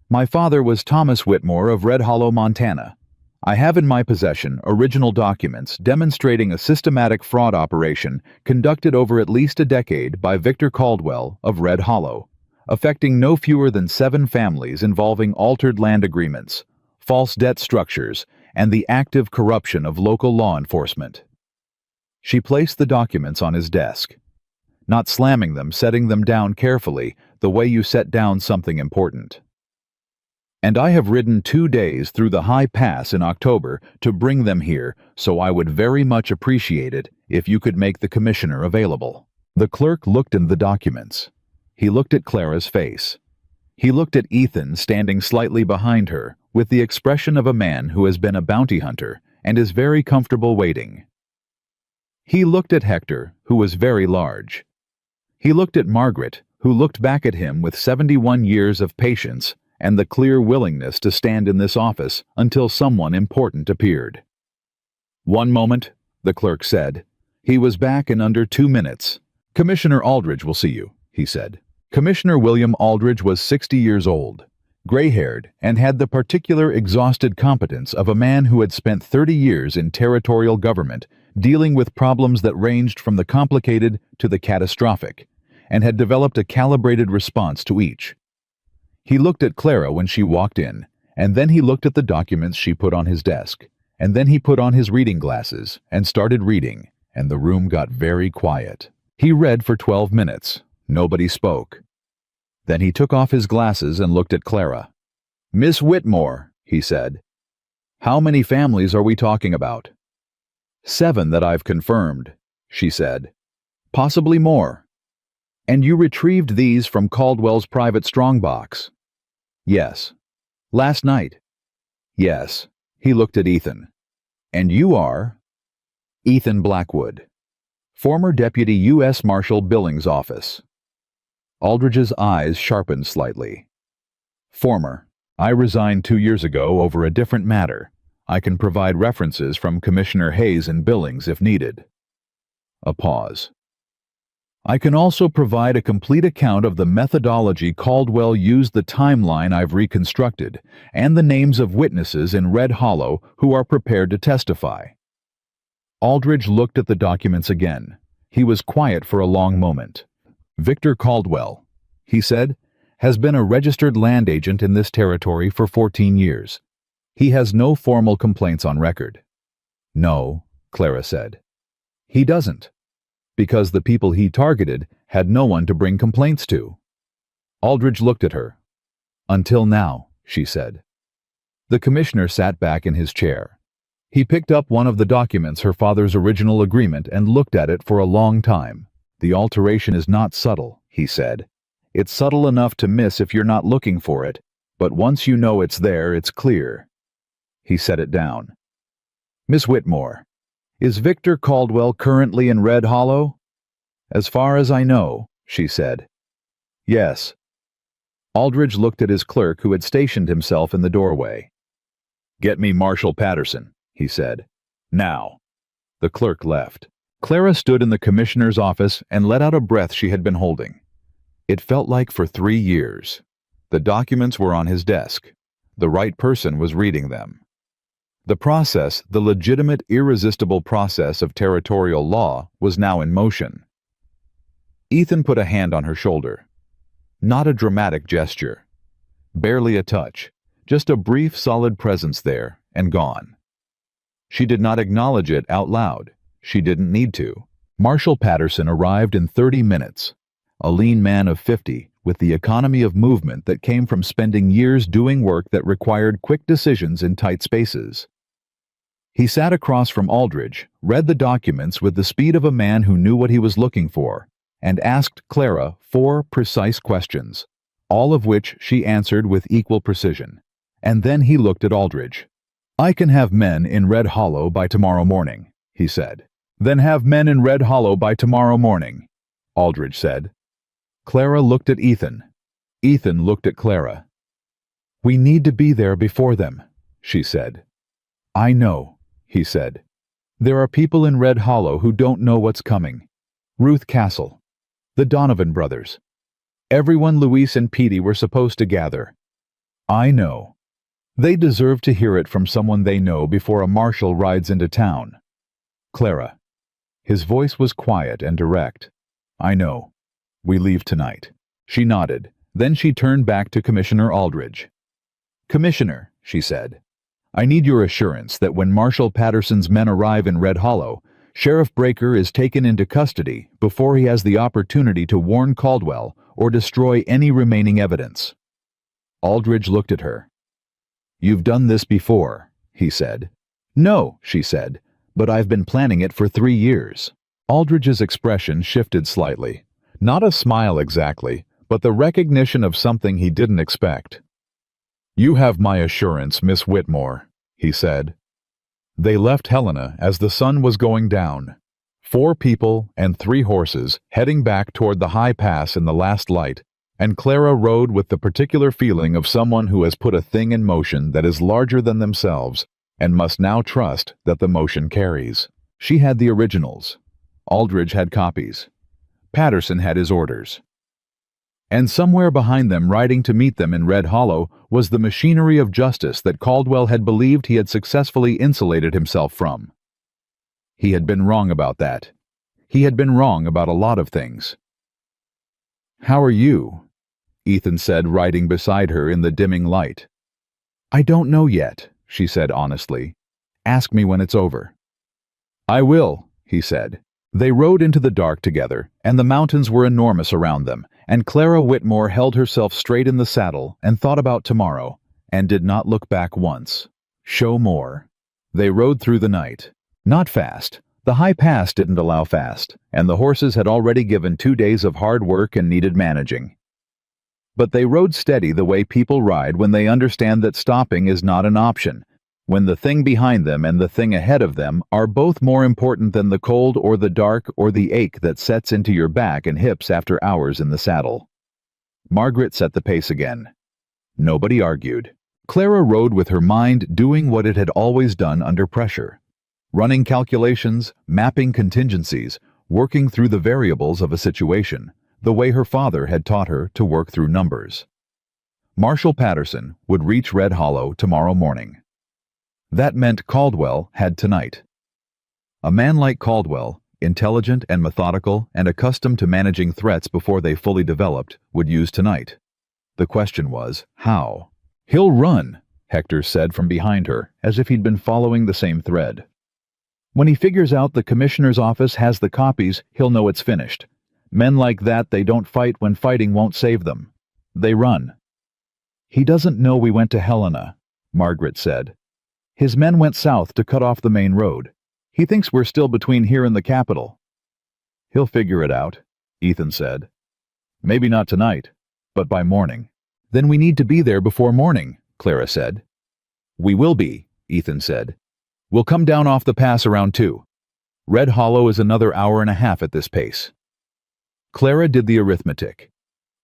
"My father was Thomas Whitmore of Red Hollow, Montana. I have in my possession original documents demonstrating a systematic fraud operation conducted over at least a decade by Victor Caldwell of Red Hollow, affecting no fewer than 7 families involving altered land agreements, false debt structures, and the active corruption of local law enforcement." She placed the documents on his desk, not slamming them, setting them down carefully, the way you set down something important. "And I have ridden 2 days through the high pass in October to bring them here, so I would very much appreciate it if you could make the commissioner available." The clerk looked in the documents. He looked at Clara's face. He looked at Ethan standing slightly behind her, with the expression of a man who has been a bounty hunter and is very comfortable waiting. He looked at Hector, who was very large. He looked at Margaret, who looked back at him with 71 years of patience and the clear willingness to stand in this office until someone important appeared. "One moment," the clerk said. He was back in under 2 minutes. "Commissioner Aldridge will see you," he said. Commissioner William Aldridge was 60 years old, gray-haired, and had the particular exhausted competence of a man who had spent 30 years in territorial government dealing with problems that ranged from the complicated to the catastrophic, and had developed a calibrated response to each. He looked at Clara when she walked in, and then he looked at the documents she put on his desk, and then he put on his reading glasses and started reading, and the room got very quiet. He read for 12 minutes. Nobody spoke. Then he took off his glasses and looked at Clara. "Miss Whitmore," he said, "how many families are we talking about?" "7 that I've confirmed," she said. "Possibly more." And you retrieved these from Caldwell's private strongbox? Yes. Last night? Yes. He looked at Ethan. And you are? Ethan Blackwood, former Deputy U.S. Marshal Billings Office. Aldridge's eyes sharpened slightly. Former. I resigned 2 years ago over a different matter. I can provide references from Commissioner Hayes and Billings if needed. A pause. I can also provide a complete account of the methodology Caldwell used, the timeline I've reconstructed, and the names of witnesses in Red Hollow who are prepared to testify. Aldridge looked at the documents again. He was quiet for a long moment. Victor Caldwell, he said, has been a registered land agent in this territory for 14 years. He has no formal complaints on record. No, Clara said. He doesn't. Because the people he targeted had no one to bring complaints to. Aldridge looked at her. Until now, she said. The commissioner sat back in his chair. He picked up one of the documents, her father's original agreement, and looked at it for a long time. The alteration is not subtle, he said. It's subtle enough to miss if you're not looking for it, but once you know it's there, it's clear. He set it down. Miss Whitmore, is Victor Caldwell currently in Red Hollow? As far as I know, she said. Yes. Aldridge looked at his clerk, who had stationed himself in the doorway. Get me Marshal Patterson, he said. Now. The clerk left. Clara stood in the commissioner's office and let out a breath she had been holding. It felt like for 3 years. The documents were on his desk. The right person was reading them. The process, the legitimate, irresistible process of territorial law, was now in motion. Ethan put a hand on her shoulder. Not a dramatic gesture. Barely a touch. Just a brief, solid presence there, and gone. She did not acknowledge it out loud. She didn't need to. Marshal Patterson arrived in 30 minutes. A lean man of 50, with the economy of movement that came from spending years doing work that required quick decisions in tight spaces. He sat across from Aldridge, read the documents with the speed of a man who knew what he was looking for, and asked Clara 4 precise questions, all of which she answered with equal precision. And then he looked at Aldridge. I can have men in Red Hollow by tomorrow morning, he said. Then have men in Red Hollow by tomorrow morning, Aldridge said. Clara looked at Ethan. Ethan looked at Clara. We need to be there before them, she said. I know, he said. There are people in Red Hollow who don't know what's coming. Ruth Castle. The Donovan brothers. Everyone Luis and Petey were supposed to gather. I know. They deserve to hear it from someone they know before a marshal rides into town. Clara. His voice was quiet and direct. I know. We leave tonight. She nodded. Then she turned back to Commissioner Aldridge. Commissioner, she said, I need your assurance that when Marshal Patterson's men arrive in Red Hollow, Sheriff Breaker is taken into custody before he has the opportunity to warn Caldwell or destroy any remaining evidence. Aldridge looked at her. You've done this before, he said. No, she said, but I've been planning it for 3 years. Aldridge's expression shifted slightly. Not a smile exactly, but the recognition of something he didn't expect. You have my assurance, Miss Whitmore, he said. They left Helena as the sun was going down. 4 people and 3 horses heading back toward the high pass in the last light, and Clara rode with the particular feeling of someone who has put a thing in motion that is larger than themselves and must now trust that the motion carries. She had the originals. Aldridge had copies. Patterson had his orders. And somewhere behind them, riding to meet them in Red Hollow, was the machinery of justice that Caldwell had believed he had successfully insulated himself from. He had been wrong about that. He had been wrong about a lot of things. How are you? Ethan said, riding beside her in the dimming light. I don't know yet, she said honestly. Ask me when it's over. I will, he said. They rode into the dark together, and the mountains were enormous around them, and Clara Whitmore held herself straight in the saddle and thought about tomorrow, and did not look back once. Show more. They rode through the night. Not fast, The high pass didn't allow fast, and the horses had already given 2 days of hard work and needed managing. But they rode steady the way people ride when they understand that stopping is not an option, when the thing behind them and the thing ahead of them are both more important than the cold or the dark or the ache that sets into your back and hips after hours in the saddle. Margaret set the pace again. Nobody argued. Clara rode with her mind doing what it had always done under pressure. Running calculations, mapping contingencies, working through the variables of a situation, the way her father had taught her to work through numbers. Marshal Patterson would reach Red Hollow tomorrow morning. That meant Caldwell had tonight. A man like Caldwell, intelligent and methodical and accustomed to managing threats before they fully developed, would use tonight. The question was, how? "He'll run," Hector said from behind her, as if he'd been following the same thread. "When he figures out the commissioner's office has the copies, he'll know it's finished. Men like that, they don't fight when fighting won't save them. They run." "He doesn't know we went to Helena," Margaret said. "His men went south to cut off the main road. He thinks we're still between here and the capital." "He'll figure it out," Ethan said. "Maybe not tonight, but by morning." "Then we need to be there before morning," Clara said. "We will be," Ethan said. "We'll come down off the pass around 2. Red Hollow is another hour and a half at this pace." Clara did the arithmetic.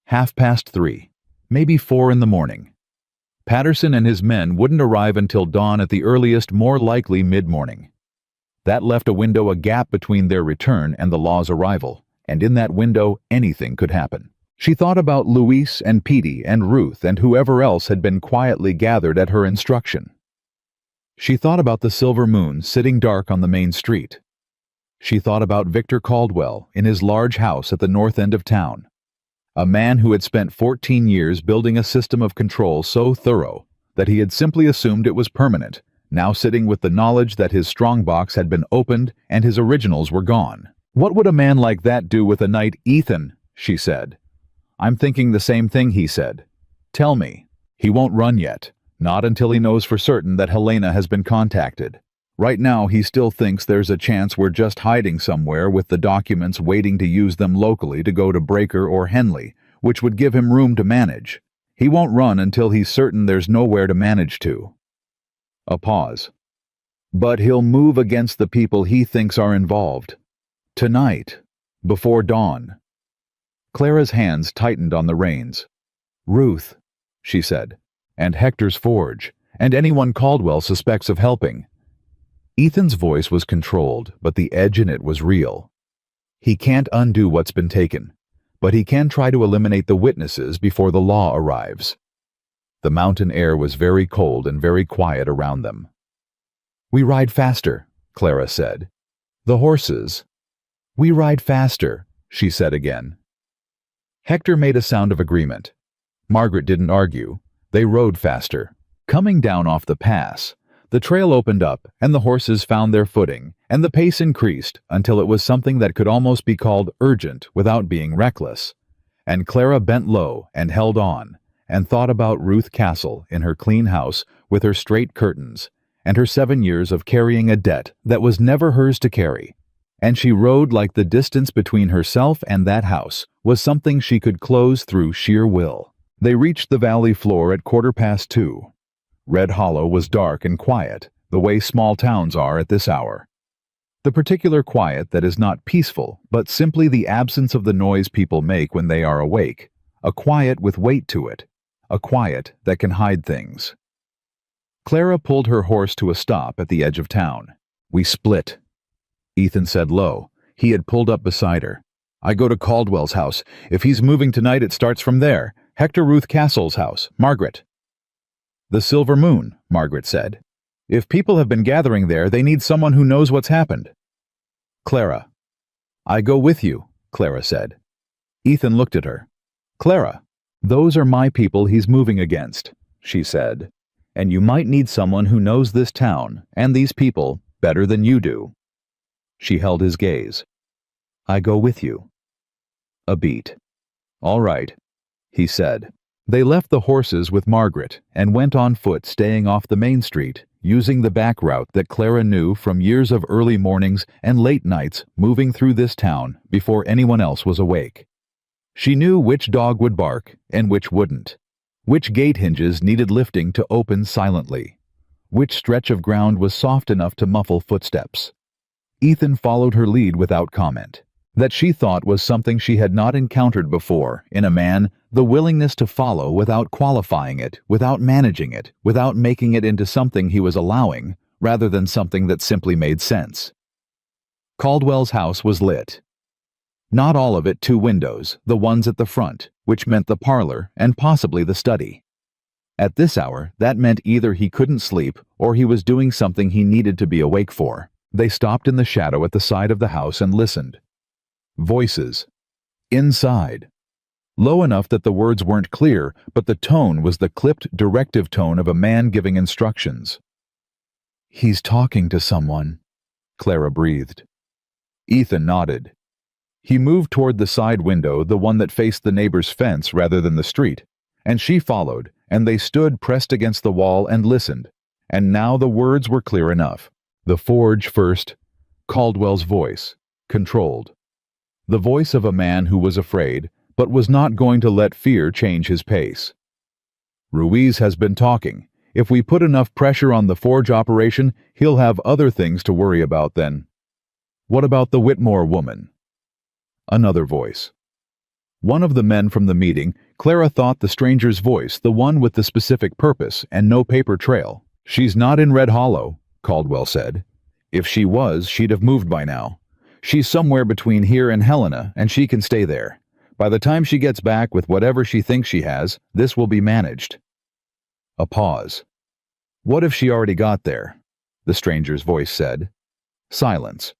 3:30, maybe 4 in the morning. Patterson and his men wouldn't arrive until dawn at the earliest, more likely mid-morning. That left a window, a gap between their return and the law's arrival, and in that window anything could happen. She thought about Luis and Petey and Ruth and whoever else had been quietly gathered at her instruction. She thought about the silver moon sitting dark on the main street. She thought about Victor Caldwell in his large house at the north end of town. A man who had spent 14 years building a system of control so thorough that he had simply assumed it was permanent, now sitting with the knowledge that his strongbox had been opened and his originals were gone. "What would a man like that do with a night, Ethan?" she said. "I'm thinking the same thing," he said. "Tell me." "He won't run yet, not until he knows for certain that Helena has been contacted. Right now he still thinks there's a chance we're just hiding somewhere with the documents waiting to use them locally to go to Breaker or Henley, which would give him room to manage. He won't run until he's certain there's nowhere to manage to." A pause. "But he'll move against the people he thinks are involved. Tonight, before dawn." Clara's hands tightened on the reins. "Ruth," she said, "and Hector's forge, and anyone Caldwell suspects of helping." Ethan's voice was controlled, but the edge in it was real. "He can't undo what's been taken, but he can try to eliminate the witnesses before the law arrives." The mountain air was very cold and very quiet around them. "We ride faster," Clara said. "The horses." "We ride faster," she said again. Hector made a sound of agreement. Margaret didn't argue. They rode faster. Coming down off the pass, the trail opened up and the horses found their footing, and the pace increased until it was something that could almost be called urgent without being reckless. And Clara bent low and held on, and thought about Ruth Castle in her clean house with her straight curtains, and her 7 years of carrying a debt that was never hers to carry. And she rode like the distance between herself and that house was something she could close through sheer will. They reached the valley floor at 2:15. Red Hollow was dark and quiet, the way small towns are at this hour. The particular quiet that is not peaceful, but simply the absence of the noise people make when they are awake, a quiet with weight to it, a quiet that can hide things. Clara pulled her horse to a stop at the edge of town. "We split," Ethan said low. He had pulled up beside her. "I go to Caldwell's house. If he's moving tonight, it starts from there. Hector Ruth Castle's house. Margaret." "The Silver Moon," Margaret said. "If people have been gathering there, they need someone who knows what's happened." "Clara." "I go with you," Clara said. Ethan looked at her. "Clara, those are my people he's moving against," she said. "And you might need someone who knows this town and these people better than you do." She held his gaze. "I go with you." A beat. "All right," he said. They left the horses with Margaret and went on foot, staying off the main street, using the back route that Clara knew from years of early mornings and late nights moving through this town before anyone else was awake. She knew which dog would bark and which wouldn't, which gate hinges needed lifting to open silently, which stretch of ground was soft enough to muffle footsteps. Ethan followed her lead without comment. That she thought was something she had not encountered before in a man, the willingness to follow without qualifying it, without managing it, without making it into something he was allowing, rather than something that simply made sense. Caldwell's house was lit. Not all of it 2 windows, the ones at the front, which meant the parlor and possibly the study. At this hour, that meant either he couldn't sleep or he was doing something he needed to be awake for. They stopped in the shadow at the side of the house and listened. Voices. Inside. Low enough that the words weren't clear, but the tone was the clipped, directive tone of a man giving instructions. "He's talking to someone," Clara breathed. Ethan nodded. He moved toward the side window, the one that faced the neighbor's fence rather than the street, and she followed, and they stood pressed against the wall and listened, and now the words were clear enough. The forge first, Caldwell's voice, controlled. The voice of a man who was afraid, but was not going to let fear change his pace. "Ruiz has been talking. If we put enough pressure on the forge operation, he'll have other things to worry about then." "What about the Whitmore woman?" Another voice. One of the men from the meeting, Clara thought the stranger's voice, the one with the specific purpose and no paper trail. "She's not in Red Hollow," Caldwell said. "If she was, she'd have moved by now. She's somewhere between here and Helena, and she can stay there. By the time she gets back with whatever she thinks she has, this will be managed." A pause. "What if she already got there?" the stranger's voice said. Silence.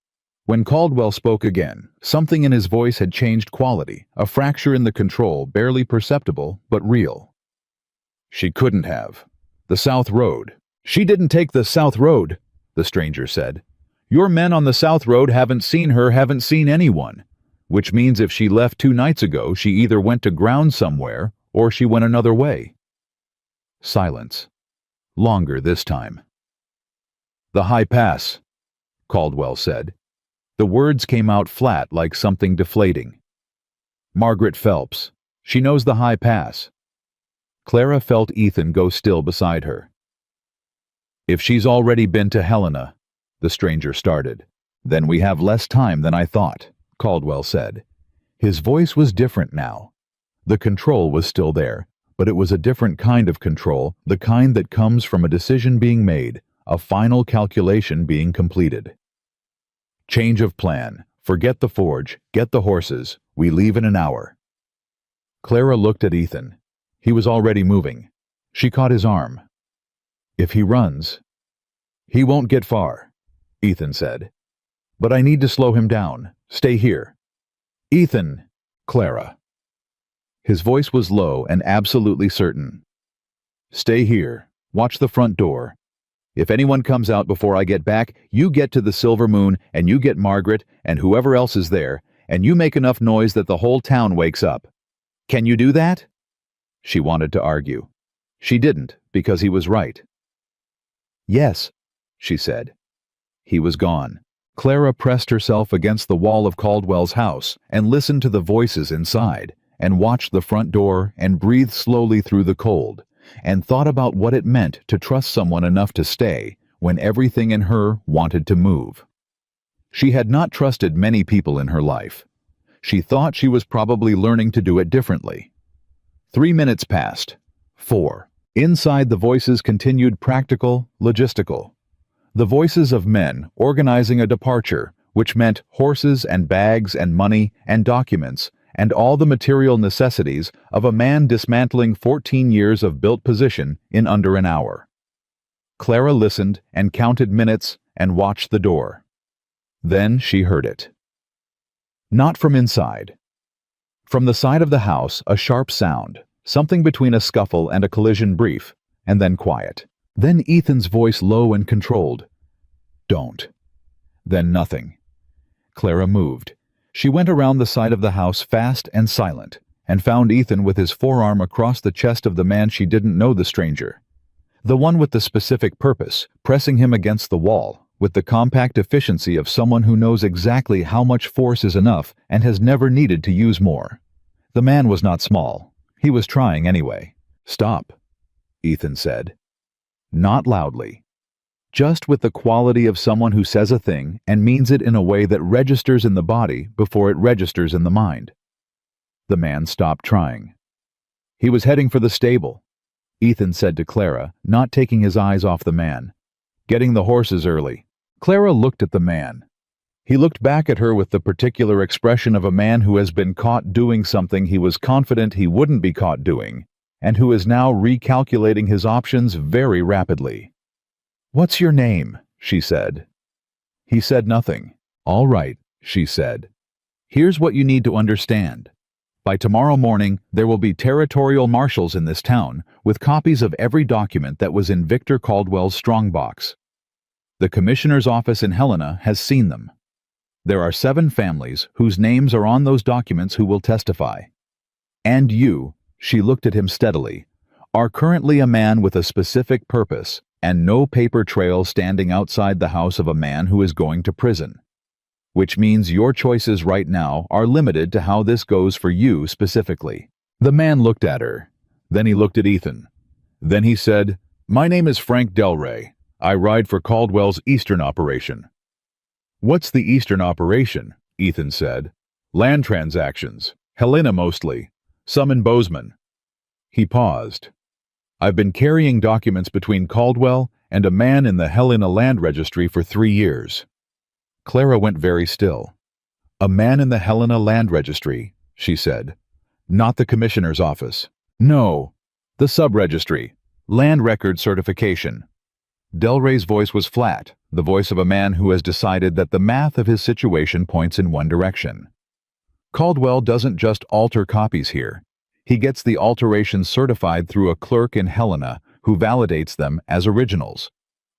When Caldwell spoke again, something in his voice had changed quality, a fracture in the control, barely perceptible, but real. "She couldn't have. The South Road." "She didn't take the South Road," the stranger said. "Your men on the South Road haven't seen her, haven't seen anyone. Which means if she left 2 nights ago, she either went to ground somewhere, or she went another way." Silence. Longer this time. "The High Pass," Caldwell said. The words came out flat like something deflating. "Margaret Phelps. She knows the High Pass." Clara felt Ethan go still beside her. "If she's already been to Helena," the stranger started. "Then we have less time than I thought," Caldwell said. His voice was different now. The control was still there, but it was a different kind of control, the kind that comes from a decision being made, a final calculation being completed. "Change of plan. Forget the forge. Get the horses. We leave in an hour." Clara looked at Ethan. He was already moving. She caught his arm. "If he runs—" "He won't get far," Ethan said. "But I need to slow him down. Stay here." "Ethan!" Clara. His voice was low and absolutely certain. "Stay here. Watch the front door. If anyone comes out before I get back, you get to the Silver Moon, and you get Margaret and whoever else is there, and you make enough noise that the whole town wakes up. Can you do that?" She wanted to argue. She didn't, because he was right. "Yes," she said. He was gone. Clara pressed herself against the wall of Caldwell's house and listened to the voices inside, and watched the front door and breathed slowly through the cold, and thought about what it meant to trust someone enough to stay when everything in her wanted to move. She had not trusted many people in her life. She thought she was probably learning to do it differently. 3 minutes passed. 4. Inside, the voices continued practical, logistical. The voices of men organizing a departure, which meant horses and bags and money and documents and all the material necessities of a man dismantling 14 years of built position in under an hour. Clara listened and counted minutes and watched the door. Then she heard it. Not from inside. From the side of the house, a sharp sound, something between a scuffle and a collision, brief, and then quiet. Then Ethan's voice, low and controlled. "Don't." Then nothing. Clara moved. She went around the side of the house, fast and silent, and found Ethan with his forearm across the chest of the man she didn't know, the stranger. The one with the specific purpose, pressing him against the wall, with the compact efficiency of someone who knows exactly how much force is enough and has never needed to use more. The man was not small. He was trying anyway. "Stop," Ethan said. Not loudly. Just with the quality of someone who says a thing and means it in a way that registers in the body before it registers in the mind. The man stopped trying. "He was heading for the stable," Ethan said to Clara, not taking his eyes off the man. "Getting the horses early." Clara looked at the man. He looked back at her with the particular expression of a man who has been caught doing something he was confident he wouldn't be caught doing, and who is now recalculating his options very rapidly. "What's your name?" she said. He said nothing. "All right," she said. "Here's what you need to understand. By tomorrow morning, there will be territorial marshals in this town with copies of every document that was in Victor Caldwell's strongbox. The commissioner's office in Helena has seen them. There are 7 families whose names are on those documents who will testify. And you," she looked at him steadily, "are currently a man with a specific purpose and no paper trail standing outside the house of a man who is going to prison. Which means your choices right now are limited to how this goes for you specifically." The man looked at her. Then he looked at Ethan. Then he said, "My name is Frank Delray. I ride for Caldwell's Eastern operation." "What's the Eastern operation?" Ethan said. "Land transactions. Helena mostly. Some in Bozeman." He paused. "I've been carrying documents between Caldwell and a man in the Helena Land Registry for 3 years. Clara went very still. "A man in the Helena Land Registry," she said. "Not the commissioner's office." "No, the sub-registry. Land record certification." Delray's voice was flat, the voice of a man who has decided that the math of his situation points in one direction. "Caldwell doesn't just alter copies here. He gets the alterations certified through a clerk in Helena who validates them as originals.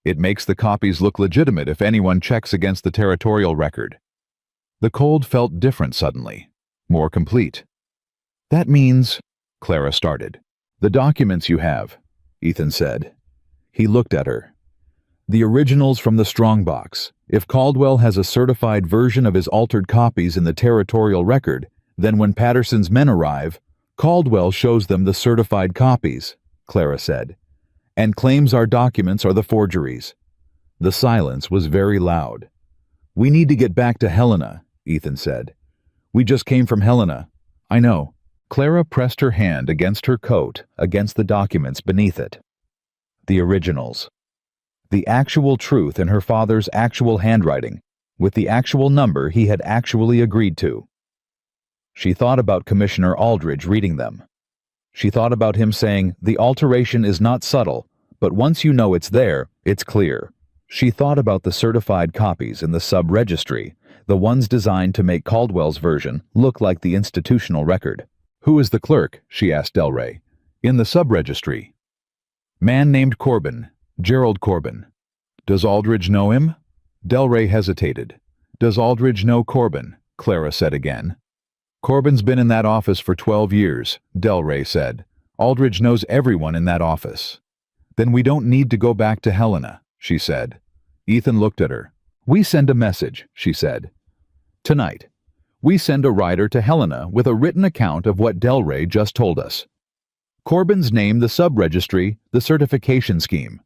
It makes the copies look legitimate if anyone checks against the territorial record." The cold felt different suddenly, more complete. "That means," Clara started. "The documents you have," Ethan said. He looked at her. "The originals from the strongbox. If Caldwell has a certified version of his altered copies in the territorial record, then when Patterson's men arrive, Caldwell shows them the certified copies," Clara said, "and claims our documents are the forgeries." The silence was very loud. "We need to get back to Helena," Ethan said. "We just came from Helena." "I know." Clara pressed her hand against her coat, against the documents beneath it. The originals. The actual truth in her father's actual handwriting, with the actual number he had actually agreed to. She thought about Commissioner Aldridge reading them. She thought about him saying, "The alteration is not subtle, but once you know it's there, it's clear." She thought about the certified copies in the sub-registry, the ones designed to make Caldwell's version look like the institutional record. "Who is the clerk?" she asked Delray. "In the sub-registry." "Man named Corbin, Gerald Corbin." "Does Aldridge know him?" Delray hesitated. "Does Aldridge know Corbin?" Clara said again. "Corbin's been in that office for 12 years, Delray said. "Aldridge knows everyone in that office." "Then we don't need to go back to Helena," she said. Ethan looked at her. "We send a message," she said. "Tonight. We send a rider to Helena with a written account of what Delray just told us. Corbin's named the sub-registry, the certification scheme.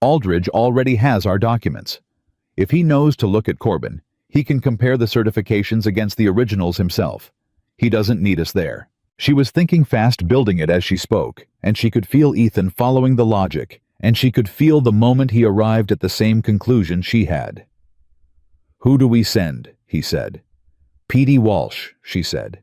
Aldridge already has our documents. If he knows to look at Corbin, he can compare the certifications against the originals himself. He doesn't need us there." She was thinking fast, building it as she spoke, and she could feel Ethan following the logic, and she could feel the moment he arrived at the same conclusion she had. "Who do we send?" he said. "Petey Walsh," she said.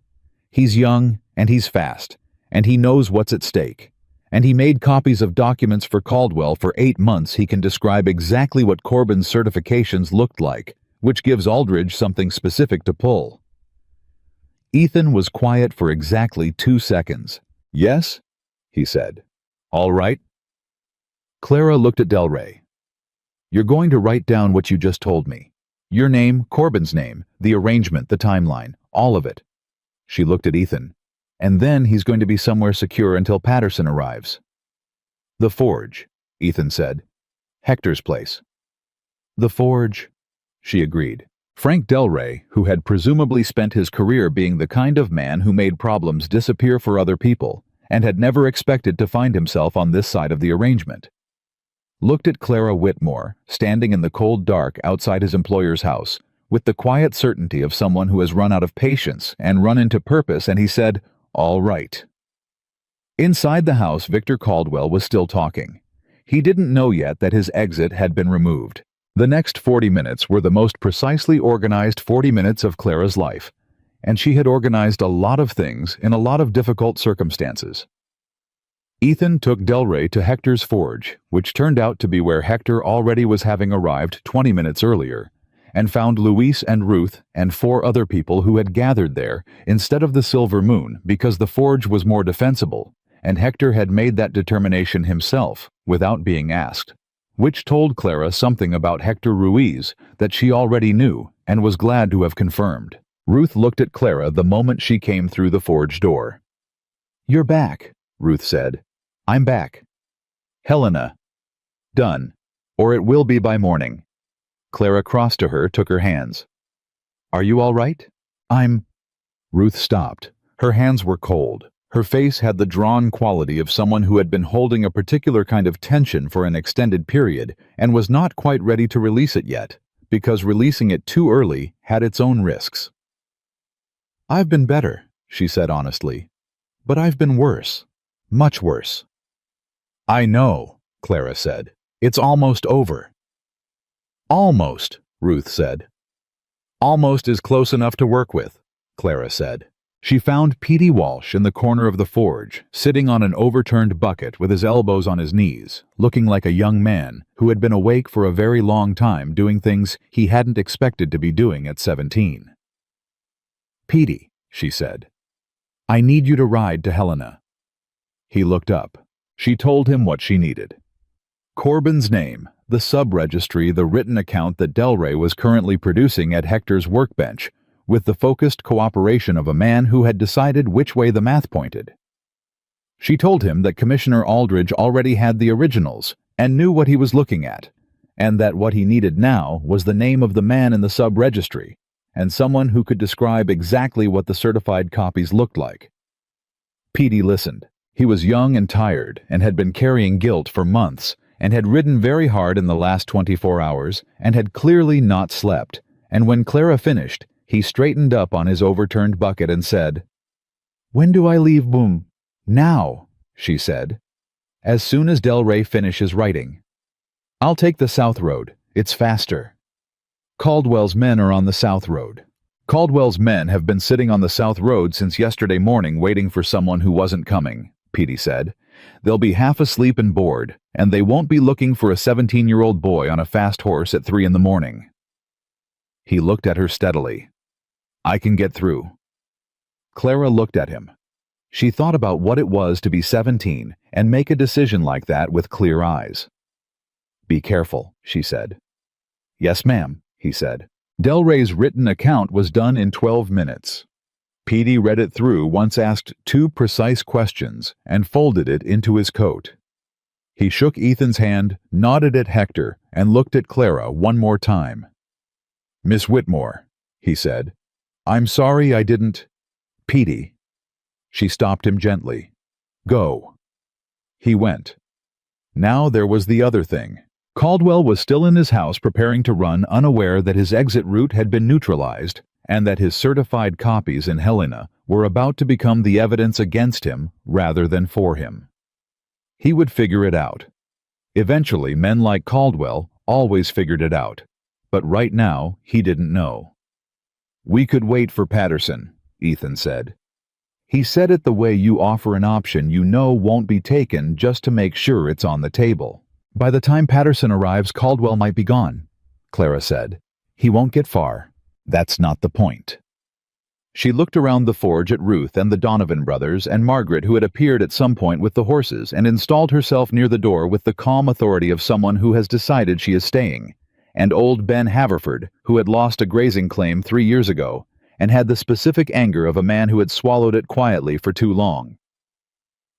"He's young, and he's fast, and he knows what's at stake. And he made copies of documents for Caldwell for 8 months. He can describe exactly what Corbin's certifications looked like, which gives Aldridge something specific to pull." Ethan was quiet for exactly 2 seconds. "Yes?" he said. "All right." Clara looked at Delray. "You're going to write down what you just told me. Your name, Corbin's name, the arrangement, the timeline, all of it." She looked at Ethan. and then he's going to be somewhere secure until Patterson arrives. The forge, Ethan said. Hector's place. The forge, she agreed. Frank Delray, who had presumably spent his career being the kind of man who made problems disappear for other people, and had never expected to find himself on this side of the arrangement, looked at Clara Whitmore, standing in the cold dark outside his employer's house, with the quiet certainty of someone who has run out of patience and run into purpose, and he said, "All right." Inside the house, Victor Caldwell was still talking. He didn't know yet that his exit had been removed. The next 40 minutes were the most precisely organized 40 minutes of Clara's life, and she had organized a lot of things in a lot of difficult circumstances. Ethan took Delray to Hector's forge, which turned out to be where Hector already was, having arrived 20 minutes earlier, and found Luis and Ruth and 4 other people who had gathered there instead of the Silver Moon because the forge was more defensible, and Hector had made that determination himself without being asked, which told Clara something about Hector Ruiz that she already knew and was glad to have confirmed. Ruth looked at Clara the moment she came through the forge door. "You're back," Ruth said. "I'm back." "Helena." "Done. Or it will be by morning." Clara crossed to her, took her hands. "Are you all right?" Ruth stopped. Her hands were cold. Her face had the drawn quality of someone who had been holding a particular kind of tension for an extended period and was not quite ready to release it yet, because releasing it too early had its own risks. "I've been better," she said honestly. "But I've been worse. Much worse." "I know," Clara said. "It's almost over." "Almost," Ruth said. "Almost is close enough to work with," Clara said. She found Petey Walsh in the corner of the forge, sitting on an overturned bucket with his elbows on his knees, looking like a young man who had been awake for a very long time doing things he hadn't expected to be doing at 17. "Petey," she said, "I need you to ride to Helena." He looked up. She told him what she needed. Corbin's name, the sub-registry, the written account that Delray was currently producing at Hector's workbench, with the focused cooperation of a man who had decided which way the math pointed. She told him that Commissioner Aldridge already had the originals and knew what he was looking at, and that what he needed now was the name of the man in the sub-registry, and someone who could describe exactly what the certified copies looked like. Petey listened. He was young and tired, and had been carrying guilt for months, and had ridden very hard in the last 24 hours, and had clearly not slept, and when Clara finished, he straightened up on his overturned bucket and said, "When do I leave Boom?" "Now," she said. "As soon as Delray finishes writing. I'll take the South Road. It's faster." Caldwell's men are on the South Road. Caldwell's men have been sitting on the South Road since yesterday morning waiting for someone who wasn't coming, Petey said. They'll be half asleep and bored, and they won't be looking for a 17-year-old boy on a fast horse at 3 in the morning. He looked at her steadily. "I can get through." Clara looked at him. She thought about what it was to be 17 and make a decision like that with clear eyes. "Be careful," she said. "Yes, ma'am," he said. Delray's written account was done in 12 minutes. Petey read it through, once asked 2 precise questions, and folded it into his coat. He shook Ethan's hand, nodded at Hector, and looked at Clara one more time. "Miss Whitmore," he said, "I'm sorry I didn't—" "Petey." She stopped him gently. "Go." He went. Now there was the other thing. Caldwell was still in his house preparing to run, unaware that his exit route had been neutralized and that his certified copies in Helena were about to become the evidence against him rather than for him. He would figure it out. Eventually, men like Caldwell always figured it out, but right now he didn't know. "We could wait for Patterson," Ethan said. "He said it the way you offer an option you know won't be taken just to make sure it's on the table." "By the time Patterson arrives, Caldwell might be gone," Clara said. "He won't get far. That's not the point." She looked around the forge at Ruth and the Donovan brothers and Margaret, who had appeared at some point with the horses, and installed herself near the door with the calm authority of someone who has decided she is staying, and old Ben Haverford, who had lost a grazing claim 3 years ago, and had the specific anger of a man who had swallowed it quietly for too long.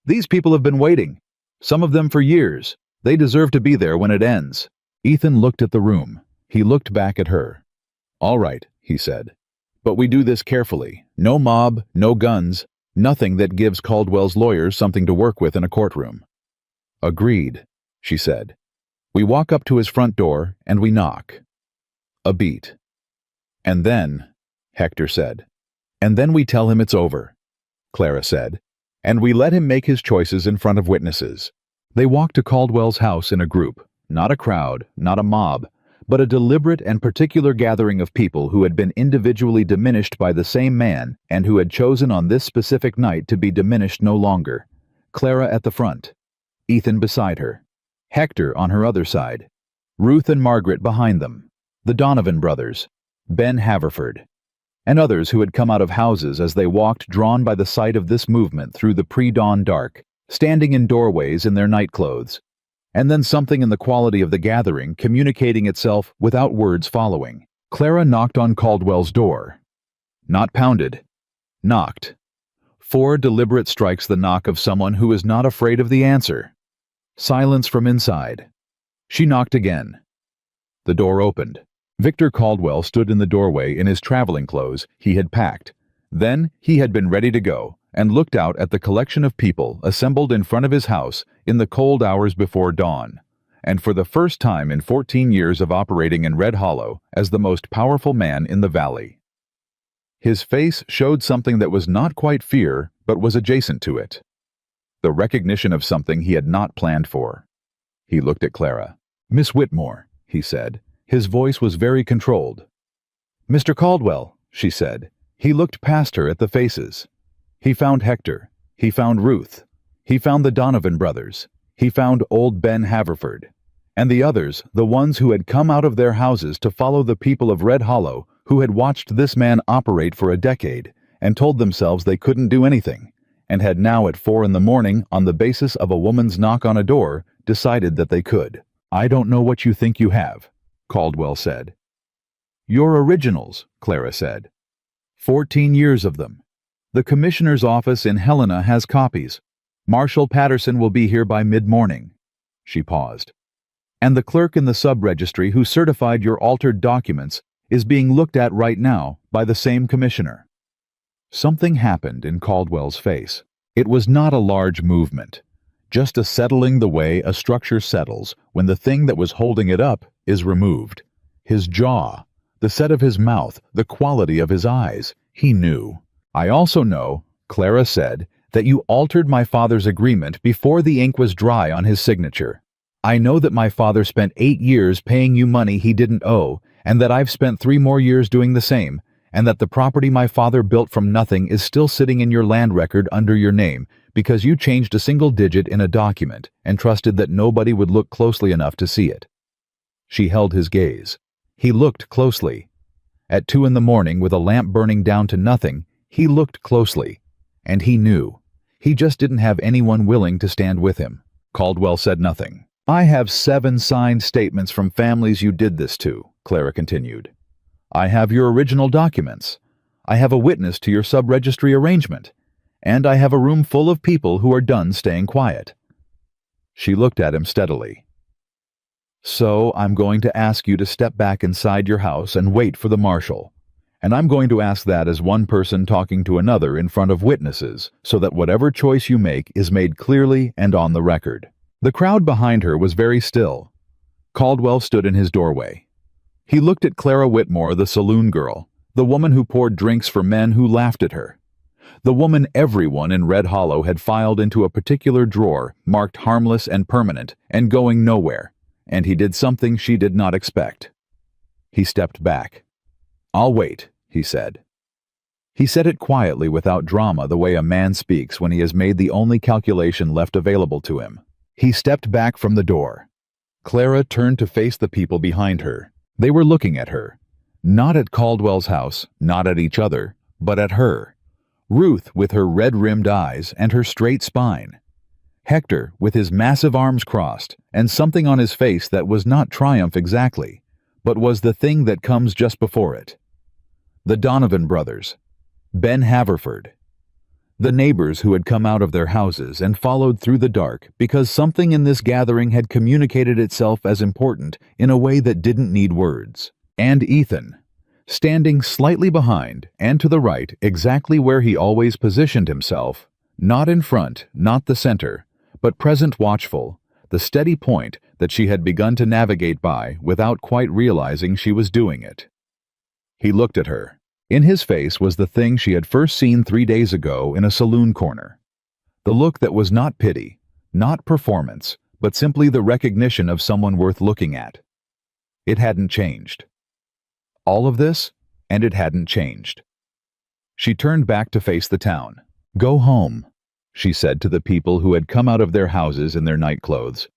"These people have been waiting, some of them for years. They deserve to be there when it ends." Ethan looked at the room. He looked back at her. "All right," he said. "But we do this carefully. No mob, no guns, nothing that gives Caldwell's lawyers something to work with in a courtroom." "Agreed," she said. "We walk up to his front door and we knock." A beat. "And then," Hector said. "And then we tell him it's over," Clara said. "And we let him make his choices in front of witnesses." They walked to Caldwell's house in a group, not a crowd, not a mob, but a deliberate and particular gathering of people who had been individually diminished by the same man and who had chosen on this specific night to be diminished no longer. Clara at the front, Ethan beside her, Hector on her other side, Ruth and Margaret behind them, the Donovan brothers, Ben Haverford, and others who had come out of houses as they walked, drawn by the sight of this movement through the pre-dawn dark, standing in doorways in their nightclothes. And then something in the quality of the gathering communicating itself without words following. Clara knocked on Caldwell's door. Not pounded. Knocked. 4 deliberate strikes, the knock of someone who is not afraid of the answer. Silence from inside. She knocked again. The door opened. Victor Caldwell stood in the doorway in his traveling clothes he had packed. Then he had been ready to go, and looked out at the collection of people assembled in front of his house in the cold hours before dawn, and for the first time in 14 years of operating in Red Hollow as the most powerful man in the valley. His face showed something that was not quite fear, but was adjacent to it. The recognition of something he had not planned for. He looked at Clara. "Miss Whitmore," he said. His voice was very controlled. "Mr. Caldwell," she said. He looked past her at the faces. He found Hector. He found Ruth. He found the Donovan brothers. He found old Ben Haverford. And the others, the ones who had come out of their houses to follow the people of Red Hollow, who had watched this man operate for a decade, and told themselves they couldn't do anything, and had now at 4 a.m, on the basis of a woman's knock on a door, decided that they could. "I don't know what you think you have," Caldwell said. "Your originals," Clara said. 14 years of them. The commissioner's office in Helena has copies. Marshal Patterson will be here by mid-morning." She paused. "And the clerk in the sub-registry who certified your altered documents is being looked at right now by the same commissioner." Something happened in Caldwell's face. It was not a large movement, just a settling the way a structure settles when the thing that was holding it up is removed. His jaw, the set of his mouth, the quality of his eyes. He knew. "I also know," Clara said, "that you altered my father's agreement before the ink was dry on his signature. I know that my father spent 8 years paying you money he didn't owe, and that I've spent 3 more years doing the same, and that the property my father built from nothing is still sitting in your land record under your name because you changed a single digit in a document and trusted that nobody would look closely enough to see it." She held his gaze. He looked closely. At 2 a.m, with a lamp burning down to nothing, he looked closely, and he knew. He just didn't have anyone willing to stand with him. Caldwell said nothing. "I have 7 signed statements from families you did this to," Clara continued. "I have your original documents. I have a witness to your sub-registry arrangement. And I have a room full of people who are done staying quiet." She looked at him steadily. "So I'm going to ask you to step back inside your house and wait for the marshal. And I'm going to ask that as one person talking to another in front of witnesses, so that whatever choice you make is made clearly and on the record." The crowd behind her was very still. Caldwell stood in his doorway. He looked at Clara Whitmore, the saloon girl, the woman who poured drinks for men who laughed at her, the woman everyone in Red Hollow had filed into a particular drawer marked harmless and permanent and going nowhere, and he did something she did not expect. He stepped back. "I'll wait," he said. He said it quietly, without drama, the way a man speaks when he has made the only calculation left available to him. He stepped back from the door. Clara turned to face the people behind her. They were looking at her. Not at Caldwell's house, not at each other, but at her. Ruth with her red-rimmed eyes and her straight spine. Hector with his massive arms crossed and something on his face that was not triumph exactly, but was the thing that comes just before it. The Donovan brothers. Ben Haverford. The neighbors who had come out of their houses and followed through the dark because something in this gathering had communicated itself as important in a way that didn't need words. And Ethan, standing slightly behind and to the right, exactly where he always positioned himself, not in front, not the center, but present, watchful, the steady point that she had begun to navigate by without quite realizing she was doing it. He looked at her. In his face was the thing she had first seen 3 days ago in a saloon corner. The look that was not pity, not performance, but simply the recognition of someone worth looking at. It hadn't changed. All of this, and it hadn't changed. She turned back to face the town. "Go home," she said to the people who had come out of their houses in their night clothes.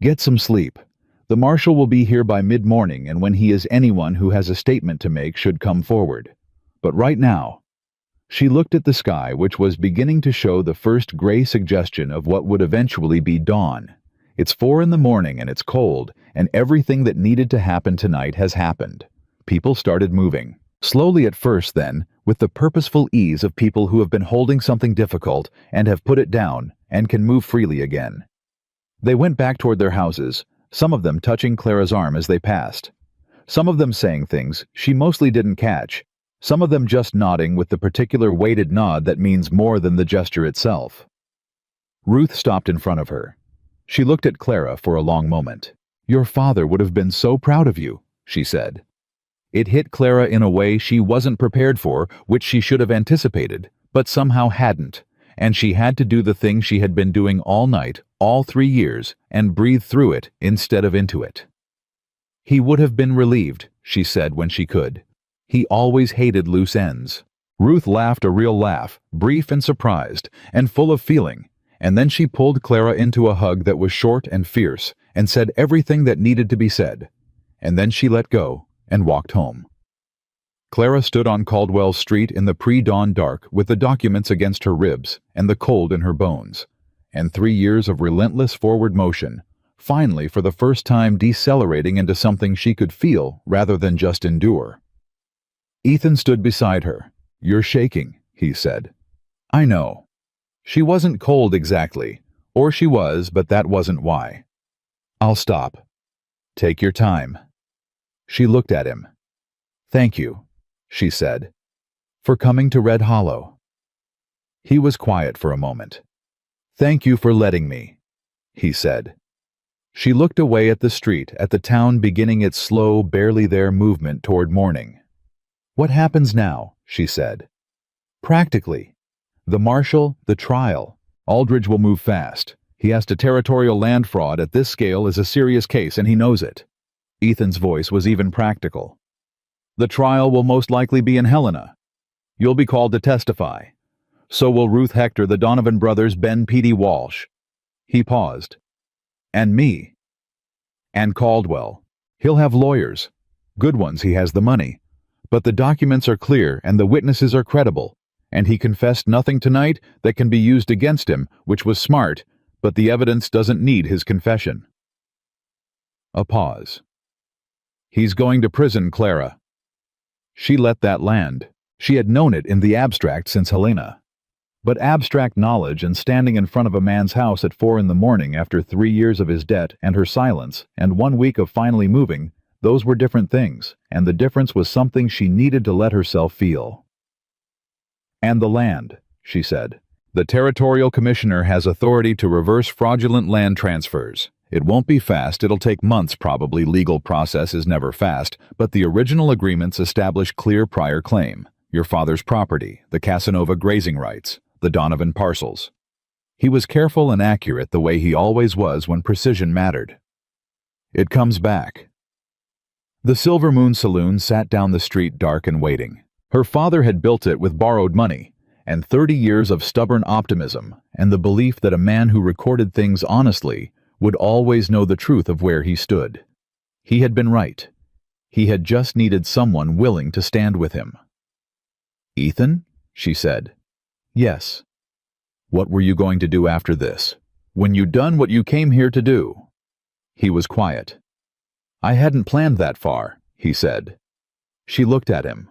"Get some sleep. The marshal will be here by mid-morning, and when he is, anyone who has a statement to make should come forward. But right now—" She looked at the sky, which was beginning to show the first gray suggestion of what would eventually be dawn. It's 4 in the morning and it's cold, and everything that needed to happen tonight has happened. People started moving. Slowly at first, then, with the purposeful ease of people who have been holding something difficult and have put it down and can move freely again. They went back toward their houses, some of them touching Clara's arm as they passed. Some of them saying things she mostly didn't catch, some of them just nodding with the particular weighted nod that means more than the gesture itself. Ruth stopped in front of her. She looked at Clara for a long moment. "Your father would have been so proud of you," she said. It hit Clara in a way she wasn't prepared for, which she should have anticipated, but somehow hadn't, and she had to do the thing she had been doing all night, all 3 years, and breathe through it instead of into it. "He would have been relieved," she said when she could. "He always hated loose ends." Ruth laughed a real laugh, brief and surprised, and full of feeling, and then she pulled Clara into a hug that was short and fierce, and said everything that needed to be said. And then she let go and walked home. Clara stood on Caldwell Street in the pre-dawn dark with the documents against her ribs and the cold in her bones, and 3 years of relentless forward motion, finally for the first time decelerating into something she could feel rather than just endure. Ethan stood beside her. "You're shaking," he said. "I know." She wasn't cold exactly, or she was, but that wasn't why. "I'll stop." "Take your time." She looked at him. "Thank you," she said, "for coming to Red Hollow." He was quiet for a moment. "Thank you for letting me," he said. She looked away at the street, at the town beginning its slow, barely there movement toward morning. "What happens now?" she said. "Practically. The marshal, the trial. Aldridge will move fast. He has to territorial land fraud at this scale is a serious case, and he knows it." Ethan's voice was even practical. "The trial will most likely be in Helena. You'll be called to testify. So will Ruth Hector, the Donovan brothers, Ben P.D. Walsh." He paused. "And me." "And Caldwell. He'll have lawyers. Good ones, he has the money. But the documents are clear and the witnesses are credible, and he confessed nothing tonight that can be used against him, which was smart, but the evidence doesn't need his confession." A pause. "He's going to prison, Clara." She let that land. She had known it in the abstract since Helena. But abstract knowledge and standing in front of a man's house at 4 in the morning after 3 years of his debt and her silence and 1 week of finally moving, those were different things, and the difference was something she needed to let herself feel. "And the land," she said. "The territorial commissioner has authority to reverse fraudulent land transfers. It won't be fast, it'll take months probably, legal process is never fast, but the original agreements establish clear prior claim. Your father's property, the Casanova grazing rights, the Donovan parcels." He was careful and accurate the way he always was when precision mattered. "It comes back." The Silver Moon Saloon sat down the street dark and waiting. Her father had built it with borrowed money, and 30 years of stubborn optimism and the belief that a man who recorded things honestly would always know the truth of where he stood. He had been right. He had just needed someone willing to stand with him. "Ethan?" she said. "Yes." "What were you going to do after this? When you'd done what you came here to do?" He was quiet. "I hadn't planned that far," he said. She looked at him.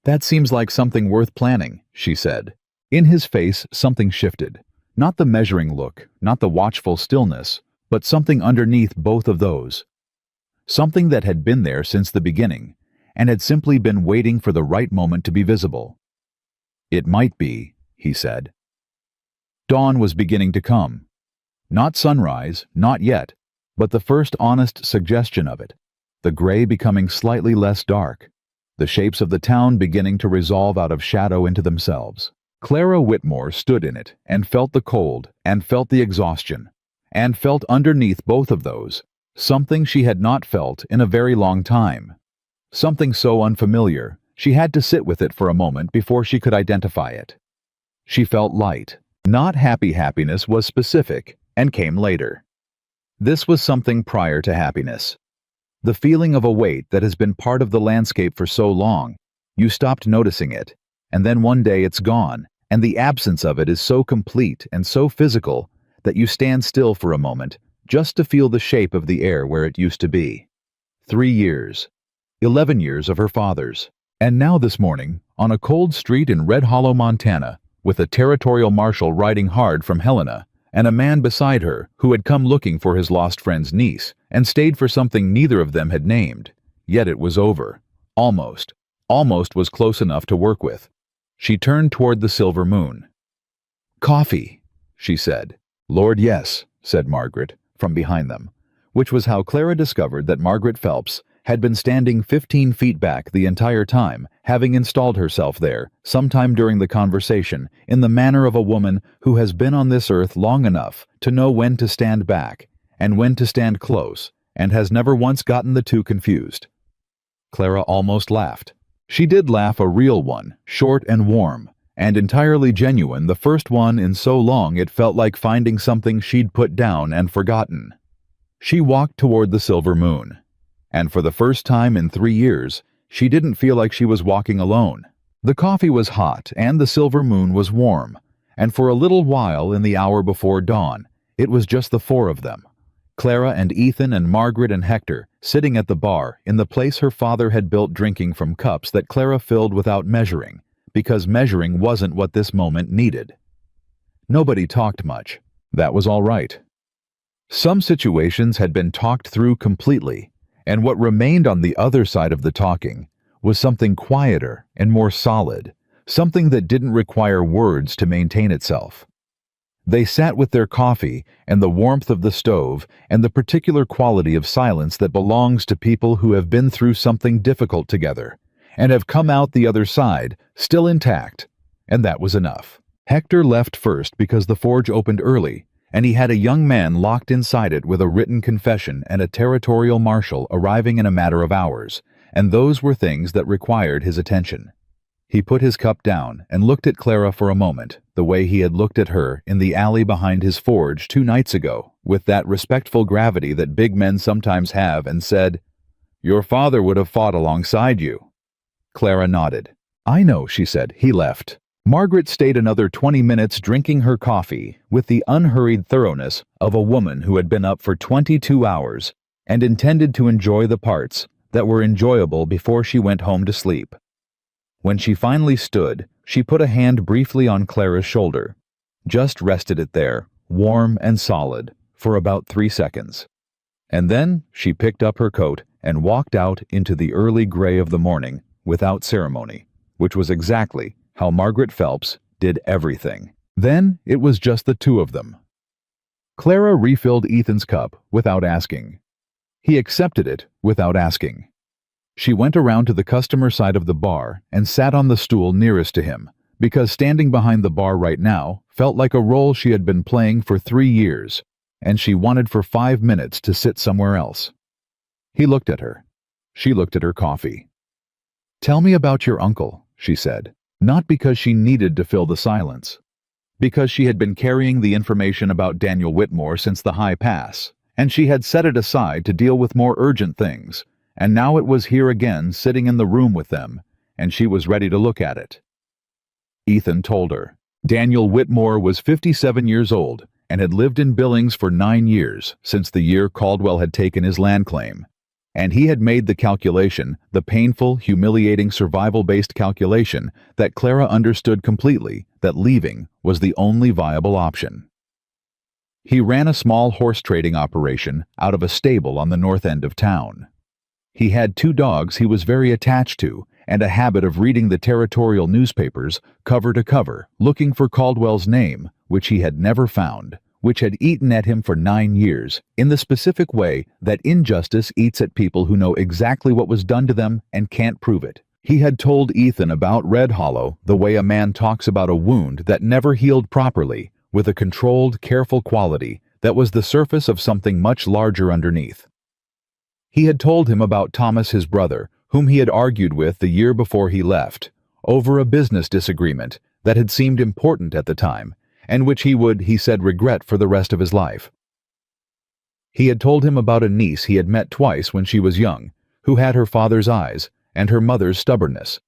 That seems like something worth planning, she said. In his face, something shifted. Not the measuring look, not the watchful stillness, but something underneath both of those. Something that had been there since the beginning, and had simply been waiting for the right moment to be visible. It might be, he said. Dawn was beginning to come. Not sunrise, not yet, but the first honest suggestion of it. The gray becoming slightly less dark. The shapes of the town beginning to resolve out of shadow into themselves. Clara Whitmore stood in it and felt the cold and felt the exhaustion, and felt underneath both of those something she had not felt in a very long time. Something so unfamiliar, she had to sit with it for a moment before she could identify it. She felt light. Not happy happiness was specific and came later. This was something prior to happiness. The feeling of a weight that has been part of the landscape for so long, you stopped noticing it, and then one day it's gone, and the absence of it is so complete and so physical that you stand still for a moment just to feel the shape of the air where it used to be. 3 years. 11 years of her father's. And now this morning, on a cold street in Red Hollow, Montana, with a territorial marshal riding hard from Helena, and a man beside her who had come looking for his lost friend's niece and stayed for something neither of them had named. Yet it was over. Almost. Almost was close enough to work with. She turned toward the silver moon. "Coffee," she said. "Lord, yes," said Margaret, from behind them, which was how Clara discovered that Margaret Phelps had been standing 15 feet back the entire time, having installed herself there, sometime during the conversation, in the manner of a woman who has been on this earth long enough to know when to stand back and when to stand close, and has never once gotten the two confused. Clara almost laughed. She did laugh, a real one, short and warm, and entirely genuine, the first one in so long it felt like finding something she'd put down and forgotten. She walked toward the silver moon. And for the first time in 3 years, she didn't feel like she was walking alone. The coffee was hot and the silver moon was warm, and for a little while in the hour before dawn, it was just the four of them. Clara and Ethan and Margaret and Hector, sitting at the bar in the place her father had built, drinking from cups that Clara filled without measuring, because measuring wasn't what this moment needed. Nobody talked much. That was all right. Some situations had been talked through completely, and what remained on the other side of the talking was something quieter and more solid, something that didn't require words to maintain itself. They sat with their coffee and the warmth of the stove and the particular quality of silence that belongs to people who have been through something difficult together and have come out the other side still intact, and that was enough. Hector left first because the forge opened early, and he had a young man locked inside it with a written confession and a territorial marshal arriving in a matter of hours, and those were things that required his attention. He put his cup down and looked at Clara for a moment, the way he had looked at her in the alley behind his forge 2 nights ago, with that respectful gravity that big men sometimes have, and said, "Your father would have fought alongside you." Clara nodded. "I know," she said. He left. Margaret stayed another 20 minutes drinking her coffee with the unhurried thoroughness of a woman who had been up for 22 hours and intended to enjoy the parts that were enjoyable before she went home to sleep. When she finally stood, she put a hand briefly on Clara's shoulder, just rested it there, warm and solid, for about 3 seconds. And then she picked up her coat and walked out into the early gray of the morning without ceremony, which was exactly how Margaret Phelps did everything. Then it was just the two of them. Clara refilled Ethan's cup without asking. He accepted it without asking. She went around to the customer side of the bar and sat on the stool nearest to him, because standing behind the bar right now felt like a role she had been playing for 3 years, and she wanted for 5 minutes to sit somewhere else. He looked at her. She looked at her coffee. "Tell me about your uncle," she said. Not because she needed to fill the silence. Because she had been carrying the information about Daniel Whitmore since the high pass, and she had set it aside to deal with more urgent things, and now it was here again sitting in the room with them, and she was ready to look at it. Ethan told her. Daniel Whitmore was 57 years old and had lived in Billings for 9 years, since the year Caldwell had taken his land claim. And he had made the calculation, the painful, humiliating survival-based calculation, that Clara understood completely, that leaving was the only viable option. He ran a small horse trading operation out of a stable on the north end of town. He had 2 dogs he was very attached to, and a habit of reading the territorial newspapers cover to cover, looking for Caldwell's name, which he had never found, which had eaten at him for 9 years, in the specific way that injustice eats at people who know exactly what was done to them and can't prove it. He had told Ethan about Red Hollow the way a man talks about a wound that never healed properly, with a controlled, careful quality that was the surface of something much larger underneath. He had told him about Thomas, his brother, whom he had argued with the year before he left, over a business disagreement that had seemed important at the time, and which he said, regret for the rest of his life. He had told him about a niece he had met twice when she was young, who had her father's eyes and her mother's stubbornness,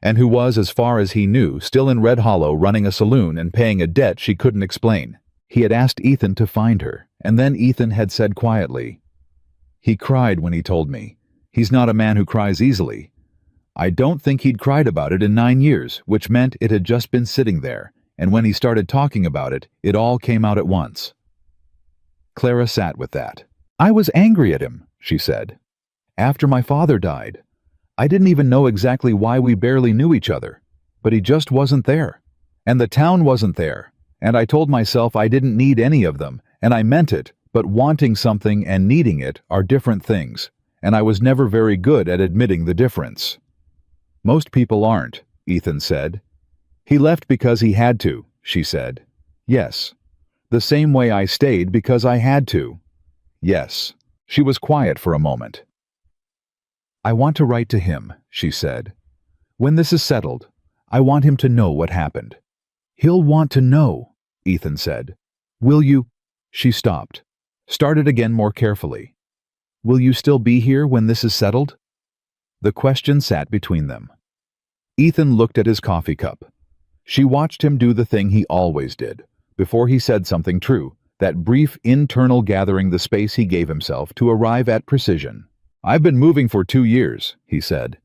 and who was, as far as he knew, still in Red Hollow running a saloon and paying a debt she couldn't explain. He had asked Ethan to find her, and then Ethan had said quietly, "He cried when he told me. He's not a man who cries easily." I don't think he'd cried about it in 9 years, which meant it had just been sitting there, and when he started talking about it, it all came out at once. Clara sat with that. "I was angry at him," she said. "After my father died. I didn't even know exactly why we barely knew each other, but he just wasn't there. And the town wasn't there, and I told myself I didn't need any of them, and I meant it, but wanting something and needing it are different things, and I was never very good at admitting the difference." "Most people aren't," Ethan said. "He left because he had to," she said. "Yes. The same way I stayed because I had to." "Yes." She was quiet for a moment. "I want to write to him," she said. "When this is settled, I want him to know what happened." "He'll want to know," Ethan said. "Will you—" She stopped, started again more carefully. "Will you still be here when this is settled?" The question sat between them. Ethan looked at his coffee cup. She watched him do the thing he always did, before he said something true, that brief internal gathering the space he gave himself to arrive at precision. "I've been moving for 2 years," he said.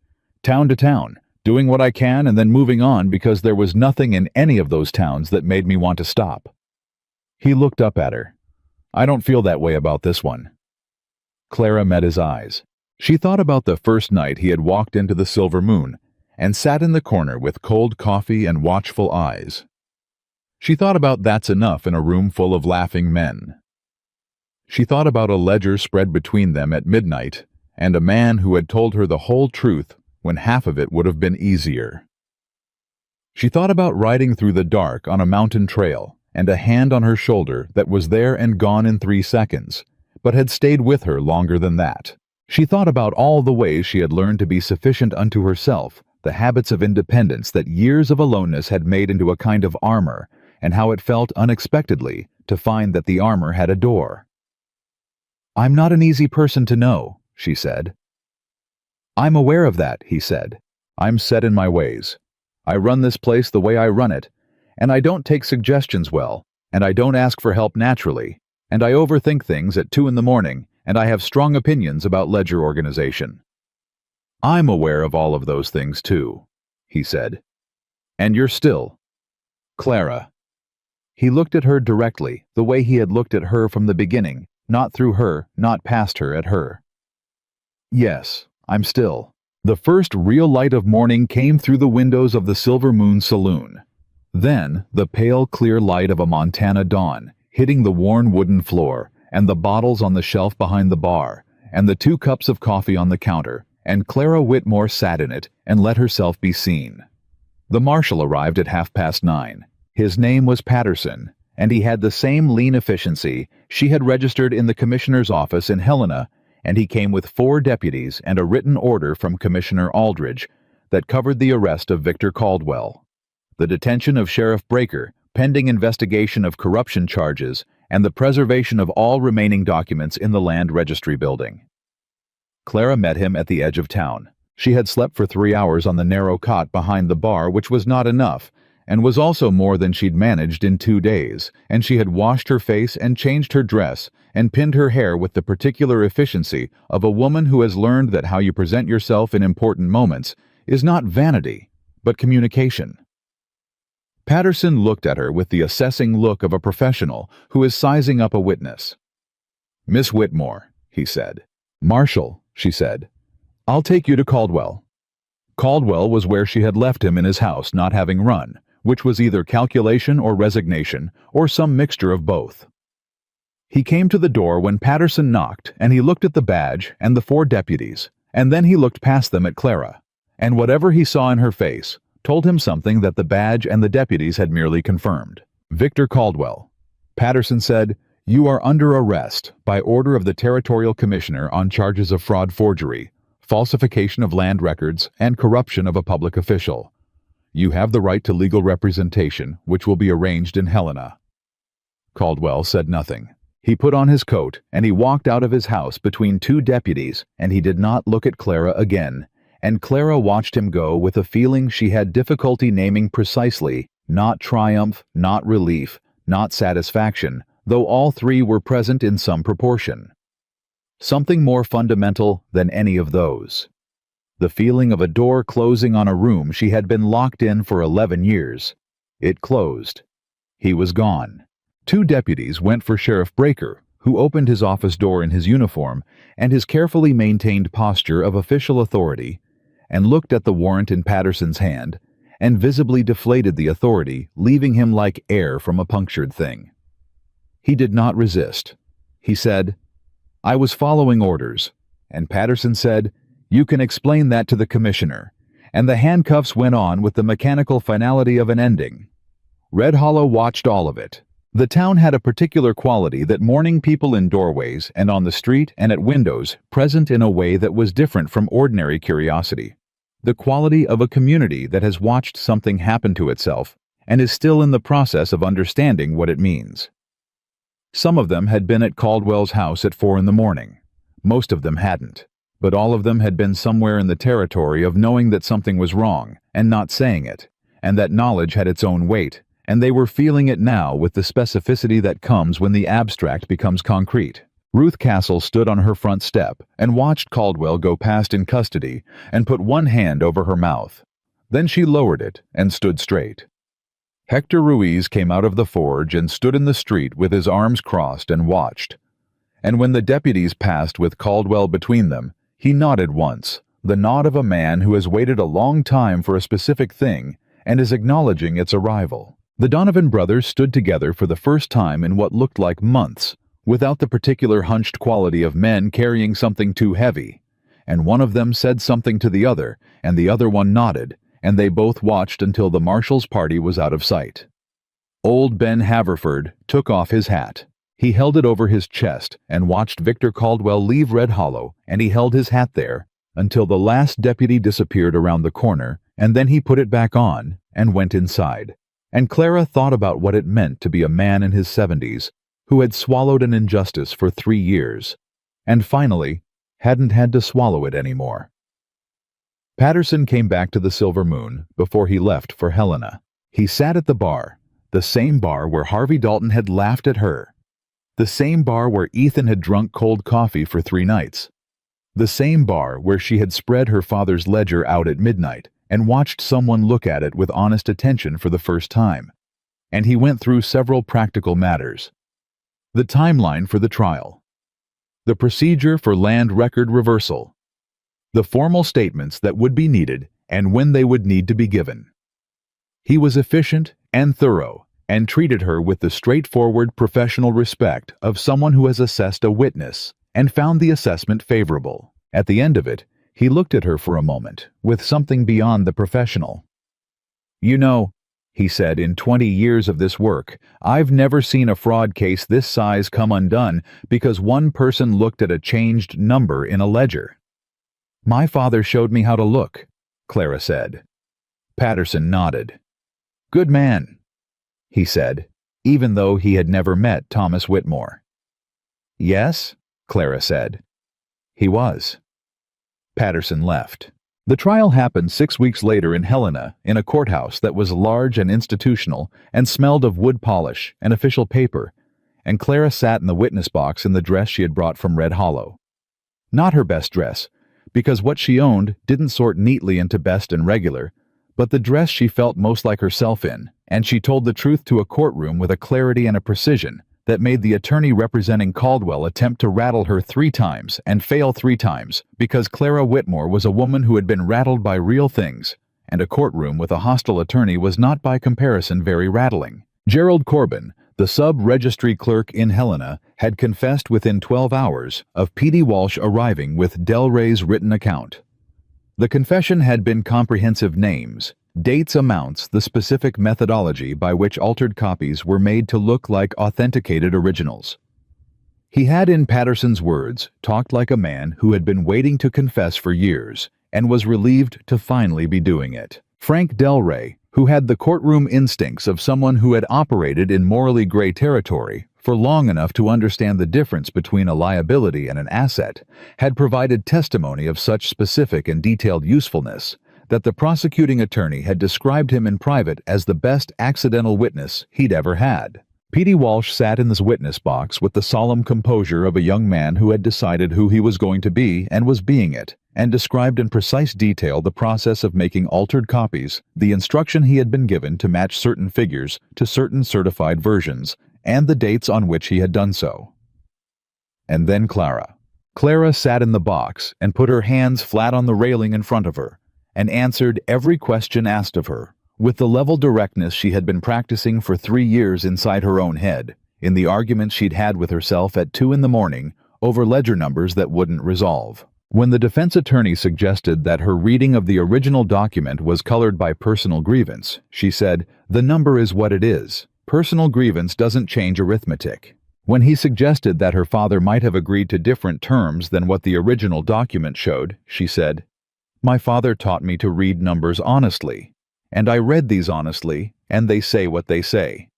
"Town to town, doing what I can and then moving on because there was nothing in any of those towns that made me want to stop." He looked up at her. "I don't feel that way about this one." Clara met his eyes. She thought about the first night he had walked into the Silver Moon and sat in the corner with cold coffee and watchful eyes. She thought about that's enough in a room full of laughing men. She thought about a ledger spread between them at midnight and a man who had told her the whole truth when half of it would have been easier. She thought about riding through the dark on a mountain trail and a hand on her shoulder that was there and gone in 3 seconds, but had stayed with her longer than that. She thought about all the ways she had learned to be sufficient unto herself, the habits of independence that years of aloneness had made into a kind of armor, and how it felt unexpectedly to find that the armor had a door. "I'm not an easy person to know," she said. "I'm aware of that," he said. "I'm set in my ways. I run this place the way I run it, and I don't take suggestions well, and I don't ask for help naturally, and I overthink things at 2 in the morning, and I have strong opinions about ledger organization." "I'm aware of all of those things too," he said. "And you're still Clara." He looked at her directly, the way he had looked at her from the beginning, not through her, not past her, at her. "Yes, I'm still." The first real light of morning came through the windows of the Silver Moon Saloon. Then the pale, clear light of a Montana dawn, hitting the worn wooden floor, and the bottles on the shelf behind the bar, and the 2 cups of coffee on the counter, and Clara Whitmore sat in it and let herself be seen. The marshal arrived at 9:30. His name was Patterson, and he had the same lean efficiency. She had registered in the commissioner's office in Helena, and he came with 4 deputies and a written order from Commissioner Aldridge that covered the arrest of Victor Caldwell, the detention of Sheriff Breaker, pending investigation of corruption charges, and the preservation of all remaining documents in the land registry building. Clara met him at the edge of town. She had slept for 3 hours on the narrow cot behind the bar, which was not enough, and was also more than she'd managed in 2 days, and she had washed her face and changed her dress and pinned her hair with the particular efficiency of a woman who has learned that how you present yourself in important moments is not vanity, but communication. Patterson looked at her with the assessing look of a professional who is sizing up a witness. "Miss Whitmore," he said. "Marshall," she said. "I'll take you to Caldwell." Caldwell was where she had left him in his house, not having run, which was either calculation or resignation, or some mixture of both. He came to the door when Patterson knocked, and he looked at the badge and the 4 deputies, and then he looked past them at Clara, and whatever he saw in her face told him something that the badge and the deputies had merely confirmed. "Victor Caldwell," Patterson said, "you are under arrest by order of the Territorial Commissioner on charges of fraud, forgery, falsification of land records, and corruption of a public official. You have the right to legal representation, which will be arranged in Helena." Caldwell said nothing. He put on his coat, and he walked out of his house between 2 deputies, and he did not look at Clara again, and Clara watched him go with a feeling she had difficulty naming precisely, not triumph, not relief, not satisfaction, though all 3 were present in some proportion. Something more fundamental than any of those. The feeling of a door closing on a room she had been locked in for 11 years. It closed. He was gone. 2 deputies went for Sheriff Breaker, who opened his office door in his uniform and his carefully maintained posture of official authority, and looked at the warrant in Patterson's hand, and visibly deflated the authority, leaving him like air from a punctured thing. He did not resist. He said, "I was following orders," and Patterson said, "You can explain that to the commissioner," and the handcuffs went on with the mechanical finality of an ending. Red Hollow watched all of it. The town had a particular quality that morning people in doorways and on the street and at windows present in a way that was different from ordinary curiosity. The quality of a community that has watched something happen to itself and is still in the process of understanding what it means. Some of them had been at Caldwell's house at 4 in the morning. Most of them hadn't, but all of them had been somewhere in the territory of knowing that something was wrong and not saying it, and that knowledge had its own weight, and they were feeling it now with the specificity that comes when the abstract becomes concrete. Ruth Castle stood on her front step and watched Caldwell go past in custody and put one hand over her mouth. Then she lowered it and stood straight. Hector Ruiz came out of the forge and stood in the street with his arms crossed and watched. And when the deputies passed with Caldwell between them, he nodded once, the nod of a man who has waited a long time for a specific thing and is acknowledging its arrival. The Donovan brothers stood together for the first time in what looked like months, without the particular hunched quality of men carrying something too heavy, and one of them said something to the other, and the other one nodded, and they both watched until the marshal's party was out of sight. Old Ben Haverford took off his hat. He held it over his chest and watched Victor Caldwell leave Red Hollow, and he held his hat there until the last deputy disappeared around the corner, and then he put it back on and went inside. And Clara thought about what it meant to be a man in his 70s who had swallowed an injustice for 3 years, and finally hadn't had to swallow it anymore. Patterson came back to the Silver Moon before he left for Helena. He sat at the bar, the same bar where Harvey Dalton had laughed at her, the same bar where Ethan had drunk cold coffee for 3 nights, the same bar where she had spread her father's ledger out at midnight and watched someone look at it with honest attention for the first time. And he went through several practical matters. The timeline for the trial, the procedure for land record reversal, the formal statements that would be needed and when they would need to be given. He was efficient and thorough and treated her with the straightforward professional respect of someone who has assessed a witness and found the assessment favorable. At the end of it, he looked at her for a moment with something beyond the professional. "You know," he said, "in 20 years of this work, I've never seen a fraud case this size come undone because one person looked at a changed number in a ledger." "My father showed me how to look," Clara said. Patterson nodded. "Good man," he said, even though he had never met Thomas Whitmore. "Yes," Clara said. "He was." Patterson left. The trial happened 6 weeks later in Helena, in a courthouse that was large and institutional and smelled of wood polish and official paper, and Clara sat in the witness box in the dress she had brought from Red Hollow. Not her best dress, because what she owned didn't sort neatly into best and regular, but the dress she felt most like herself in, and she told the truth to a courtroom with a clarity and a precision that made the attorney representing Caldwell attempt to rattle her 3 times and fail 3 times, because Clara Whitmore was a woman who had been rattled by real things, and a courtroom with a hostile attorney was not by comparison very rattling. Gerald Corbin, the sub-registry clerk in Helena, had confessed within 12 hours of P.D. Walsh arriving with Del Rey's written account. The confession had been comprehensive: names, dates, amounts, the specific methodology by which altered copies were made to look like authenticated originals. He had, in Patterson's words, talked like a man who had been waiting to confess for years and was relieved to finally be doing it. Frank Del Rey, who had the courtroom instincts of someone who had operated in morally gray territory for long enough to understand the difference between a liability and an asset, had provided testimony of such specific and detailed usefulness that the prosecuting attorney had described him in private as the best accidental witness he'd ever had. P.D. Walsh sat in this witness box with the solemn composure of a young man who had decided who he was going to be and was being it, and described in precise detail the process of making altered copies, the instruction he had been given to match certain figures to certain certified versions, and the dates on which he had done so. And then Clara. Clara sat in the box and put her hands flat on the railing in front of her, and answered every question asked of her, with the level directness she had been practicing for 3 years inside her own head, in the arguments she'd had with herself at 2 a.m. over ledger numbers that wouldn't resolve. When the defense attorney suggested that her reading of the original document was colored by personal grievance, she said, "The number is what it is. Personal grievance doesn't change arithmetic." When he suggested that her father might have agreed to different terms than what the original document showed, she said, "My father taught me to read numbers honestly, and I read these honestly, and they say what they say.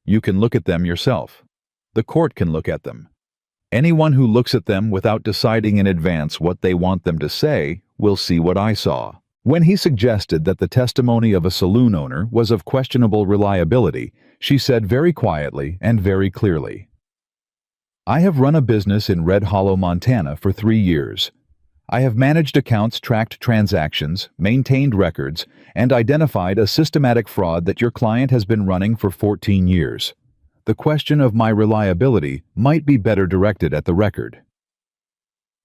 You can look at them yourself. The court can look at them. Anyone who looks at them without deciding in advance what they want them to say will see what I saw." When he suggested that the testimony of a saloon owner was of questionable reliability, she said very quietly and very clearly, "I have run a business in Red Hollow, Montana for 3 years. I have managed accounts, tracked transactions, maintained records, and identified a systematic fraud that your client has been running for 14 years. The question of my reliability might be better directed at the record."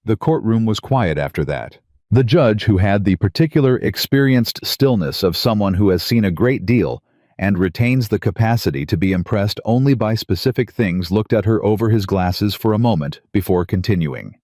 The courtroom was quiet after that. The judge, who had the particular experienced stillness of someone who has seen a great deal and retains the capacity to be impressed only by specific things, looked at her over his glasses for a moment before continuing.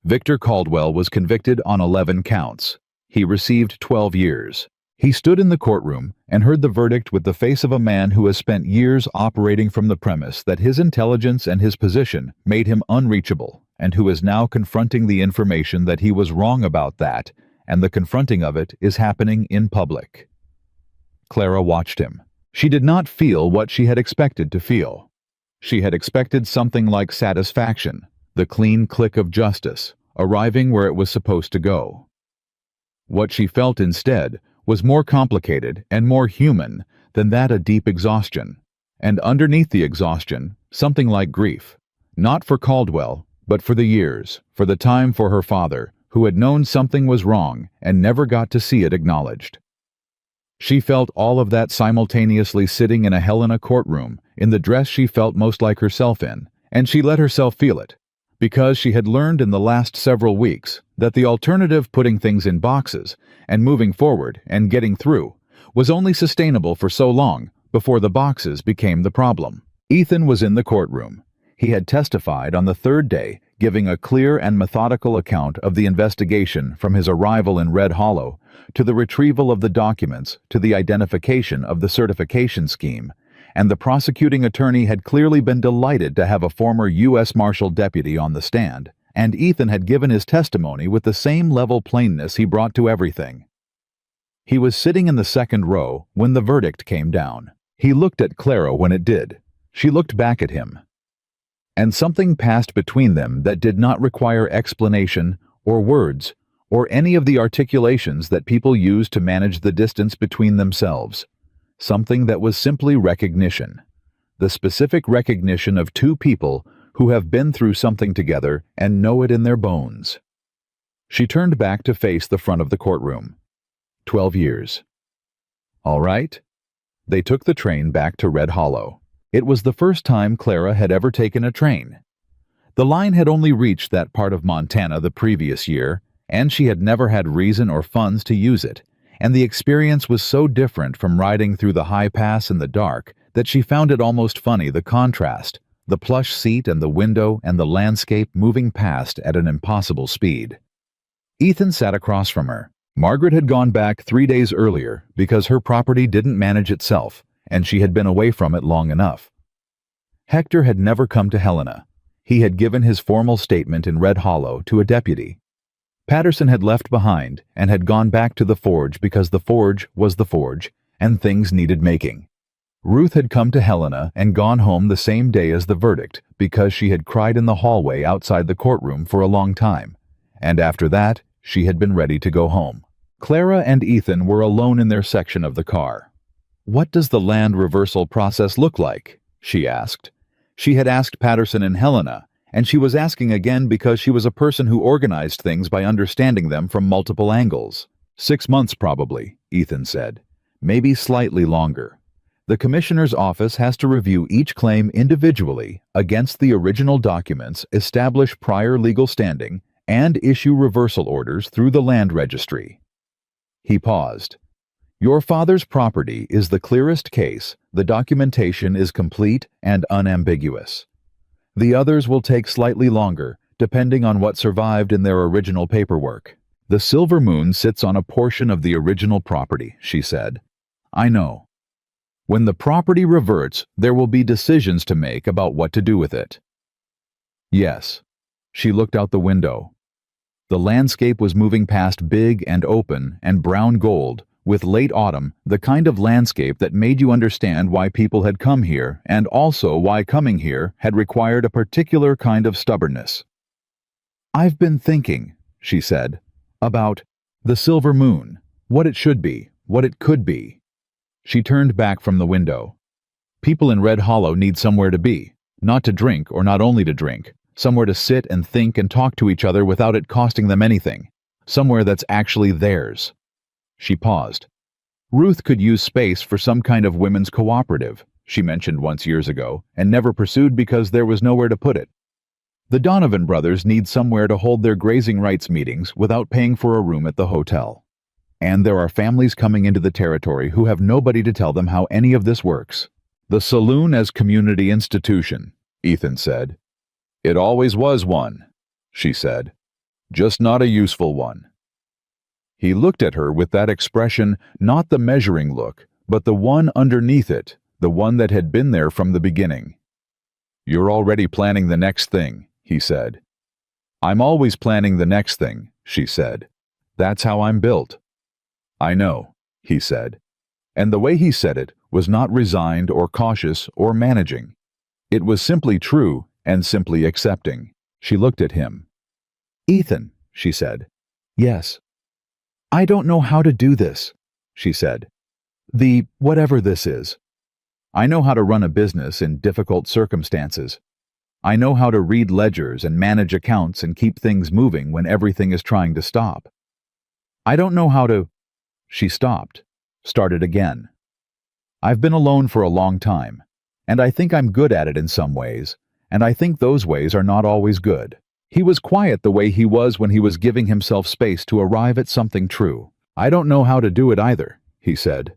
Victor Caldwell was convicted on 11 counts. He received 12 years. He stood in the courtroom and heard the verdict with the face of a man who has spent years operating from the premise that his intelligence and his position made him unreachable, and who is now confronting the information that he was wrong about that, and the confronting of it is happening in public. Clara watched him. She did not feel what she had expected to feel. She had expected something like satisfaction, the clean click of justice, arriving where it was supposed to go. What she felt instead was more complicated and more human than that, a deep exhaustion, and underneath the exhaustion, something like grief, not for Caldwell, but for the years, for the time, for her father, who had known something was wrong and never got to see it acknowledged. She felt all of that simultaneously sitting in a Helena courtroom, in the dress she felt most like herself in, and she let herself feel it, because she had learned in the last several weeks that the alternative, putting things in boxes and moving forward and getting through, was only sustainable for so long before the boxes became the problem. Ethan was in the courtroom. He had testified on the 3rd day, giving a clear and methodical account of the investigation from his arrival in Red Hollow to the retrieval of the documents to the identification of the certification scheme, and the prosecuting attorney had clearly been delighted to have a former U.S. Marshal deputy on the stand, and Ethan had given his testimony with the same level plainness he brought to everything. He was sitting in the 2nd row when the verdict came down. He looked at Clara when it did. She looked back at him. And something passed between them that did not require explanation or words or any of the articulations that people use to manage the distance between themselves. Something that was simply recognition. The specific recognition of two people who have been through something together and know it in their bones. She turned back to face the front of the courtroom. 12 years. All right. They took the train back to Red Hollow. It was the first time Clara had ever taken a train. The line had only reached that part of Montana the previous year, and she had never had reason or funds to use it, and the experience was so different from riding through the high pass in the dark that she found it almost funny, the contrast, the plush seat and the window and the landscape moving past at an impossible speed. Ethan sat across from her. Margaret had gone back 3 days earlier because her property didn't manage itself, and she had been away from it long enough. Hector had never come to Helena. He had given his formal statement in Red Hollow to a deputy. Patterson had left behind and had gone back to the forge because the forge was the forge, and things needed making. Ruth had come to Helena and gone home the same day as the verdict because she had cried in the hallway outside the courtroom for a long time, and after that, she had been ready to go home. Clara and Ethan were alone in their section of the car. "What does the land reversal process look like?" she asked. She had asked Patterson and Helena, and she was asking again because she was a person who organized things by understanding them from multiple angles. 6 months probably, Ethan said. Maybe slightly longer. The commissioner's office has to review each claim individually against the original documents, establish prior legal standing, and issue reversal orders through the land registry. He paused. Your father's property is the clearest case. The documentation is complete and unambiguous. The others will take slightly longer, depending on what survived in their original paperwork. The Silver Moon sits on a portion of the original property, she said. I know. When the property reverts, there will be decisions to make about what to do with it. Yes. She looked out the window. The landscape was moving past big and open and brown gold, with late autumn, the kind of landscape that made you understand why people had come here and also why coming here had required a particular kind of stubbornness. I've been thinking, she said, about the Silver Moon, what it should be, what it could be. She turned back from the window. People in Red Hollow need somewhere to be, not to drink or not only to drink, somewhere to sit and think and talk to each other without it costing them anything, somewhere that's actually theirs. She paused. Ruth could use space for some kind of women's cooperative, she mentioned once years ago, and never pursued because there was nowhere to put it. The Donovan brothers need somewhere to hold their grazing rights meetings without paying for a room at the hotel. And there are families coming into the territory who have nobody to tell them how any of this works. The Saloon as community institution, Ethan said. It always was one, she said. Just not a useful one. He looked at her with that expression, not the measuring look, but the one underneath it, the one that had been there from the beginning. You're already planning the next thing, he said. I'm always planning the next thing, she said. That's how I'm built. I know, he said. And the way he said it was not resigned or cautious or managing. It was simply true and simply accepting. She looked at him. Ethan, she said. Yes. I don't know how to do this, she said. Whatever this is. I know how to run a business in difficult circumstances. I know how to read ledgers and manage accounts and keep things moving when everything is trying to stop. I don't know how to... She stopped, started again. I've been alone for a long time, and I think I'm good at it in some ways, and I think those ways are not always good. He was quiet the way he was when he was giving himself space to arrive at something true. I don't know how to do it either, he said.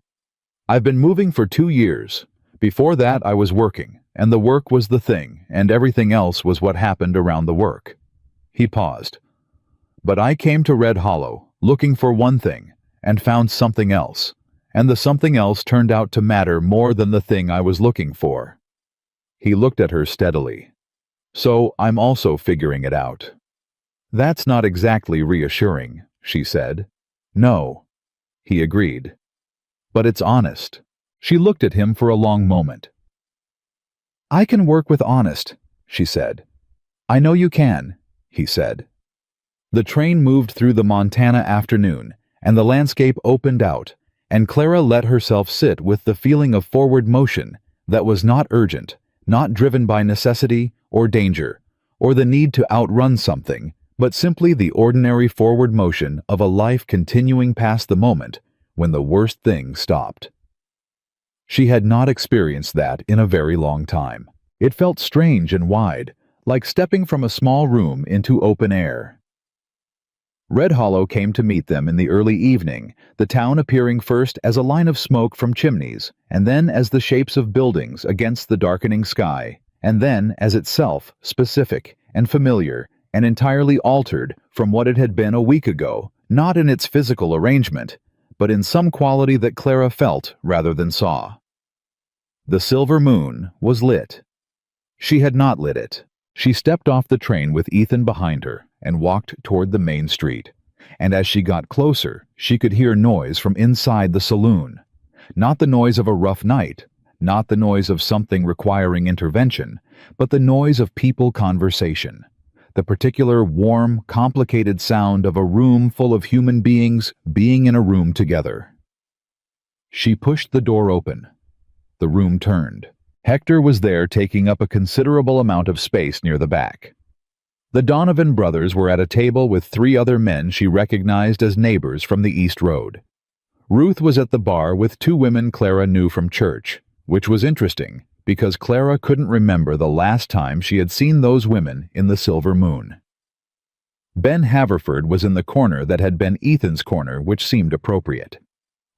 I've been moving for 2 years. Before that I was working, and the work was the thing, and everything else was what happened around the work. He paused. But I came to Red Hollow, looking for one thing, and found something else, and the something else turned out to matter more than the thing I was looking for. He looked at her steadily. So I'm also figuring it out. That's not exactly reassuring, she said. No, he agreed. But it's honest. She looked at him for a long moment. I can work with honest, she said. I know you can, he said. The train moved through the Montana afternoon, and the landscape opened out, and Clara let herself sit with the feeling of forward motion that was not urgent, not driven by necessity or danger, or the need to outrun something, but simply the ordinary forward motion of a life continuing past the moment when the worst thing stopped. She had not experienced that in a very long time. It felt strange and wide, like stepping from a small room into open air. Red Hollow came to meet them in the early evening, the town appearing first as a line of smoke from chimneys, and then as the shapes of buildings against the darkening sky, and then as itself specific and familiar and entirely altered from what it had been a week ago, not in its physical arrangement, but in some quality that Clara felt rather than saw. The silver moon was lit. She had not lit it. She stepped off the train with Ethan behind her and walked toward the main street. And as she got closer, she could hear noise from inside the saloon. Not the noise of a rough night, not the noise of something requiring intervention, but the noise of people conversation. The particular warm, complicated sound of a room full of human beings being in a room together. She pushed the door open. The room turned. Hector was there taking up a considerable amount of space near the back. The Donovan brothers were at a table with 3 other men she recognized as neighbors from the East Road. Ruth was at the bar with 2 women Clara knew from church, which was interesting because Clara couldn't remember the last time she had seen those women in the silver moon. Ben Haverford was in the corner that had been Ethan's corner, which seemed appropriate.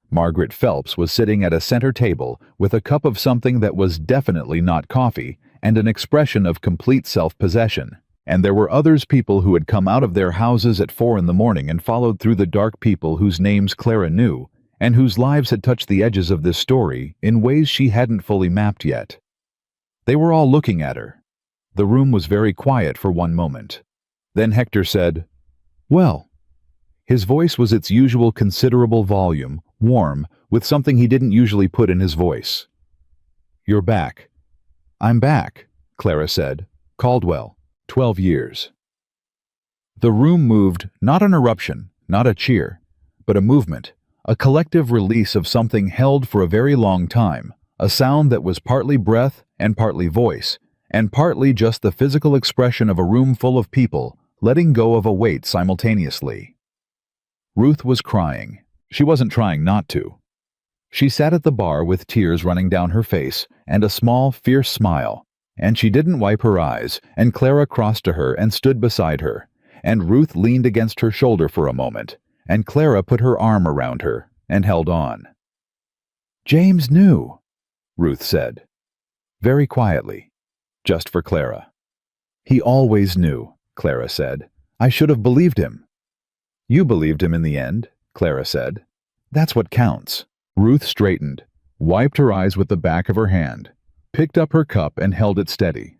Margaret Phelps was sitting at a center table with a cup of something that was definitely not coffee and an expression of complete self-possession. And there were people who had come out of their houses at 4 a.m. and followed through the dark people whose names Clara knew and whose lives had touched the edges of this story in ways she hadn't fully mapped yet. They were all looking at her. The room was very quiet for one moment. Then Hector said, "Well." His voice was its usual considerable volume, warm, with something he didn't usually put in his voice. "You're back." "I'm back," Clara said. "Caldwell, 12 years. The room moved, not an eruption, not a cheer, but a movement, a collective release of something held for a very long time, a sound that was partly breath and partly voice, and partly just the physical expression of a room full of people letting go of a weight simultaneously. Ruth was crying. She wasn't trying not to. She sat at the bar with tears running down her face and a small, fierce smile, and she didn't wipe her eyes, and Clara crossed to her and stood beside her, and Ruth leaned against her shoulder for a moment, and Clara put her arm around her and held on. "James knew," Ruth said, very quietly, just for Clara. "He always knew," Clara said. "I should have believed him." "You believed him in the end," Clara said. "That's what counts." Ruth straightened, wiped her eyes with the back of her hand, picked up her cup and held it steady.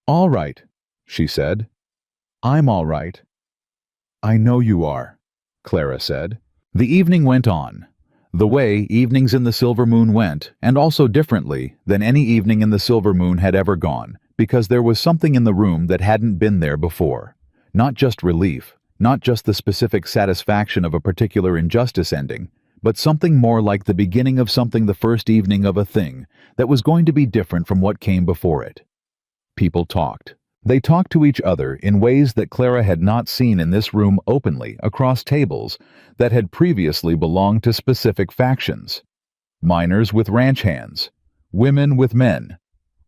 "All right," she said. "I'm all right." "I know you are," Clara said. The evening went on, the way evenings in the Silver Moon went, and also differently than any evening in the Silver Moon had ever gone, because there was something in the room that hadn't been there before. Not just relief, not just the specific satisfaction of a particular injustice ending, but something more like the beginning of something, the first evening of a thing that was going to be different from what came before it. People talked. They talked to each other in ways that Clara had not seen in this room openly across tables that had previously belonged to specific factions. Miners with ranch hands, women with men,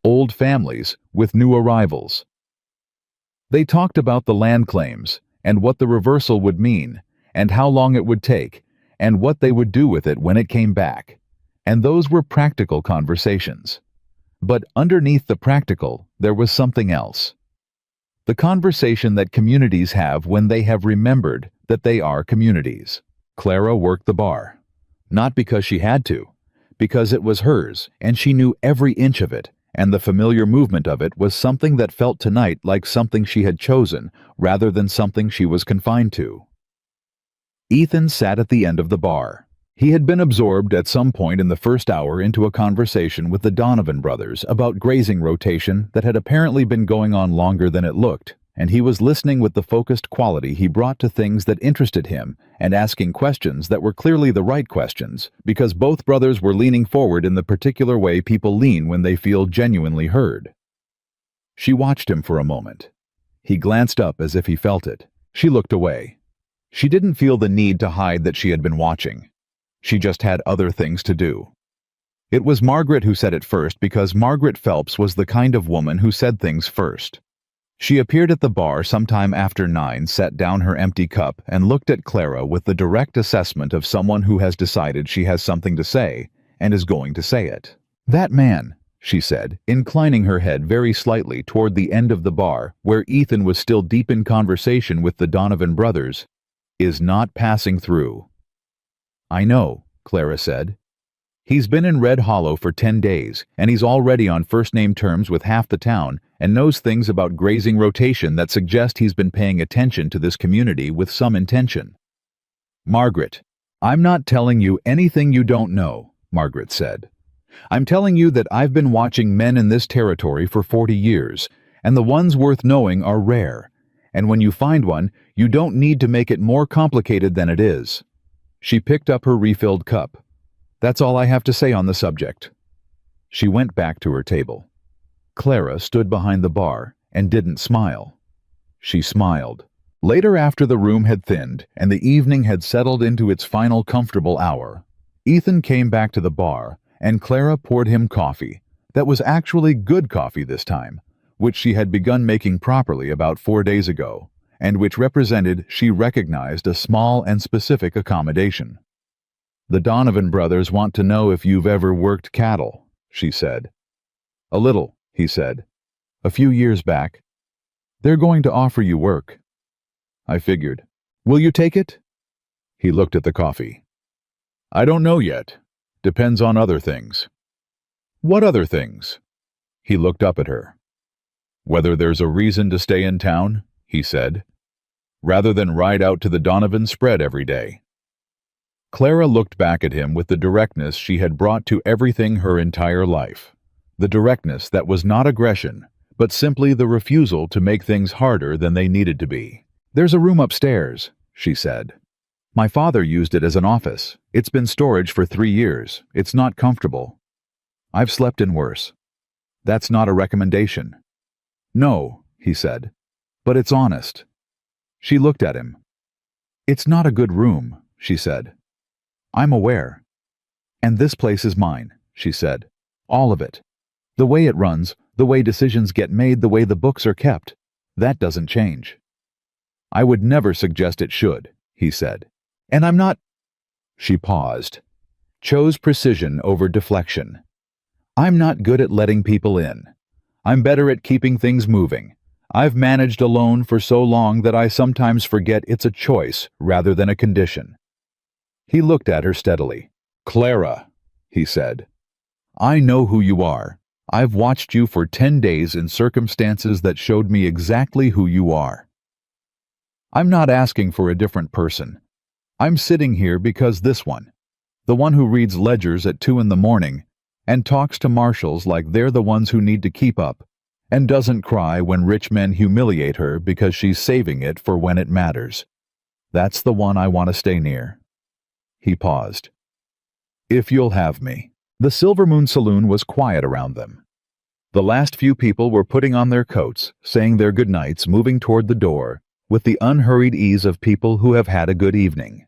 old families with new arrivals. They talked about the land claims and what the reversal would mean and how long it would take and what they would do with it when it came back. And those were practical conversations. But underneath the practical, there was something else. The conversation that communities have when they have remembered that they are communities. Clara worked the bar. Not because she had to, because it was hers and she knew every inch of it, and the familiar movement of it was something that felt tonight like something she had chosen rather than something she was confined to. Ethan sat at the end of the bar. He had been absorbed at some point in the first hour into a conversation with the Donovan brothers about grazing rotation that had apparently been going on longer than it looked, and he was listening with the focused quality he brought to things that interested him and asking questions that were clearly the right questions, because both brothers were leaning forward in the particular way people lean when they feel genuinely heard. She watched him for a moment. He glanced up as if he felt it. She looked away. She didn't feel the need to hide that she had been watching. She just had other things to do. It was Margaret who said it first, because Margaret Phelps was the kind of woman who said things first. She appeared at the bar sometime after 9, set down her empty cup, and looked at Clara with the direct assessment of someone who has decided she has something to say and is going to say it. "That man," she said, inclining her head very slightly toward the end of the bar, where Ethan was still deep in conversation with the Donovan brothers, "is not passing through." "I know," Clara said. "He's been in Red Hollow for 10 days, and he's already on first-name terms with half the town and knows things about grazing rotation that suggest he's been paying attention to this community with some intention." "Margaret, I'm not telling you anything you don't know," Margaret said. "I'm telling you that I've been watching men in this territory for 40 years, and the ones worth knowing are rare. And when you find one, you don't need to make it more complicated than it is." She picked up her refilled cup. "That's all I have to say on the subject." She went back to her table. Clara stood behind the bar and didn't smile. She smiled. Later, after the room had thinned and the evening had settled into its final comfortable hour, Ethan came back to the bar and Clara poured him coffee that was actually good coffee this time, which she had begun making properly about 4 days ago, and which represented, she recognized, a small and specific accommodation. "The Donovan brothers want to know if you've ever worked cattle," she said. "A little," he said. "A few years back. They're going to offer you work." "I figured. Will you take it?" He looked at the coffee. "I don't know yet. Depends on other things." "What other things?" He looked up at her. "Whether there's a reason to stay in town," he said, "rather than ride out to the Donovan spread every day." Clara looked back at him with the directness she had brought to everything her entire life. The directness that was not aggression, but simply the refusal to make things harder than they needed to be. "There's a room upstairs," she said. "My father used it as an office. It's been storage for 3 years. It's not comfortable. I've slept in worse." "That's not a recommendation." "No," he said, "but it's honest." She looked at him. "It's not a good room," she said. "I'm aware. And this place is mine," she said. "All of it. The way it runs, the way decisions get made, the way the books are kept. That doesn't change." "I would never suggest it should," he said. "And I'm not—" She paused. Chose precision over deflection. "I'm not good at letting people in. I'm better at keeping things moving. I've managed alone for so long that I sometimes forget it's a choice rather than a condition." He looked at her steadily. "Clara," he said, "I know who you are. I've watched you for 10 days in circumstances that showed me exactly who you are. I'm not asking for a different person. I'm sitting here because this one, the one who reads ledgers at 2 in the morning and talks to marshals like they're the ones who need to keep up, and doesn't cry when rich men humiliate her because she's saving it for when it matters. That's the one I want to stay near." He paused. "If you'll have me." The Silver Moon Saloon was quiet around them. The last few people were putting on their coats, saying their goodnights, moving toward the door, with the unhurried ease of people who have had a good evening.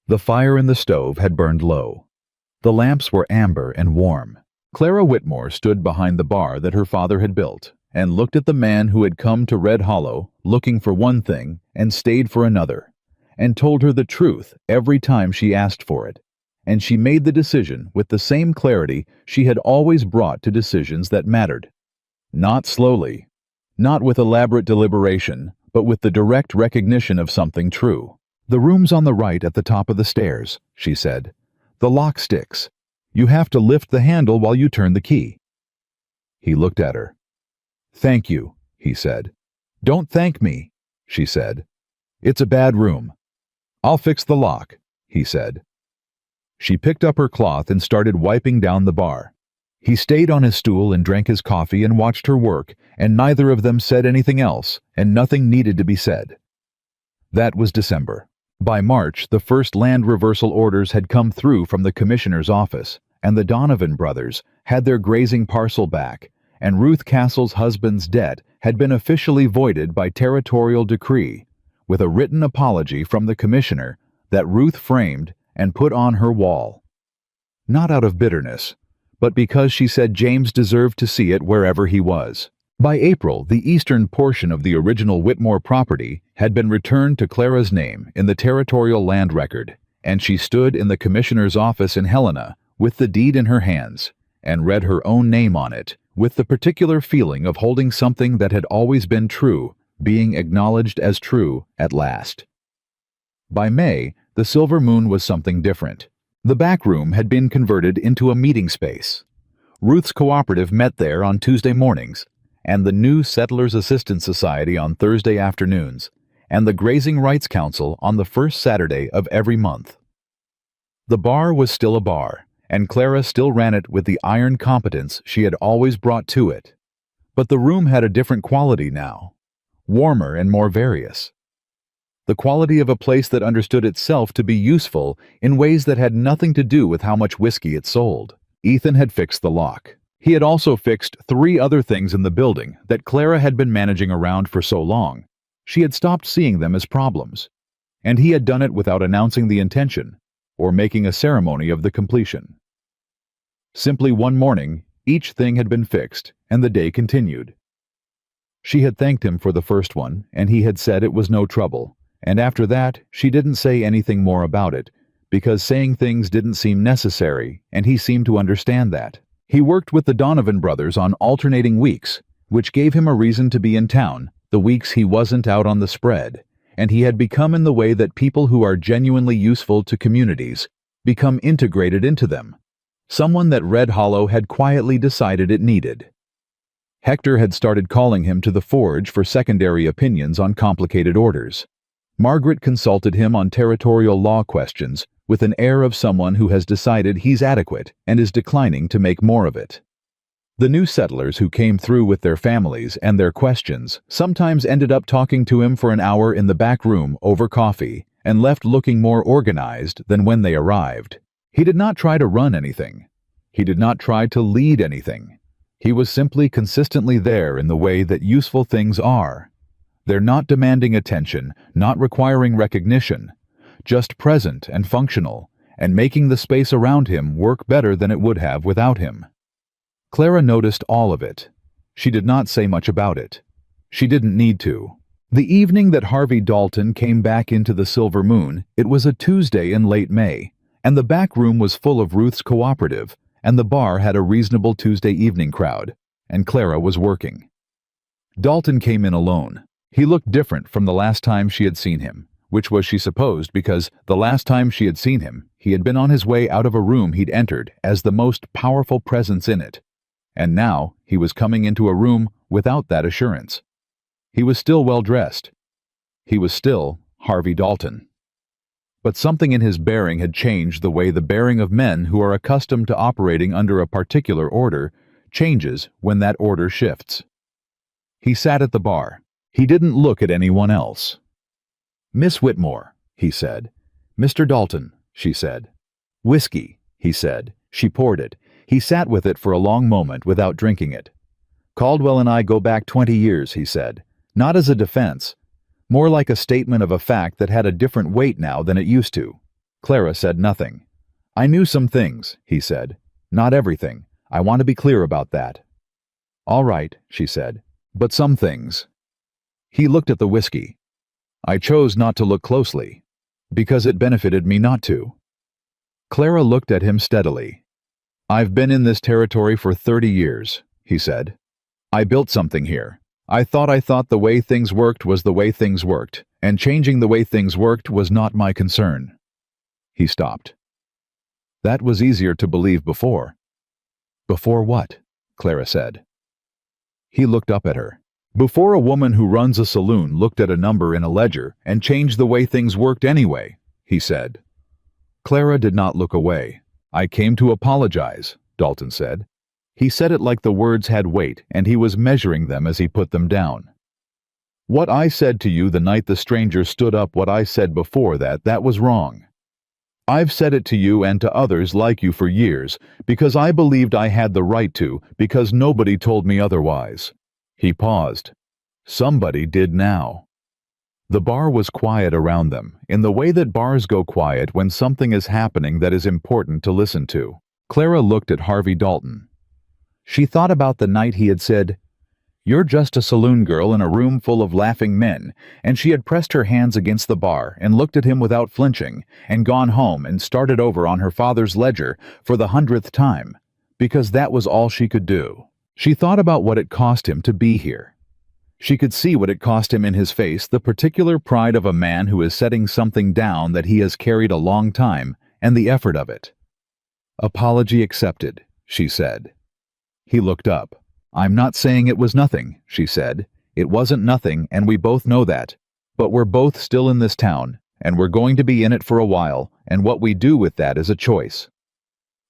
The fire in the stove had burned low. The lamps were amber and warm. Clara Whitmore stood behind the bar that her father had built, and looked at the man who had come to Red Hollow, looking for one thing, and stayed for another, and told her the truth every time she asked for it. And she made the decision with the same clarity she had always brought to decisions that mattered. Not slowly, not with elaborate deliberation, but with the direct recognition of something true. "The room's on the right at the top of the stairs," she said. "The lock sticks. You have to lift the handle while you turn the key." He looked at her. "Thank you," he said. "Don't thank me," she said. "It's a bad room." "I'll fix the lock," he said. She picked up her cloth and started wiping down the bar. He stayed on his stool and drank his coffee and watched her work, and neither of them said anything else, and nothing needed to be said. That was December. By March, the first land reversal orders had come through from the commissioner's office, and the Donovan brothers had their grazing parcel back, and Ruth Castle's husband's debt had been officially voided by territorial decree, with a written apology from the commissioner that Ruth framed and put on her wall. Not out of bitterness, but because she said James deserved to see it wherever he was. By April, the eastern portion of the original Whitmore property had been returned to Clara's name in the territorial land record, and she stood in the commissioner's office in Helena with the deed in her hands and read her own name on it, with the particular feeling of holding something that had always been true being acknowledged as true at last. By May, the Silver Moon was something different. The back room had been converted into a meeting space. Ruth's cooperative met there on Tuesday mornings, and the New Settlers Assistance Society on Thursday afternoons, and the Grazing Rights Council on the first Saturday of every month. The bar was still a bar, and Clara still ran it with the iron competence she had always brought to it. But the room had a different quality now, warmer and more various. The quality of a place that understood itself to be useful in ways that had nothing to do with how much whiskey it sold. Ethan had fixed the lock. He had also fixed 3 other things in the building that Clara had been managing around for so long. She had stopped seeing them as problems, and he had done it without announcing the intention or making a ceremony of the completion. Simply one morning, each thing had been fixed, and the day continued. She had thanked him for the first one, and he had said it was no trouble, and after that, she didn't say anything more about it, because saying things didn't seem necessary, and he seemed to understand that. He worked with the Donovan brothers on alternating weeks, which gave him a reason to be in town the weeks he wasn't out on the spread, and he had become in the way that people who are genuinely useful to communities become integrated into them, someone that Red Hollow had quietly decided it needed. Hector had started calling him to the forge for secondary opinions on complicated orders. Margaret consulted him on territorial law questions with an air of someone who has decided he's adequate and is declining to make more of it. The new settlers who came through with their families and their questions sometimes ended up talking to him for an hour in the back room over coffee and left looking more organized than when they arrived. He did not try to run anything. He did not try to lead anything. He was simply consistently there in the way that useful things are. They're not demanding attention, not requiring recognition, just present and functional, and making the space around him work better than it would have without him. Clara noticed all of it. She did not say much about it. She didn't need to. The evening that Harvey Dalton came back into the Silver Moon, it was a Tuesday in late May, and the back room was full of Ruth's cooperative, and the bar had a reasonable Tuesday evening crowd, and Clara was working. Dalton came in alone. He looked different from the last time she had seen him, which was, she supposed, because the last time she had seen him, he had been on his way out of a room he'd entered as the most powerful presence in it, and now he was coming into a room without that assurance. He was still well dressed. He was still Harvey Dalton. But something in his bearing had changed the way the bearing of men who are accustomed to operating under a particular order changes when that order shifts. He sat at the bar. He didn't look at anyone else. "Miss Whitmore," he said. "Mr. Dalton," she said. "Whiskey," he said. She poured it. He sat with it for a long moment without drinking it. "Caldwell and I go back 20 years, he said. Not as a defense. More like a statement of a fact that had a different weight now than it used to." Clara said nothing. "I knew some things," he said. "Not everything. I want to be clear about that." "All right," she said. "But some things." He looked at the whiskey. "I chose not to look closely, because it benefited me not to." Clara looked at him steadily. "I've been in this territory for 30 years, he said. "I built something here. I thought the way things worked was the way things worked, and changing the way things worked was not my concern." He stopped. "That was easier to believe before." "Before what?" Clara said. He looked up at her. "Before a woman who runs a saloon looked at a number in a ledger and changed the way things worked anyway," he said. Clara did not look away. "I came to apologize," Dalton said. He said it like the words had weight, and he was measuring them as he put them down. What I said to you the night the stranger stood up, what I said before that was wrong. I've said it to you and to others like you for years, because I believed I had the right to, because nobody told me otherwise. He paused. Somebody did now. The bar was quiet around them, in the way that bars go quiet when something is happening that is important to listen to. Clara looked at Harvey Dalton. She thought about the night he had said, "You're just a saloon girl in a room full of laughing men," and she had pressed her hands against the bar and looked at him without flinching, and gone home and started over on her father's ledger for the 100th time, because that was all she could do. She thought about what it cost him to be here. She could see what it cost him in his face, the particular pride of a man who is setting something down that he has carried a long time, and the effort of it. "Apology accepted," she said. He looked up. "I'm not saying it was nothing," she said. "It wasn't nothing, and we both know that. But we're both still in this town, and we're going to be in it for a while, and what we do with that is a choice."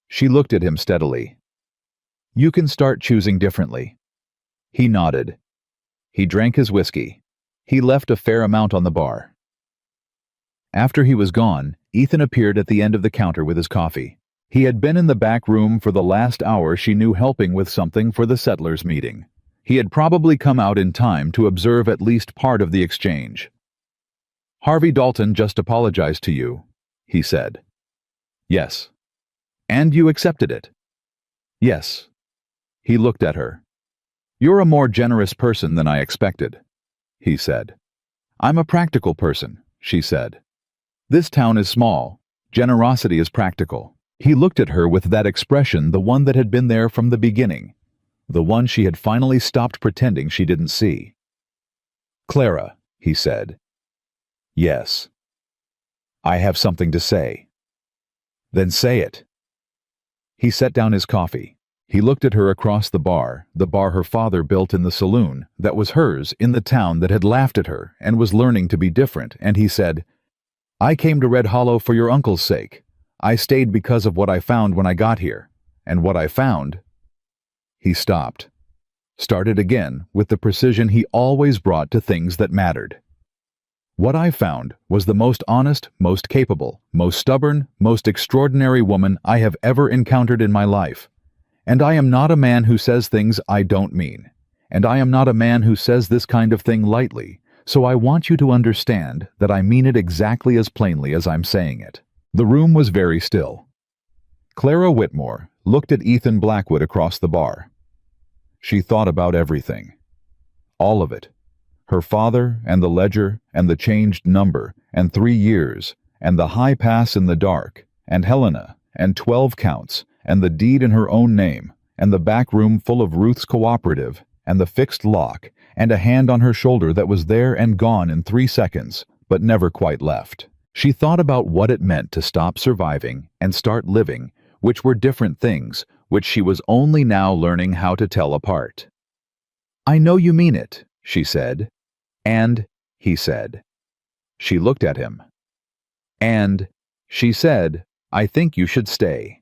She looked at him steadily. "You can start choosing differently." He nodded. He drank his whiskey. He left a fair amount on the bar. After he was gone, Ethan appeared at the end of the counter with his coffee. He had been in the back room for the last hour, she knew, helping with something for the settlers' meeting. He had probably come out in time to observe at least part of the exchange. "Harvey Dalton just apologized to you," he said. "Yes." "And you accepted it?" "Yes." He looked at her. "You're a more generous person than I expected," he said. "I'm a practical person," she said. "This town is small. Generosity is practical." He looked at her with that expression, the one that had been there from the beginning, the one she had finally stopped pretending she didn't see. "Clara," he said. "Yes." "I have something to say." "Then say it." He set down his coffee. He looked at her across the bar her father built in the saloon, that was hers in the town that had laughed at her and was learning to be different, and he said, "I came to Red Hollow for your uncle's sake. I stayed because of what I found when I got here. And what I found—" He stopped. Started again with the precision he always brought to things that mattered. "What I found was the most honest, most capable, most stubborn, most extraordinary woman I have ever encountered in my life. And I am not a man who says things I don't mean. And I am not a man who says this kind of thing lightly, so I want you to understand that I mean it exactly as plainly as I'm saying it." The room was very still. Clara Whitmore looked at Ethan Blackwood across the bar. She thought about everything. All of it. Her father, and the ledger, and the changed number, and 3 years, and the high pass in the dark, and Helena, and 12 counts, and the deed in her own name, and the back room full of Ruth's cooperative, and the fixed lock, and a hand on her shoulder that was there and gone in 3 seconds, but never quite left. She thought about what it meant to stop surviving and start living, which were different things, which she was only now learning how to tell apart. "I know you mean it," she said. "And," he said. She looked at him. "And," she said, "I think you should stay."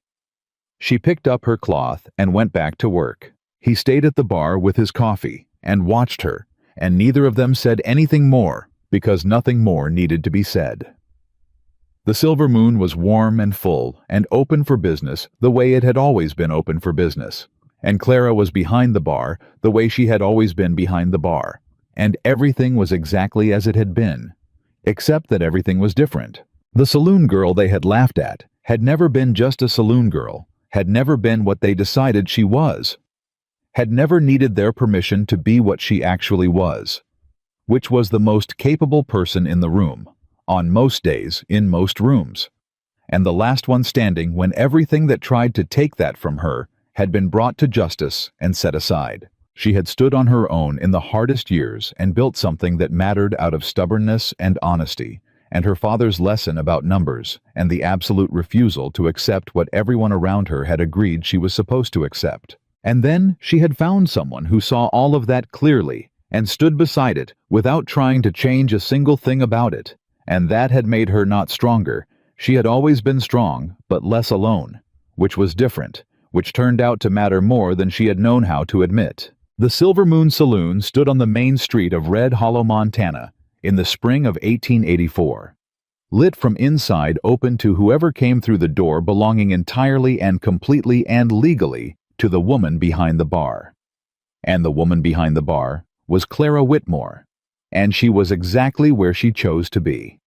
She picked up her cloth and went back to work. He stayed at the bar with his coffee and watched her, and neither of them said anything more, because nothing more needed to be said. The silver moon was warm and full and open for business the way it had always been open for business, and Clara was behind the bar the way she had always been behind the bar, and everything was exactly as it had been, except that everything was different. The saloon girl they had laughed at had never been just a saloon girl, had never been what they decided she was, had never needed their permission to be what she actually was, which was the most capable person in the room, on most days, in most rooms, and the last one standing when everything that tried to take that from her had been brought to justice and set aside. She had stood on her own in the hardest years and built something that mattered out of stubbornness and honesty, and her father's lesson about numbers, and the absolute refusal to accept what everyone around her had agreed she was supposed to accept. And then she had found someone who saw all of that clearly and stood beside it without trying to change a single thing about it. And that had made her not stronger. She had always been strong, but less alone, which was different, which turned out to matter more than she had known how to admit. The Silver Moon Saloon stood on the main street of Red Hollow, Montana, in the spring of 1884. Lit from inside, open to whoever came through the door, belonging entirely and completely and legally to the woman behind the bar. And the woman behind the bar was Clara Whitmore, and she was exactly where she chose to be.